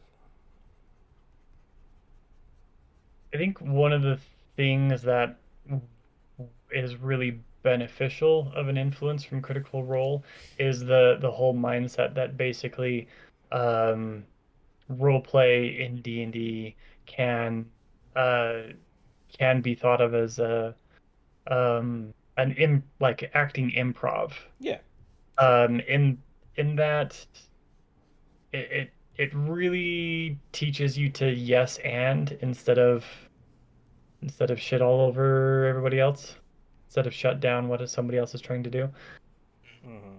I think one of the things that is really beneficial of an influence from Critical Role is the whole mindset that basically role play in D&D can be thought of as like acting improv. Yeah. In that it really teaches you to yes and instead of shit all over everybody else, instead of shut down what somebody else is trying to do. Mm-hmm.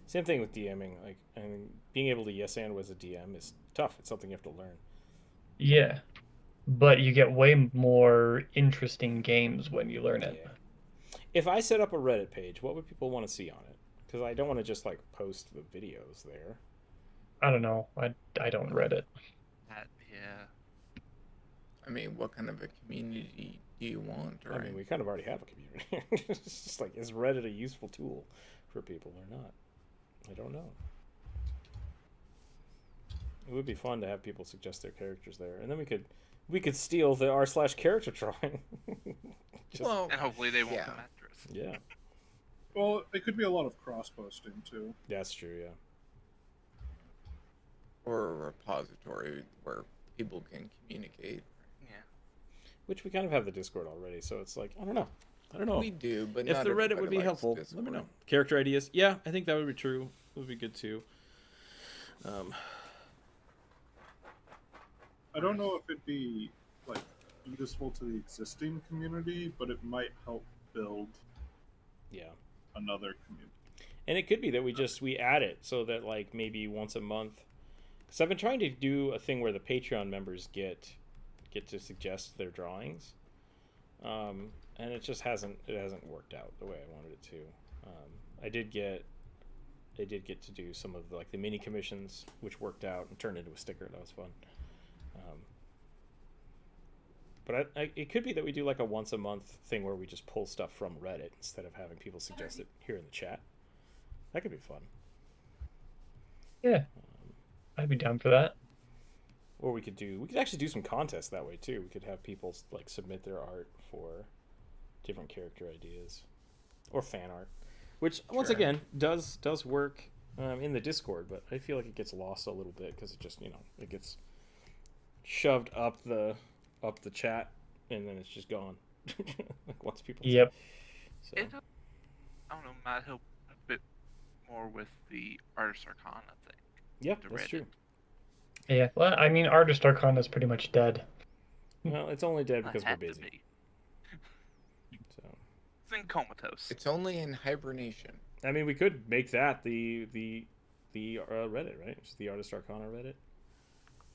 Same thing with DMing. Like, I mean, being able to yes and as a DM is tough. It's something you have to learn. Yeah, but you get way more interesting games when you learn it. Yeah. If I set up a Reddit page, what would people want to see on it? Because I don't want to just like post the videos there. I don't know. I don't Reddit. Yeah. I mean, what kind of a community do you want? I mean, we kind of already have a community. It's just like, is Reddit a useful tool for people or not? I don't know. It would be fun to have people suggest their characters there, and then we could steal the r/character drawing. Well, And hopefully they won't yeah. come after us. Yeah, Well, it could be a lot of cross-posting too. that's true. Yeah. or a repository where people can communicate. Yeah. Which we kind of have the Discord already, so it's like I don't know. We do, but If not the Reddit everybody would be likes helpful, let Discord. me know. Character ideas, yeah, I think that would be true. It would be good too. I don't know if it'd be like useful to the existing community, but it might help build Yeah. another community. And it could be that we add it so that like maybe once a month. Because I've been trying to do a thing where the Patreon members get to suggest their drawings, and it just hasn't worked out the way I wanted it to. I did get to do some of the mini commissions, which worked out and turned into a sticker. That was fun. But it could be that we do like a once a month thing where we just pull stuff from Reddit instead of having people suggest it here in the chat. That could be fun. Yeah, I'd be down for that. Or we could actually do some contests that way too. We could have people like submit their art for different character ideas or fan art, which once Sure. again does work in the Discord, but I feel like it gets lost a little bit because it just it gets shoved up the chat and then it's just gone. Like once people. Yep. So, It, I don't know, might help a bit more with the Artist Arcana thing. yeah, the that's Reddit. true. Yeah. Well, I mean, Artist Arcana is pretty much dead. Well, it's only dead because we're Had to busy. be. So. It's in comatose. It's only in hibernation. I mean, we could make that the Reddit, right? It's the Artist Arcana Reddit.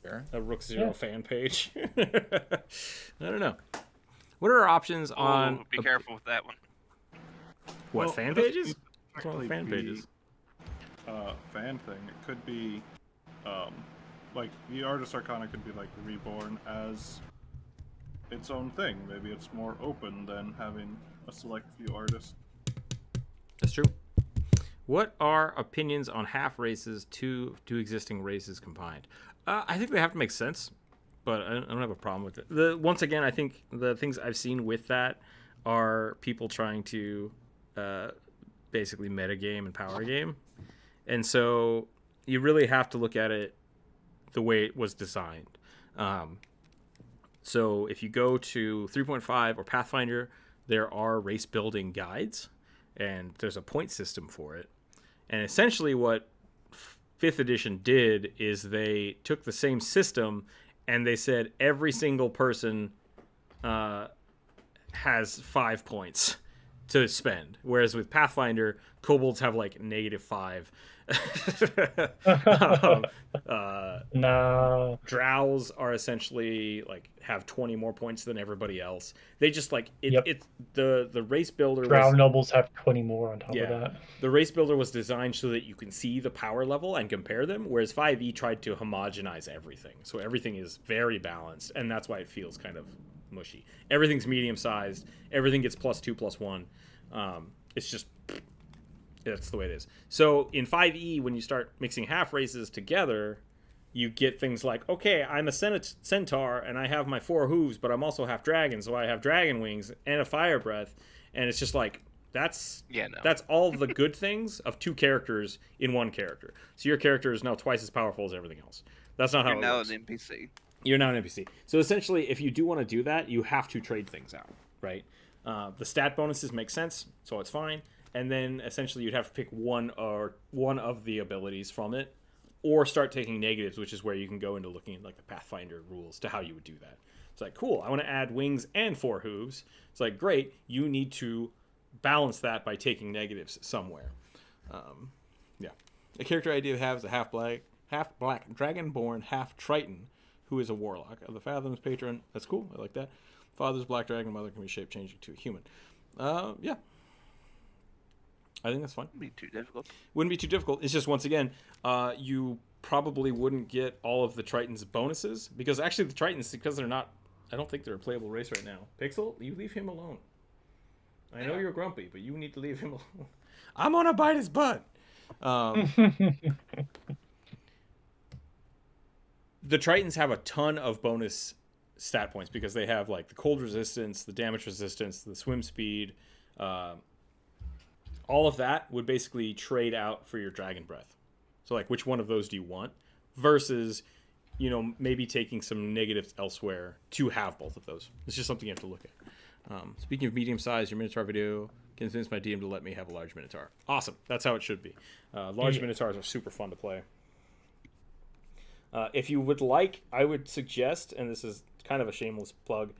Sure. A Rookzer0 Yeah. fan page. I don't know. What are our options on Be careful with that one. what Well, fan it doesn't pages? need to What's wrong with technically fan be, pages? Fan thing. It could be, like the Artist Arcana could be like reborn as its own thing. Maybe it's more open than having a select few artists. That's true. What are opinions on half races to existing races combined? I think they have to make sense. but I don't have a problem with it. Once again, I think the things I've seen with that are people trying to basically metagame and power game. And so you really have to look at it the way it was designed. So if you go to 3.5 or Pathfinder, there are race building guides, and there's a point system for it. And essentially what 5th edition did is they took the same system and they said every single person has 5 points to spend, whereas with Pathfinder, kobolds have like -5. No. Drows are essentially like have 20 more points than everybody else. They just like it. Yep. It's the race builder. Drow nobles have 20 more on top Yeah. of that. The race builder was designed so that you can see the power level and compare them, whereas 5e tried to homogenize everything. So everything is very balanced, and that's why it feels kind of mushy. Everything's medium sized. Everything gets +2, +1. It's just that's the way it is. So in 5e, when you start mixing half races together, you get things like, okay, I'm a centaur and I have my 4 hooves, but I'm also half dragon, so I have dragon wings and a fire breath, and it's just like that's all the good things of 2 characters in 1 character. So your character is now twice as powerful as everything else. That's not how You're it now works. an NPC. You're now an NPC. So essentially, if you do want to do that, you have to trade things out, right? The stat bonuses make sense, so it's fine. And then essentially, you'd have to pick one of the abilities from it, or start taking negatives, which is where you can go into looking at like the Pathfinder rules to how you would do that. It's like, cool, I want to add wings and 4 hooves. It's like, great, you need to balance that by taking negatives somewhere. Yeah. A character idea to have is a half black dragonborn, half Triton, who is a warlock of the Fathoms patron. That's cool. I like that. Father's black dragon, mother can be shape changing to a human. Yeah. I think that's fine. Wouldn't be too difficult. Wouldn't be too difficult. It's just, once again, you probably wouldn't get all of the Triton's bonuses, because actually the Tritons, because they're not, I don't think they're a playable race right now. Pixel, you leave him alone. I know you're grumpy, but you need to leave him alone. I'm gonna bite his butt. The Tritons have a ton of bonus stat points because they have like the cold resistance, the damage resistance, the swim speed. All of that would basically trade out for your dragon breath. So like, which one of those do you want? Versus, maybe taking some negatives elsewhere to have both of those. It's just something you have to look at. Speaking of medium size, your Minotaur video convinced my DM to let me have a large Minotaur. Awesome. That's how it should be. Large Minotaurs are super fun to play. If you would like, I would suggest, and this is kind of a shameless plug,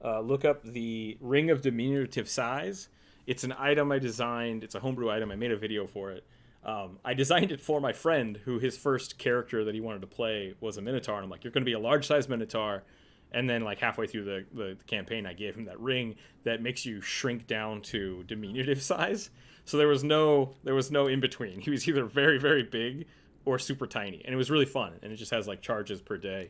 look up the Ring of Diminutive Size. It's an item I designed. It's a homebrew item. I made a video for it. I designed it for my friend, who his first character that he wanted to play was a Minotaur. And I'm like, you're going to be a large-sized Minotaur. And then, like, halfway through the campaign, I gave him that ring that makes you shrink down to diminutive size. So there was no in between. He was either very, very big or super tiny, and it was really fun. And it just has like charges per day,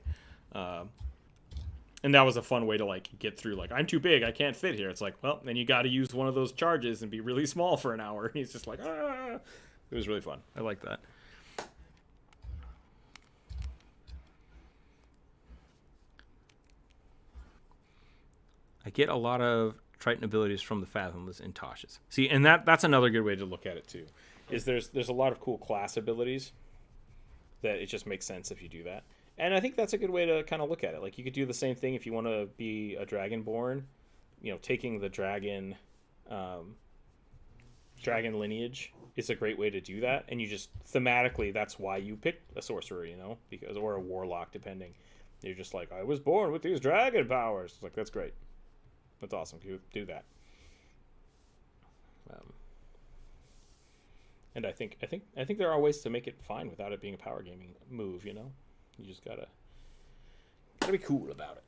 and that was a fun way to like get through. Like, I'm too big, I can't fit here. It's like, well, then you got to use one of those charges and be really small for an hour. And he's just like, ah. It was really fun. I like that. I get a lot of Triton abilities from the Fathomless in Tosh's. See, and that's another good way to look at it too. Is there's a lot of cool class abilities that it just makes sense if you do that. And I think that's a good way to kind of look at it. Like, you could do the same thing if you want to be a Dragonborn, taking the dragon lineage is a great way to do that. And you just thematically, that's why you picked a sorcerer, because, or a warlock, depending. You're just like, I was born with these dragon powers. It's like, that's great. That's awesome. Do that. And I think there are ways to make it fine without it being a power gaming move. You just gotta be cool about it.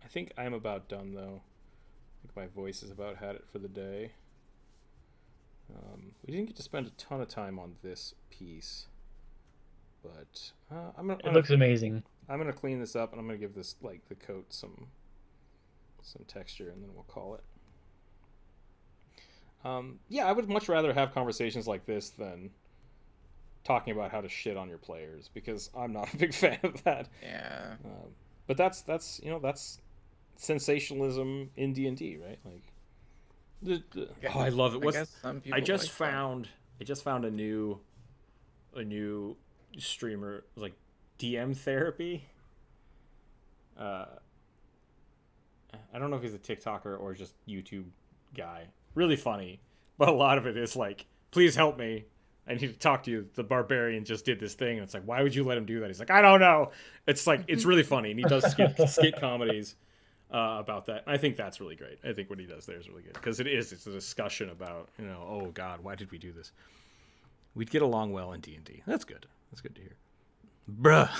I think I'm about done though. I think my voice is about had it for the day. We didn't get to spend a ton of time on this piece, but it looks amazing. I'm gonna clean this up, and I'm gonna give this, like, the coat some texture, and then we'll call it. Yeah, I would much rather have conversations like this than talking about how to shit on your players, because I'm not a big fan of that. Yeah. But that's that's sensationalism in D&D, right? Like, oh, I love it. I guess some people I just like that. found a new streamer, like DM Therapy. I don't know if he's a TikToker or just YouTube guy. Really funny, but a lot of it is like, please help me. I need to talk to you. The barbarian just did this thing, and it's like, why would you let him do that? He's like, I don't know. It's like, it's really funny, and he does skit comedies about that. I think that's really great. I think what he does there is really good, because it's a discussion about, oh God, why did we do this? We'd get along well in D&D. That's good. That's good to hear. Bruh.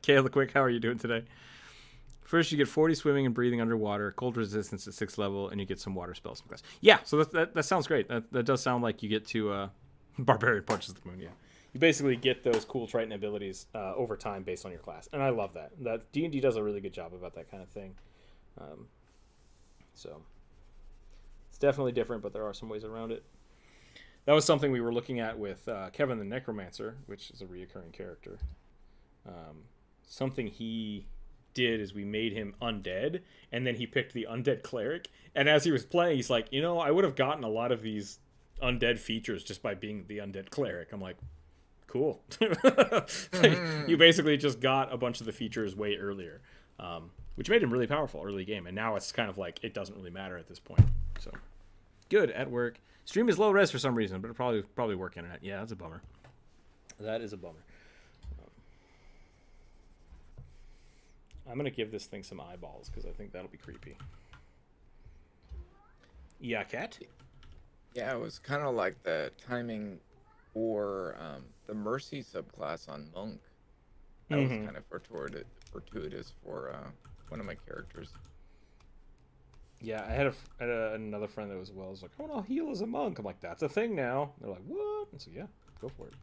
Kayla Quick, how are you doing today? First, you get 40 swimming and breathing underwater, cold resistance at 6th level, and you get some water spells from class. Yeah, so that sounds great. That does sound like you get to Barbarian Punches the Moon, yeah. You basically get those cool Triton abilities over time based on your class, and I love that. That D&D does a really good job about that kind of thing. So it's definitely different, but there are some ways around it. That was something we were looking at with Kevin the Necromancer, which is a reoccurring character. Something he did is we made him undead, and then he picked the undead cleric, and as he was playing, he's like, I would have gotten a lot of these undead features just by being the undead cleric. I'm like, cool. Like, you basically just got a bunch of the features way earlier, which made him really powerful early game, and now it's kind of like it doesn't really matter at this point. So good at work. Stream is low res for some reason, but it'll probably work internet. Yeah, that's a bummer. That is a bummer. I'm going to give this thing some eyeballs, because I think that'll be creepy. Yeah, Cat? Yeah, it was kind of like the timing for the Mercy subclass on Monk. That was kind of fortuitous for one of my characters. Yeah, I had another friend that was like, I want to heal as a monk. I'm like, that's a thing now. They're like, what? And so, yeah, go for it.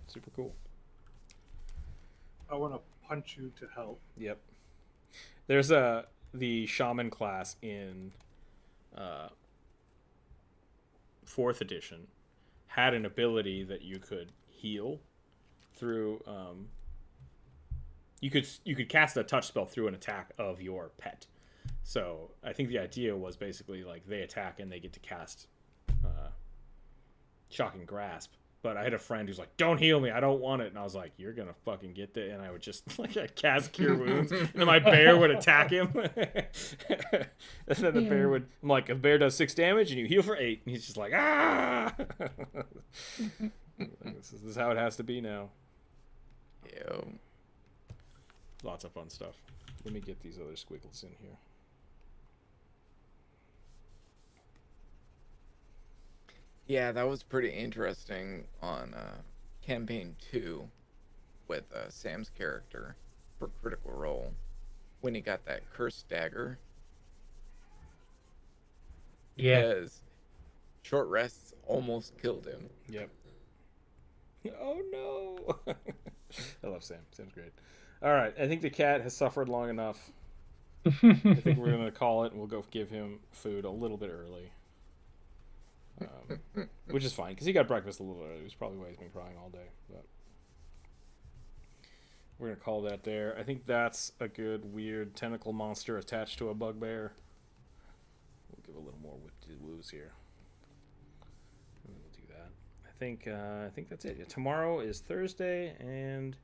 Super cool. I want to punch you to health. Yep. There's the shaman class in 4th edition had an ability that you could heal through. You could cast a touch spell through an attack of your pet. So I think the idea was basically like they attack and they get to cast Shocking Grasp. But I had a friend who's like, don't heal me, I don't want it. And I was like, you're going to fucking get that. And I would just like cast Cure Wounds. And then my bear would attack him. And then the bear would, I'm like, a bear does 6 damage and you heal for 8. And he's just like, ah! This is how it has to be now. Ew. Lots of fun stuff. Let me get these other squiggles in here. Yeah, that was pretty interesting on campaign 2 with Sam's character for Critical Role when he got that cursed dagger. Yeah. Because short rests almost killed him. Yep. Oh no! I love Sam. Sam's great. All right, I think the cat has suffered long enough. I think we're gonna call it, and we'll go give him food a little bit early. Which is fine, because he got breakfast a little early. It's probably why he's been crying all day. But we're going to call that there. I think that's a good, weird tentacle monster attached to a bugbear. We'll give a little more woos here. And then we'll do that. I think that's it. Tomorrow is Thursday, and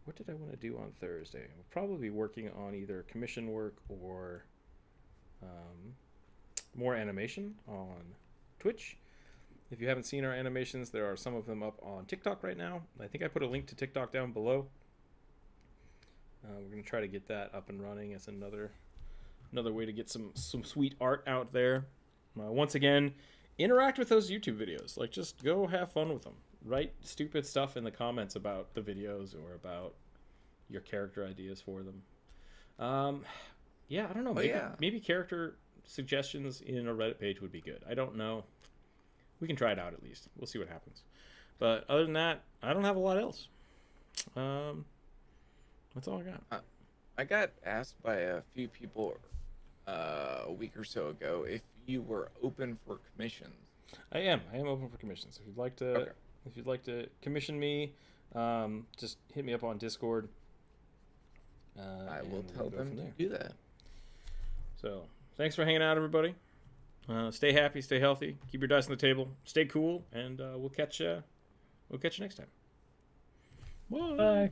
what did I want to do on Thursday? We'll probably be working on either commission work or more animation on Twitch. If you haven't seen our animations, there are some of them up on TikTok right now. I think I put a link to TikTok down below. We're going to try to get that up and running as another way to get some sweet art out there. Once again, interact with those YouTube videos. Like, just go have fun with them. Write stupid stuff in the comments about the videos or about your character ideas for them. Yeah, I don't know. Maybe character suggestions in a Reddit page would be good. I don't know. We can try it out at least. We'll see what happens. But other than that, I don't have a lot else. That's all I got. I got asked by a few people a week or so ago if you were open for commissions. I am open for commissions. If you'd like to If you'd like to commission me, just hit me up on Discord. I will and tell we'll go them from to there. do that. So, thanks for hanging out, everybody. Stay happy, stay healthy, keep your dice on the table, stay cool, and we'll catch you next time. Bye. Bye.